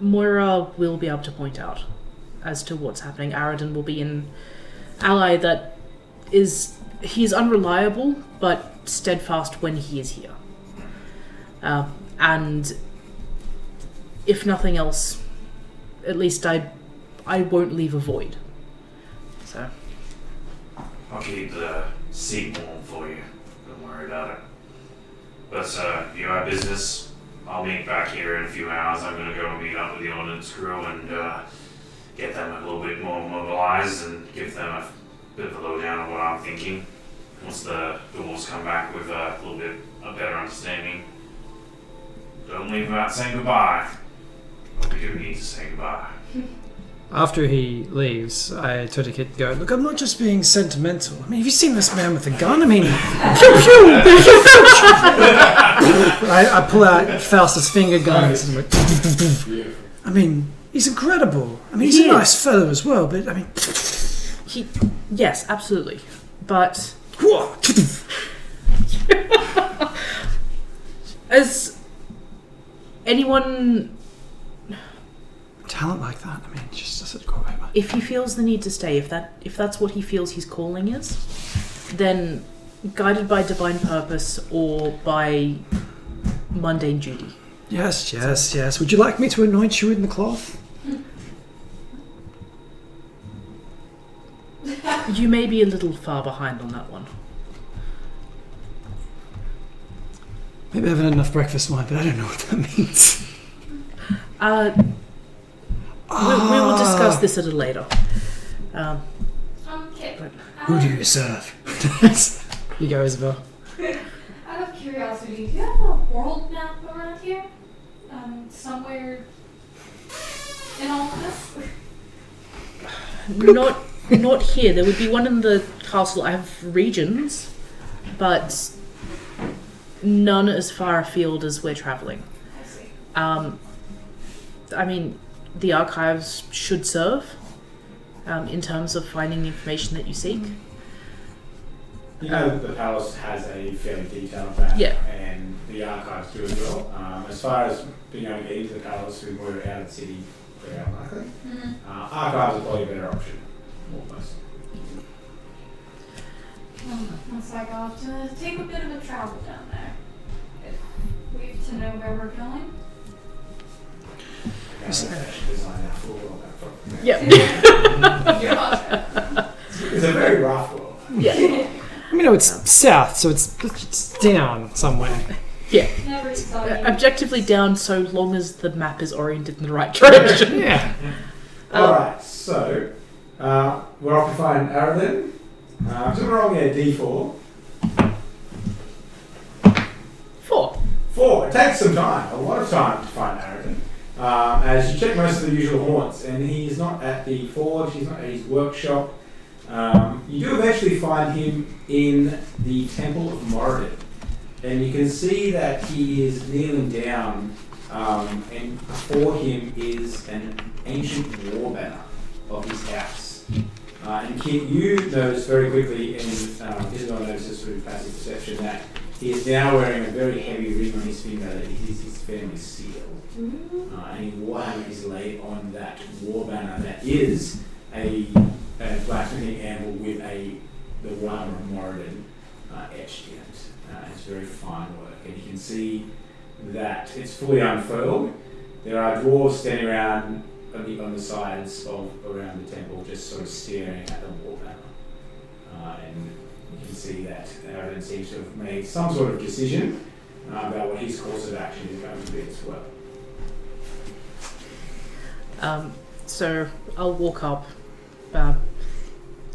Moira will be able to point out as to what's happening. Aradin will be an ally that he's unreliable but steadfast when he is here. And if nothing else, at least I won't leave a void. So I'll keep the seat warm for you. Don't worry about it. But you have business. I'll meet back here in a few hours. I'm going to go meet up with the Ordnance crew and get them a little bit more mobilized and give them a bit of a lowdown on what I'm thinking. Once the dwarves come back with a little bit of better understanding. Don't leave without saying goodbye. But we do need to say goodbye. After he leaves, I turn to Kit and go, look, I'm not just being sentimental. I mean, have you seen this man with a gun? I mean, pew pew! I pull out Faustus finger guns and I mean, he's incredible. I mean, he's a nice fellow as well, but I mean... Yes, absolutely. But... Has anyone... Talent like that, I mean, it just doesn't go over. If he feels the need to stay, if that's what he feels his calling is, then guided by divine purpose or by mundane duty. Yes. Would you like me to anoint you in the cloth? You may be a little far behind on that one. Maybe I haven't had enough breakfast wine, but I don't know what that means. We will discuss this at a later. Okay. Who do you serve? You go, Isabel. Out of curiosity, do you have a world map around here? Somewhere in all of this? Not here. There would be one in the castle. I have regions, but none as far afield as we're traveling. I see. I mean, the archives should serve in terms of finding the information that you seek. You know, the palace has a fairly detailed map, Yeah. and the archives do as well. As far as being able to get into the palace, we were out of the city very unlikely. Archives are probably a better option, almost. Looks like I'll have to take a bit of a travel down there. If we have to know where we're going. Design our full world map from. Yeah. You're welcome. It's a very rough world. Yeah. I mean, no, it's south, so it's down somewhere. Yeah. Never saw you. Objectively down so long as the map is oriented in the right direction. Yeah. Alright, so we're off to find Aradin. So we're rolling a d4. 4. 4. It takes some time, a lot of time to find Aradin. As you check most of the usual haunts, and he's not at the forge, he's not at his workshop. You do eventually find him in the Temple of Moradin, and you can see that he is kneeling down, and before him is an ancient war banner of his house. And Kit, you notice very quickly, and Isabel notices through passive perception, that he is now wearing a very heavy ring on his finger that is his family seal. And his warhammer is laid on that war banner that is a blacksmithing anvil with the Warhammer of Moradin etched in it. It's very fine work, and you can see that it's fully unfurled. There are dwarves standing around on the sides around the temple, just sort of staring at the war banner. And you can see that Aradin seems to have made some sort of decision about what his course of action is going to be as well. So I'll walk up,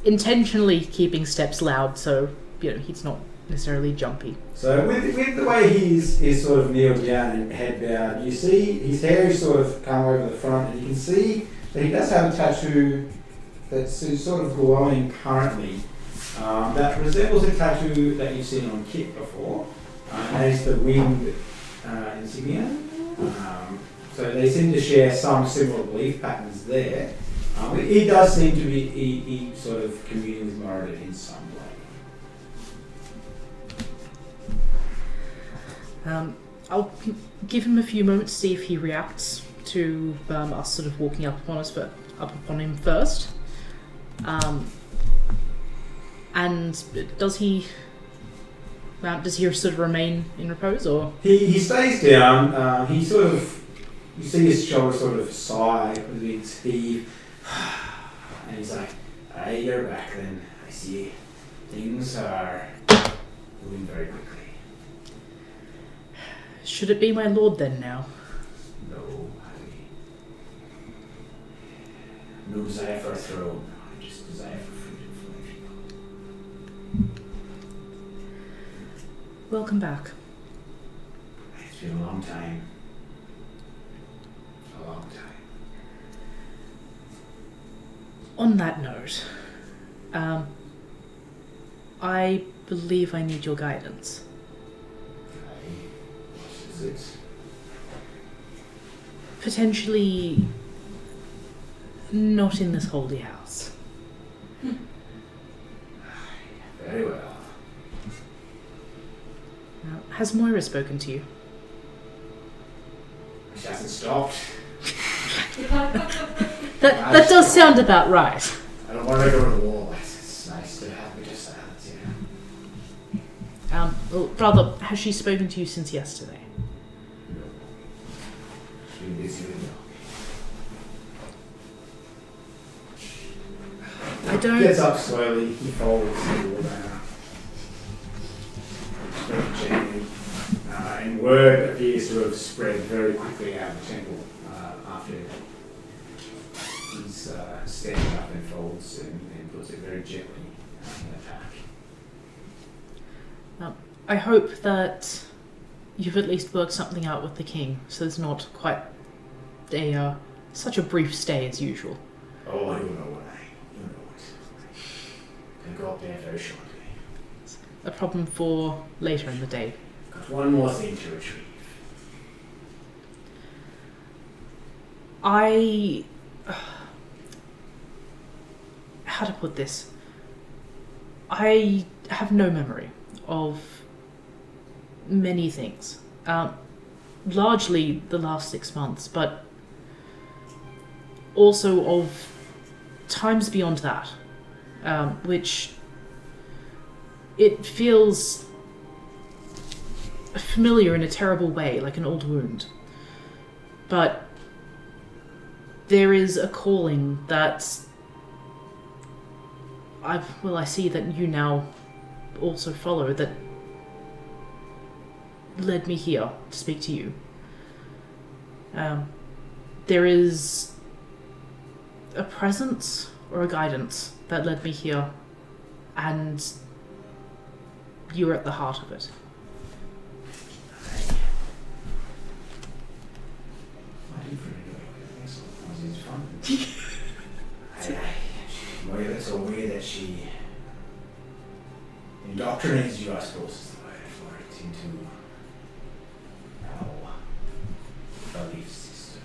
intentionally keeping steps loud, so he's not necessarily jumpy. So with the way he's sort of kneeled down and head bowed, you see his hair is sort of come over the front, and you can see that he does have a tattoo that's sort of glowing currently. That resembles a tattoo that you've seen on Kit before, and that is the winged insignia. So they seem to share some similar belief patterns there. He does seem to be he sort of communing with Moradin in some way. I'll give him a few moments to see if he reacts to us sort of walking up upon him first. And does he sort of remain in repose, or He stays down. He sort of, you see his shoulder sort of sigh with a big heave, and he's like, "Hey, you're back then. I see. Things are moving very quickly." should it be my lord then now? No, no desire for a throne. Just desire for freedom for my people. Welcome back. It's been a long time. A long time. On that note, I believe I need your guidance. What is it? Potentially not in this holy house. Very well. Now, has Moira spoken to you? She hasn't stopped. That does sound about right. I don't want to go to the war, but it's nice to have me just silence, you know. Well, brother, has she spoken to you since yesterday? No. She's been busy with me. I don't. Gets up slowly, he folds the wall down. Very gently. And word appears to have spread very quickly out of the temple after he's standing up and folds and puts it very gently in the pack. I hope that you've at least worked something out with the king, so there's not quite such a brief stay as usual. Oh, you'll know what I'll go up there very shortly. A problem for later in the day. Got one more thing to retrieve. How to put this? I have no memory of many things. Largely the last 6 months, but also of times beyond that, which it feels familiar in a terrible way, like an old wound. But there is a calling that I see that you now also follow, that led me here to speak to you. There is a presence or a guidance that led me here, and you are at the heart of it. It's a way that she indoctrinates you, I suppose is the word for it, into our belief system.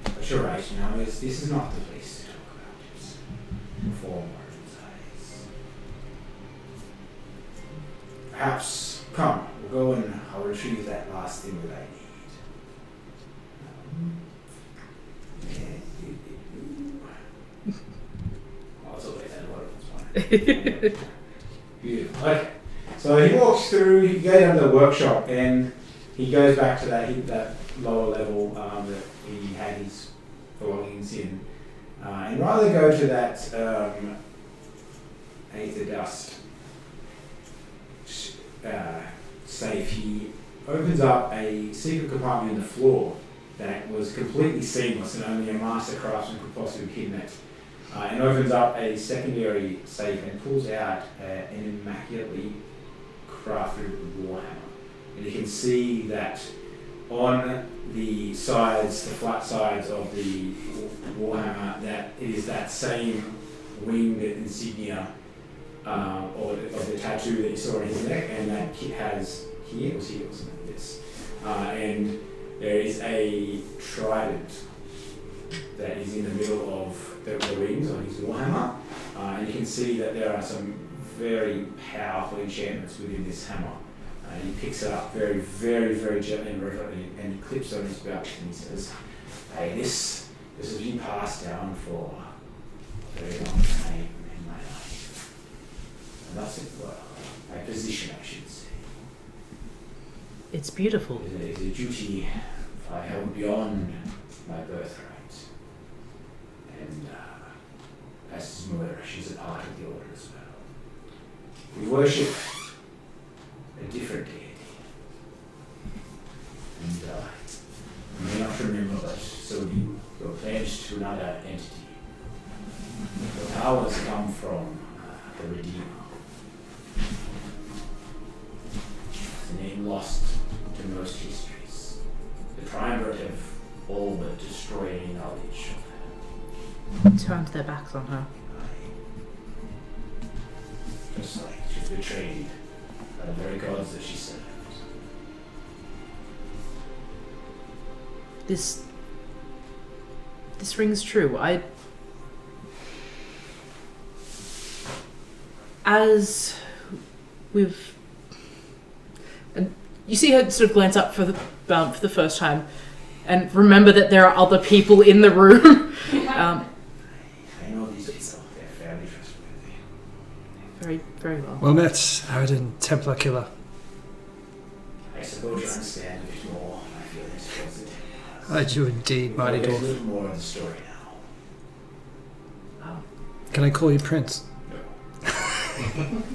But you're right, this is not the place to talk about it before Martin's eyes. Perhaps, come, we'll go and I'll retrieve that last thing that I need. Beautiful. Okay. So he walks through, he goes down to the workshop and he goes back to that lower level that he had his belongings in. And rather than go to that Aether Dust safe, he opens up a secret compartment in the floor that was completely seamless and only a master craftsman could possibly have hidden it. And opens up a secondary safe and pulls out an immaculately crafted warhammer. And you can see that on the sides, the flat sides of the warhammer, that it is that same winged insignia of the tattoo that you saw on his neck, and that Kit has here, it was here, wasn't it? Yes. And there is a trident that is in the middle of the wings on his warhammer, and you can see that there are some very powerful enchantments within this hammer. He picks it up very, very, very gently and reverently, and he clips on his belt and he says, "Hey, this has been passed down for a very long time in my life. And that's it, well, my position, I should say. It's beautiful. It's a duty I held beyond my birthright. And as his mother, she's a part of the order as well. We worship a different deity. And you may not remember, but so do you. You're pledged to another entity. Your powers come from the Redeemer. It's a name lost to most histories. The triumvirate have all but destroyed any knowledge of her. Turned their backs on her. Just like she's betrayed by the very gods that she served. This rings true. As we've... And you see her sort of glance up for for the first time and remember that there are other people in the room. I know these people. They're fairly trustworthy. Very, very well. Well met, Aradin, Templar killer. I suppose you understand a bit more my feelings towards it. I do indeed, mighty There's a dwarf. little more of the story now. Can I call you Prince?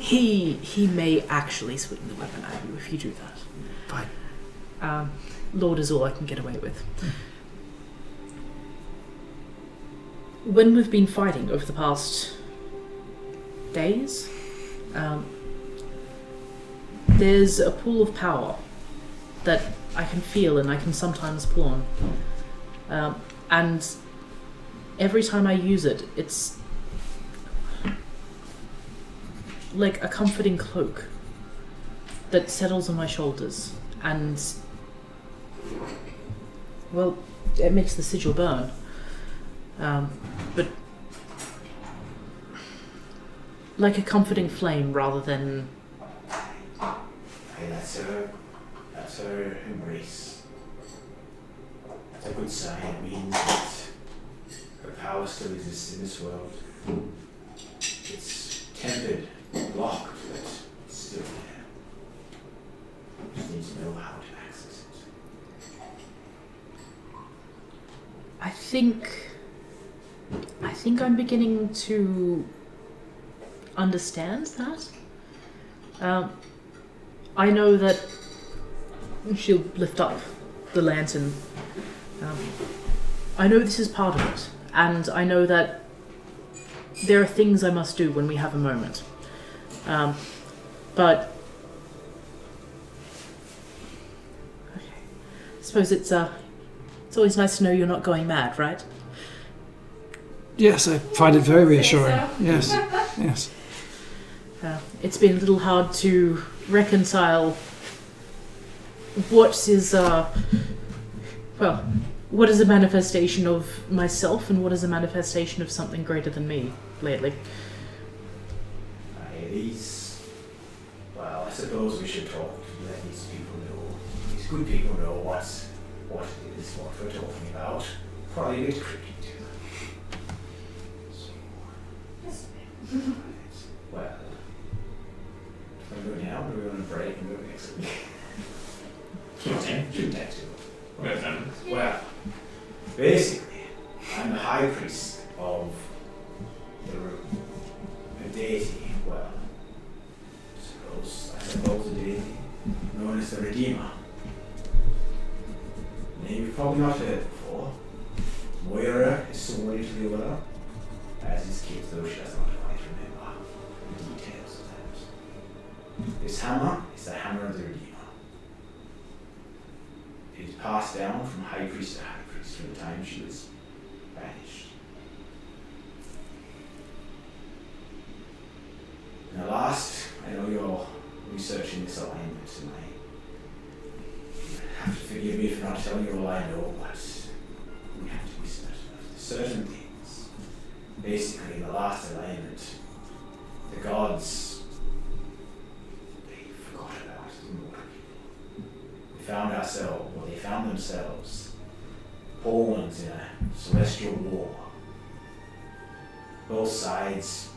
He may actually swing the weapon at you if you do that. Fine. Lord is all I can get away with. When we've been fighting over the past days, there's a pool of power that I can feel and I can sometimes pull on. And every time I use it, it's like a comforting cloak that settles on my shoulders and, well, it makes the sigil burn. But like a comforting flame rather than... Hey, that's her embrace. That's a good sign. It means that her power still exists in this world. It's tempered, blocked, but it's still there. You just need to know how to access it. I think I'm beginning to understand that. I know that she'll lift up the lantern. I know this is part of it, and I know that there are things I must do when we have a moment. But okay. I suppose it's always nice to know you're not going mad, right? Yes, I find it very reassuring. so. Yes, yes. It's been a little hard to reconcile what is what is a manifestation of myself and what is a manifestation of something greater than me lately. Well, I suppose we should talk to let these people know, these good people know what it is, what we're talking about. Probably a bit creepy to them. So, Yes. well, do we go now, or do we want to break and go next week? Shouldn't have to. Well, basically, I'm the high priest of the room. A deity, well, I suppose a deity, known as the Redeemer. Name you've probably not heard before. Moira is somewhere to the other, as is Kate, though she does not quite remember the details of that. This hammer is the hammer of the Redeemer. It is passed down from high priest to high priest from the time she was banished. Now last, I know you're researching this alignment, and I have to forgive me for not telling you all I know, but we have to be certain things. Basically, in the last alignment, the gods, they forgot about the mortal people. They found themselves pawns in a celestial war. Both sides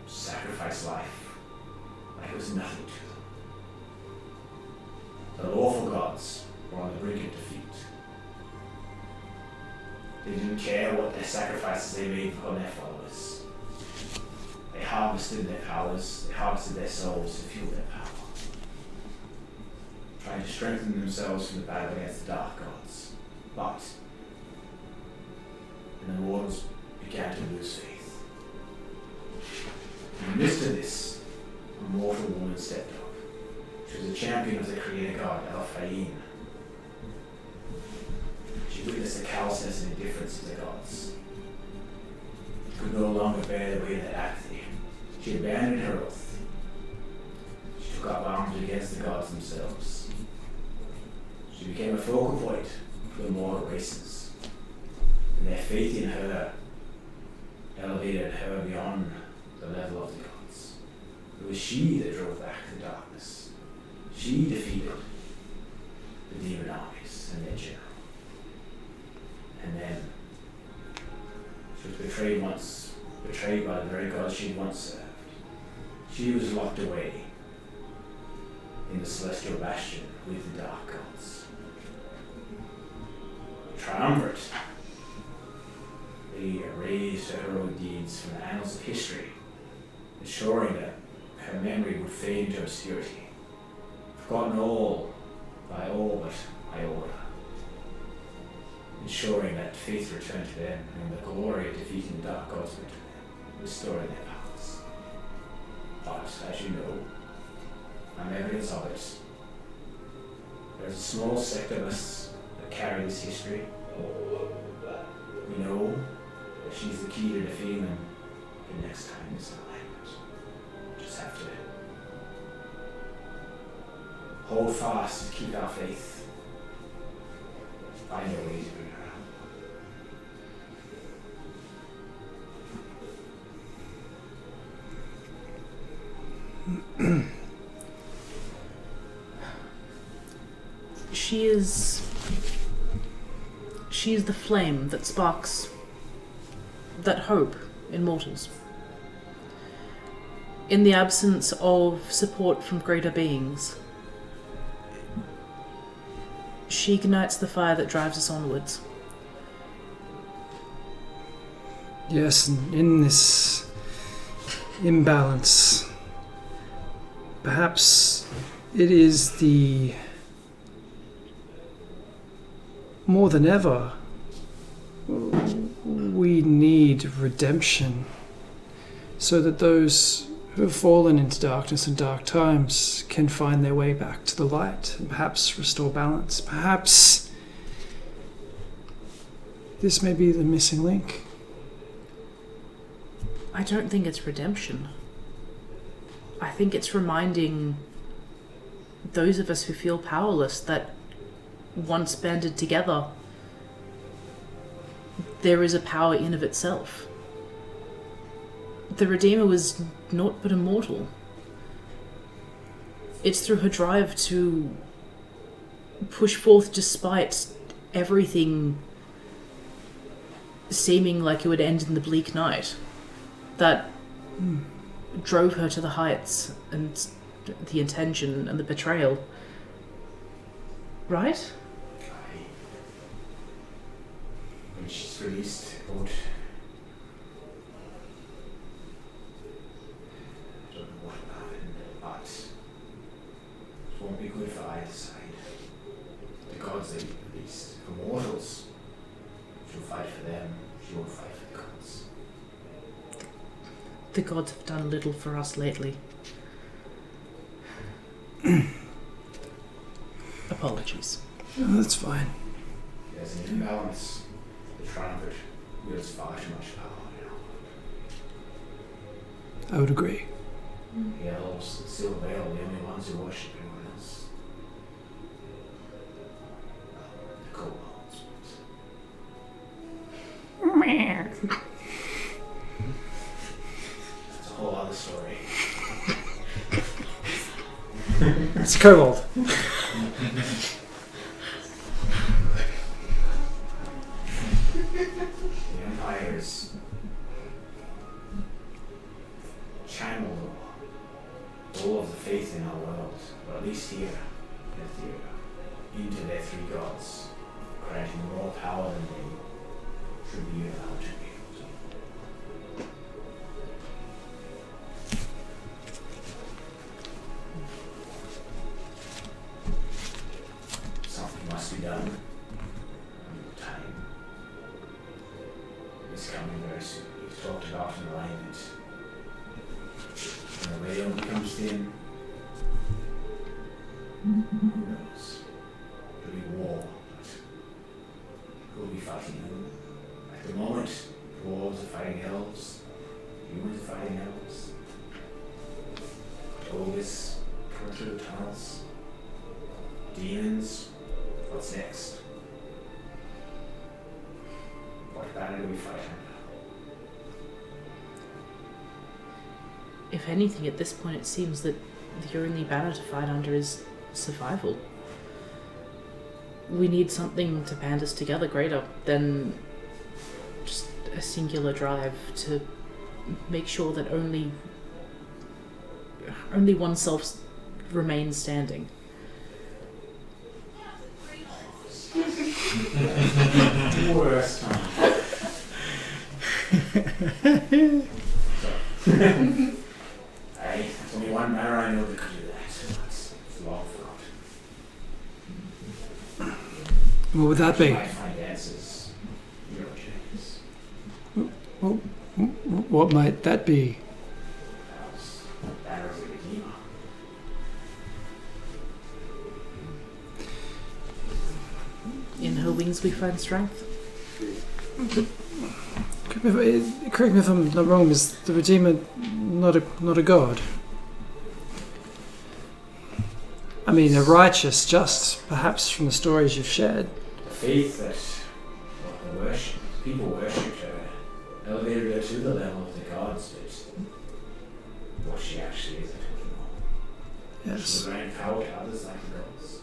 sacrificed life like it was nothing to them. The lawful gods were on the brink of defeat. They didn't care what their sacrifices they made upon their followers. They harvested their powers, they harvested their souls to fuel their power, trying to strengthen themselves for the battle against the dark gods. But when the mortals began to lose faith, in the midst of this, a mortal woman stepped up. She was a champion of the creator god, El-Fain. She witnessed the callousness and indifference of the gods. She could no longer bear the weight of their apathy. She abandoned her oath. She took up arms against the gods themselves. She became a focal point for the mortal races. And their faith in her elevated her beyond the level of the gods. It was she that drove back the darkness. She defeated the demon armies and their general. And then she was betrayed by the very gods she once served. She was locked away in the celestial bastion with the dark gods. Triumvirate, they erased her heroic deeds from the annals of history, ensuring that her memory would fade into obscurity, forgotten all but iota, ensuring that faith returned to them and the glory of defeating the dark gods returned to them, restoring their powers. But, as you know, I'm evidence of it. There's a small sect of us that carry this history. We know that she's the key to defeating them. The next time is not like it. Just have to hold fast, keep our faith, find a way to bring her out. She is the flame that sparks that hope in mortals. In the absence of support from greater beings, she ignites the fire that drives us onwards. Yes, and in this imbalance, perhaps it is the more than ever we need redemption so that those who have fallen into darkness and dark times can find their way back to the light and perhaps restore balance. Perhaps this may be the missing link. I don't think it's redemption. I think it's reminding those of us who feel powerless that once banded together, there is a power in of itself. The Redeemer was naught but a mortal. It's through her drive to push forth despite everything seeming like it would end in the bleak night that drove her to the heights and the intention and the betrayal. Right? When she's released, I don't know what will happen, but it won't be good for either side. The gods they released, for mortals, she'll fight for them, she won't fight for the gods. The gods have done little for us lately. Apologies. Oh, that's fine. There's an imbalance. The triumvirate wields far too much power now. I would agree. The elves that still veil, the only ones who worship everyone else. The kobolds. That's a whole other story. It's a kobold. The empires channel all of the faith in our world, or at least here, into their three gods, granting more power than they should be allowed to be able to. Something must be done. Time is coming very soon. We've talked about an alignment. When the veil becomes thin, who knows? There'll be war, but who'll be fighting who? At the moment, dwarves are fighting elves, humans are fighting elves. Ogres, torture tunnels, demons. What's next? What battle do we fight under? If anything, at this point it seems that the only banner to fight under is survival. we need something to band us together greater than just a singular drive to make sure that only oneself remains standing. Worst time. Hey, there's only one matter I know that could do that. That's long forgot. What would that be? My finances. Your chance. What might that be? That was a redeemer. In her wings we find strength. Correct me if I'm not wrong. Is the Redeemer not a god? I mean, a righteous, just, perhaps from the stories you've shared. The faith that people worshipped her elevated her to the level of the gods, but what she actually is, I don't know. Yes. She granted power to others like the gods.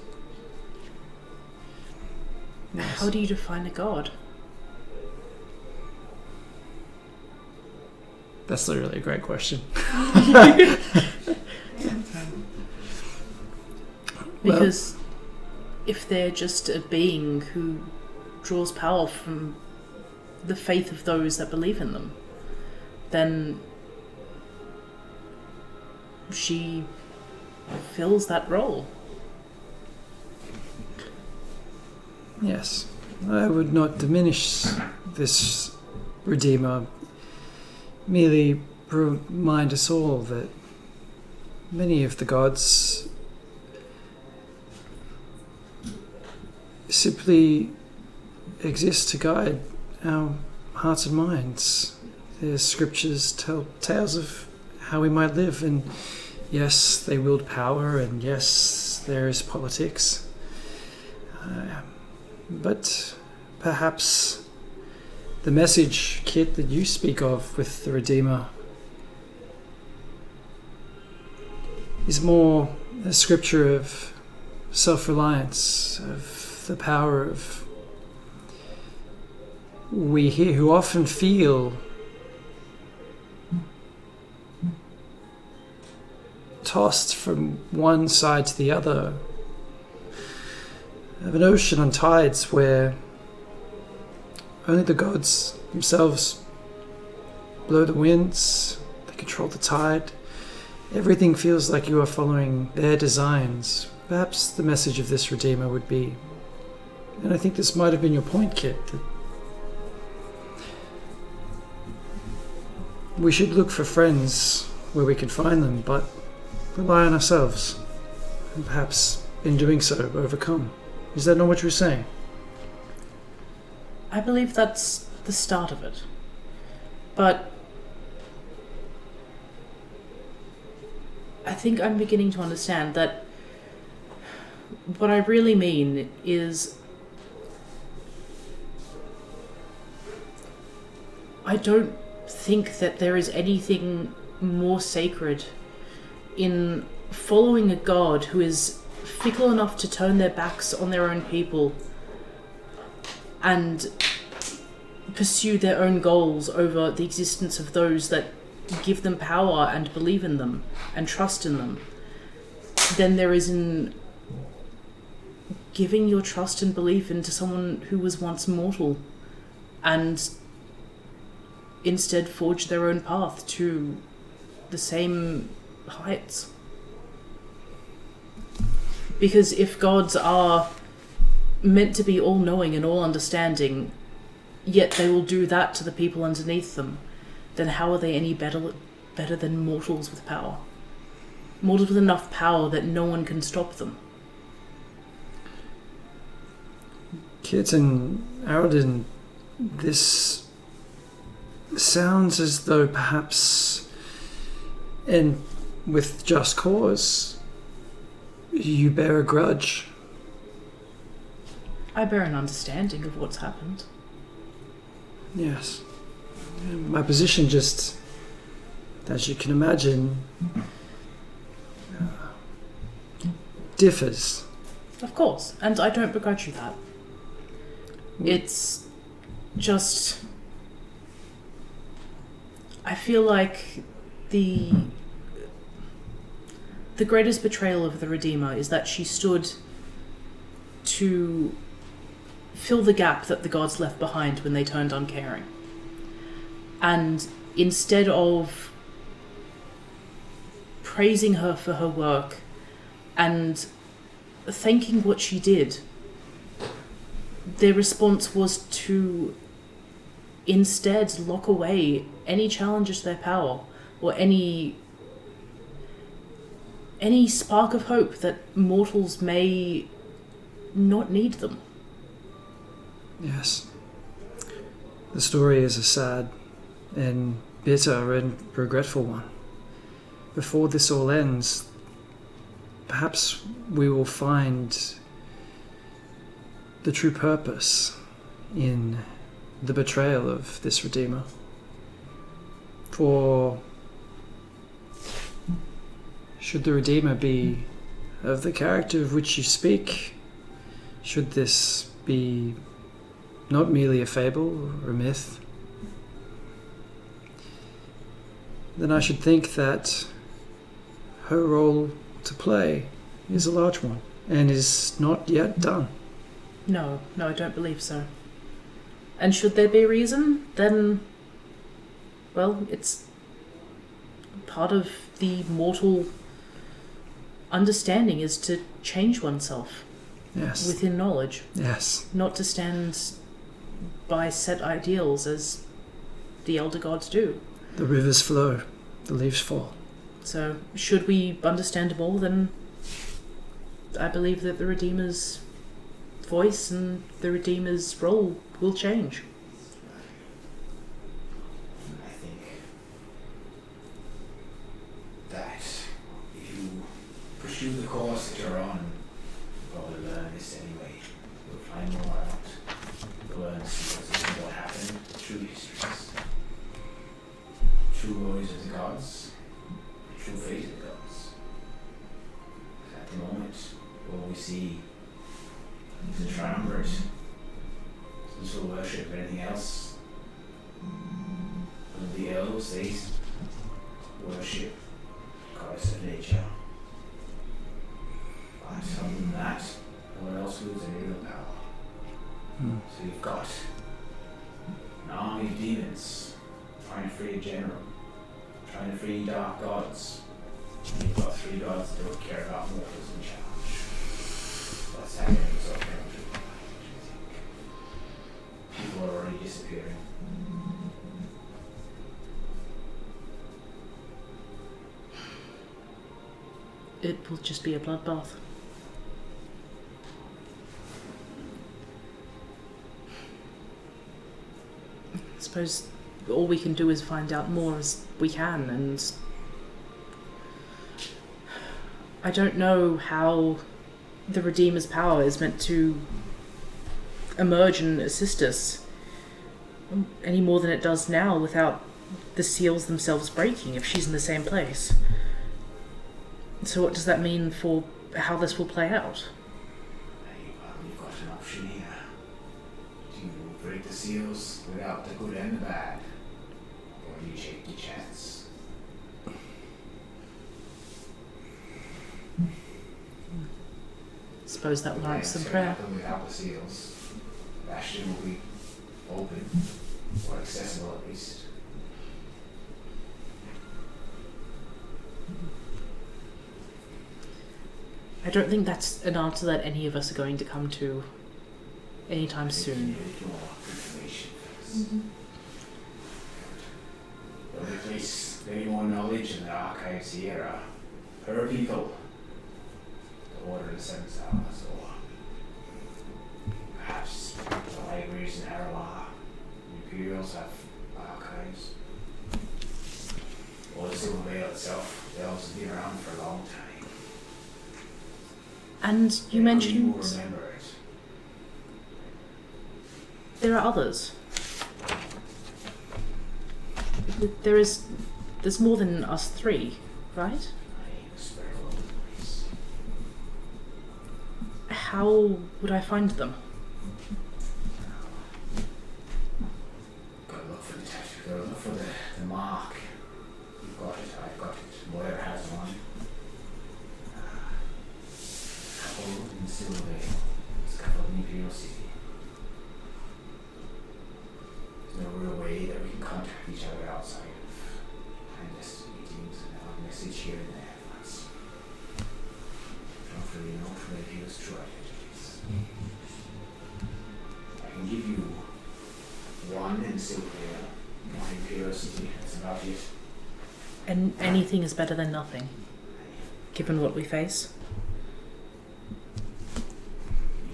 Now, how do you define a god? That's literally a great question. Because if they're just a being who draws power from the faith of those that believe in them, then she fills that role. Yes. I would not diminish this Redeemer. Merely remind us all that many of the gods simply exist to guide our hearts and minds. Their scriptures tell tales of how we might live, and yes, they wield power, and yes, there is politics. But perhaps the message, Kit, that you speak of with the Redeemer is more a scripture of self-reliance, of the power of we here who often feel tossed from one side to the other of an ocean on tides where only the gods themselves blow the winds, they control the tide. Everything feels like you are following their designs. Perhaps the message of this Redeemer would be, and I think this might have been your point, Kit, that we should look for friends where we can find them, but rely on ourselves, and perhaps in doing so overcome. Is that not what you were saying? I believe that's the start of it. But I think I'm beginning to understand that what I really mean is I don't think that there is anything more sacred in following a god who is fickle enough to turn their backs on their own people and pursue their own goals over the existence of those that give them power and believe in them and trust in them, than there is in giving your trust and belief into someone who was once mortal and instead forged their own path to the same heights. Because if gods are meant to be all-knowing and all-understanding, yet they will do that to the people underneath them, then how are they any better than mortals with power? Mortals with enough power that no one can stop them. Kit and Aradin, this sounds as though perhaps, and with just cause, you bear a grudge. I bear an understanding of what's happened. Yes. My position just, as you can imagine, differs Of course, and I don't begrudge you that. It's just... I feel like the greatest betrayal of the Redeemer is that she stood to fill the gap that the gods left behind when they turned uncaring. And instead of praising her for her work and thanking what she did, their response was to instead lock away any challenges to their power or any spark of hope that mortals may not need them. Yes. The story is a sad and bitter and regretful one. Before this all ends, perhaps we will find the true purpose in the betrayal of this Redeemer. For should the Redeemer be of the character of which you speak, should this be not merely a fable or a myth, then I should think that her role to play is a large one and is not yet done. No, I don't believe so. And should there be a reason, then, well, it's part of the mortal understanding is to change oneself. Yes. Within knowledge. Yes. Not to stand by set ideals as the elder gods do. The rivers flow, the leaves fall. So, should we understand more, then I believe that the Redeemer's voice and the Redeemer's role will change. I think that if you pursue the course that you're on, you'll probably learn this anyway. You'll find more out. You'll learn secrets of what happened, true histories, true glories of the gods, the true fate of the gods. At the moment, all we see is a triumvirate. Some sort of worship or anything else. And the elves, they worship goddess of nature. But other than that, no one else wields any real power. So you've got an army of demons trying to free a general, trying to free dark gods. And you've got 3 gods that don't care about mortals in charge. What's happening is okay. People are already disappearing. It will just be a bloodbath. I suppose all we can do is find out more as we can, and I don't know how the Redeemer's power is meant to emerge and assist us any more than it does now without the seals themselves breaking if she's in the same place. So what does that mean for how this will play out? You've got an option here. Do you break the seals without the good and the bad? Or do you take the chance? Suppose that warrants some It's prayer. gonna happen without the seals. Bastion will be open, or accessible at least. I don't think that's an answer that any of us are going to come to anytime soon. You need more information first. But at least any more knowledge in the archives here are her people. The Order of the Seven Stars, or perhaps the libraries in Aralar. The Imperials have archives. Or the Silver Veil itself. The elves have been around for a long time. And you Maybe mentioned will remember it. there are others. There's more than us 3, right? I spread all over the place. how would I find them? Gotta look for the tattoo. Gotta look for the mark. You've got it. I've got it. Whatever has one. Couple in Silvervale. It's a couple in Imperial City. There's no real way that we can contact each other outside of clandestine meetings and our message here and there. That's not really known for Imperial's true identities. I can give you one in Silvervale, one in Imperial City. That's about it. And anything is better than nothing, given what we face.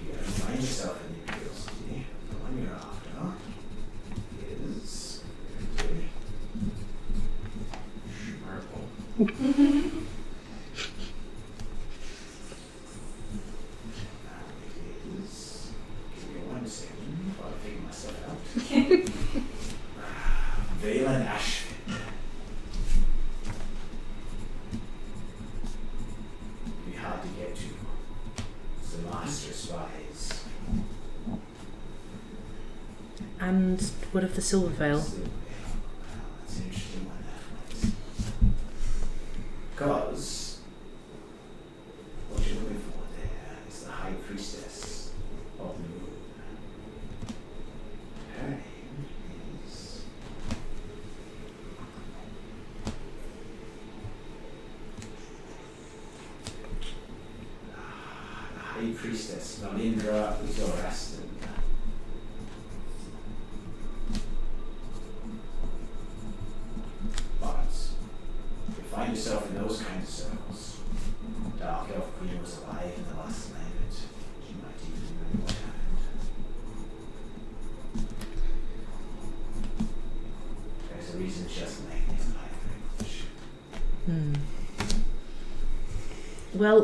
You gotta find yourself in the Imperial City. The one you're after is Schmerple. It is. Give me 1 second while I figure myself out. Valen Ashford. Be hard to get to. It's the master spies. And what of the Silvervale? That's an interesting one, that one. Because what you're looking for there is the High Priestess of the Moon. Her name is the High Priestess Nalindra Uzorastan. But if you find yourself in those kinds of circles, Dark Elf Queen was alive in the last planet. She might even remember what happened. There's a reason she doesn't like me very much. Well,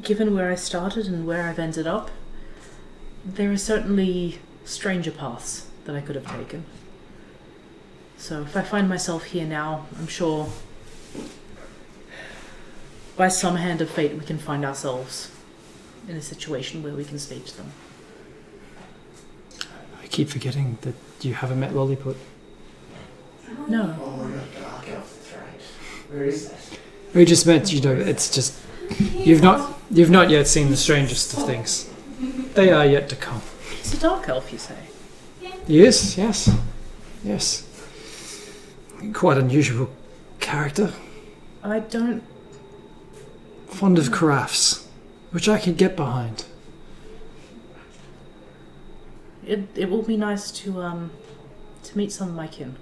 given where I started and where I've ended up, there are certainly stranger paths that I could have taken. So if I find myself here now, I'm sure by some hand of fate we can find ourselves in a situation where we can stage them. I keep forgetting that you haven't met Lolliput. No. Oh, you're Dark Elf, that's right. Where is that? We just met, it's just you've not yet seen the strangest of things. They are yet to come. It's a dark elf, you say? Yes. Quite unusual character. I don't... Fond of carafes, which I can get behind. It will be nice to meet some of my kin.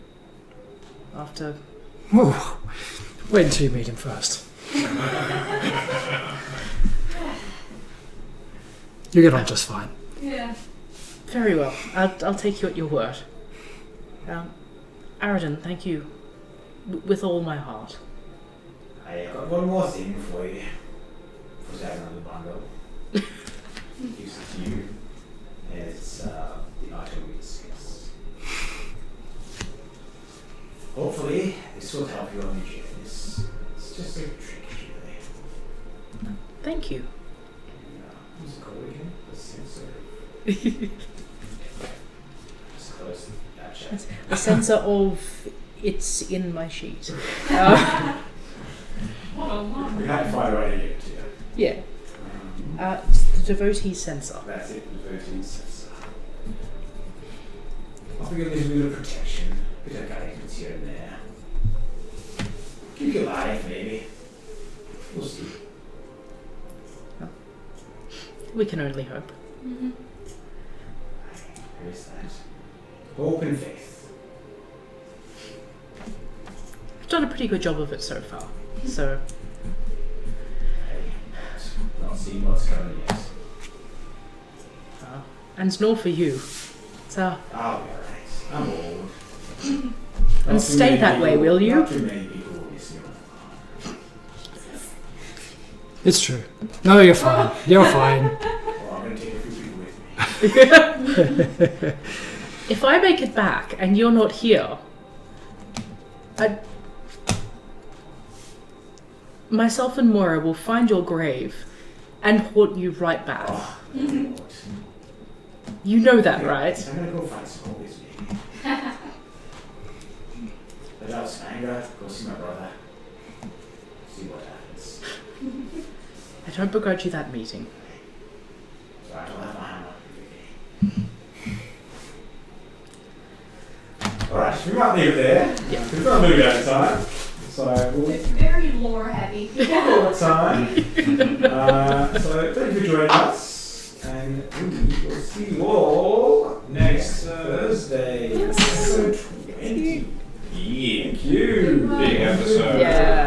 After... Whoa. Wait until you meet him first. You get on just fine. Yeah. Very well. I'll take you at your word. Aradin, thank you. With all my heart. I got one more thing for you. For that another bundle. Gives it to you. It's the Artery Skills. Hopefully, this will help you on your journey. It's just a trick, really. Thank you. Who's it called again? The sensor. Just close that chat. The sensor of it's in my sheet. What a lot. We had to find a way to get it to you. Yeah. It's the devotee sensor. That's it, the 13 sensor. I'll give you a little bit of protection, a bit of guidance here and there. Keep you alive, maybe. We'll see. We can only hope. Mm-hmm. There is that. Hope and faith. I've done a pretty good job of it so far. So, Not seeing what's coming yet. and nor for you. So, I'll be alright. I'm old. and Not too stay many that way, people- will you? Not too many people will miss me. It's true. No, you're fine. You're fine. Well, I'm going to take a few people with me. If I make it back and you're not here, myself and Moira will find your grave and haunt you right back. Oh, You know that, right? I'm gonna go find some more with me. Let out some anger, go see my brother. See what happens. I don't begrudge you that meeting. So I don't have my hammer. Alright, we might leave it there. Yeah. We've got a movie out of time. So we'll It's very lore heavy. call it time. So thank you for joining us. And we will see you all next Thursday. Episode 20. Yeah. Thank you. Big episode. Yeah.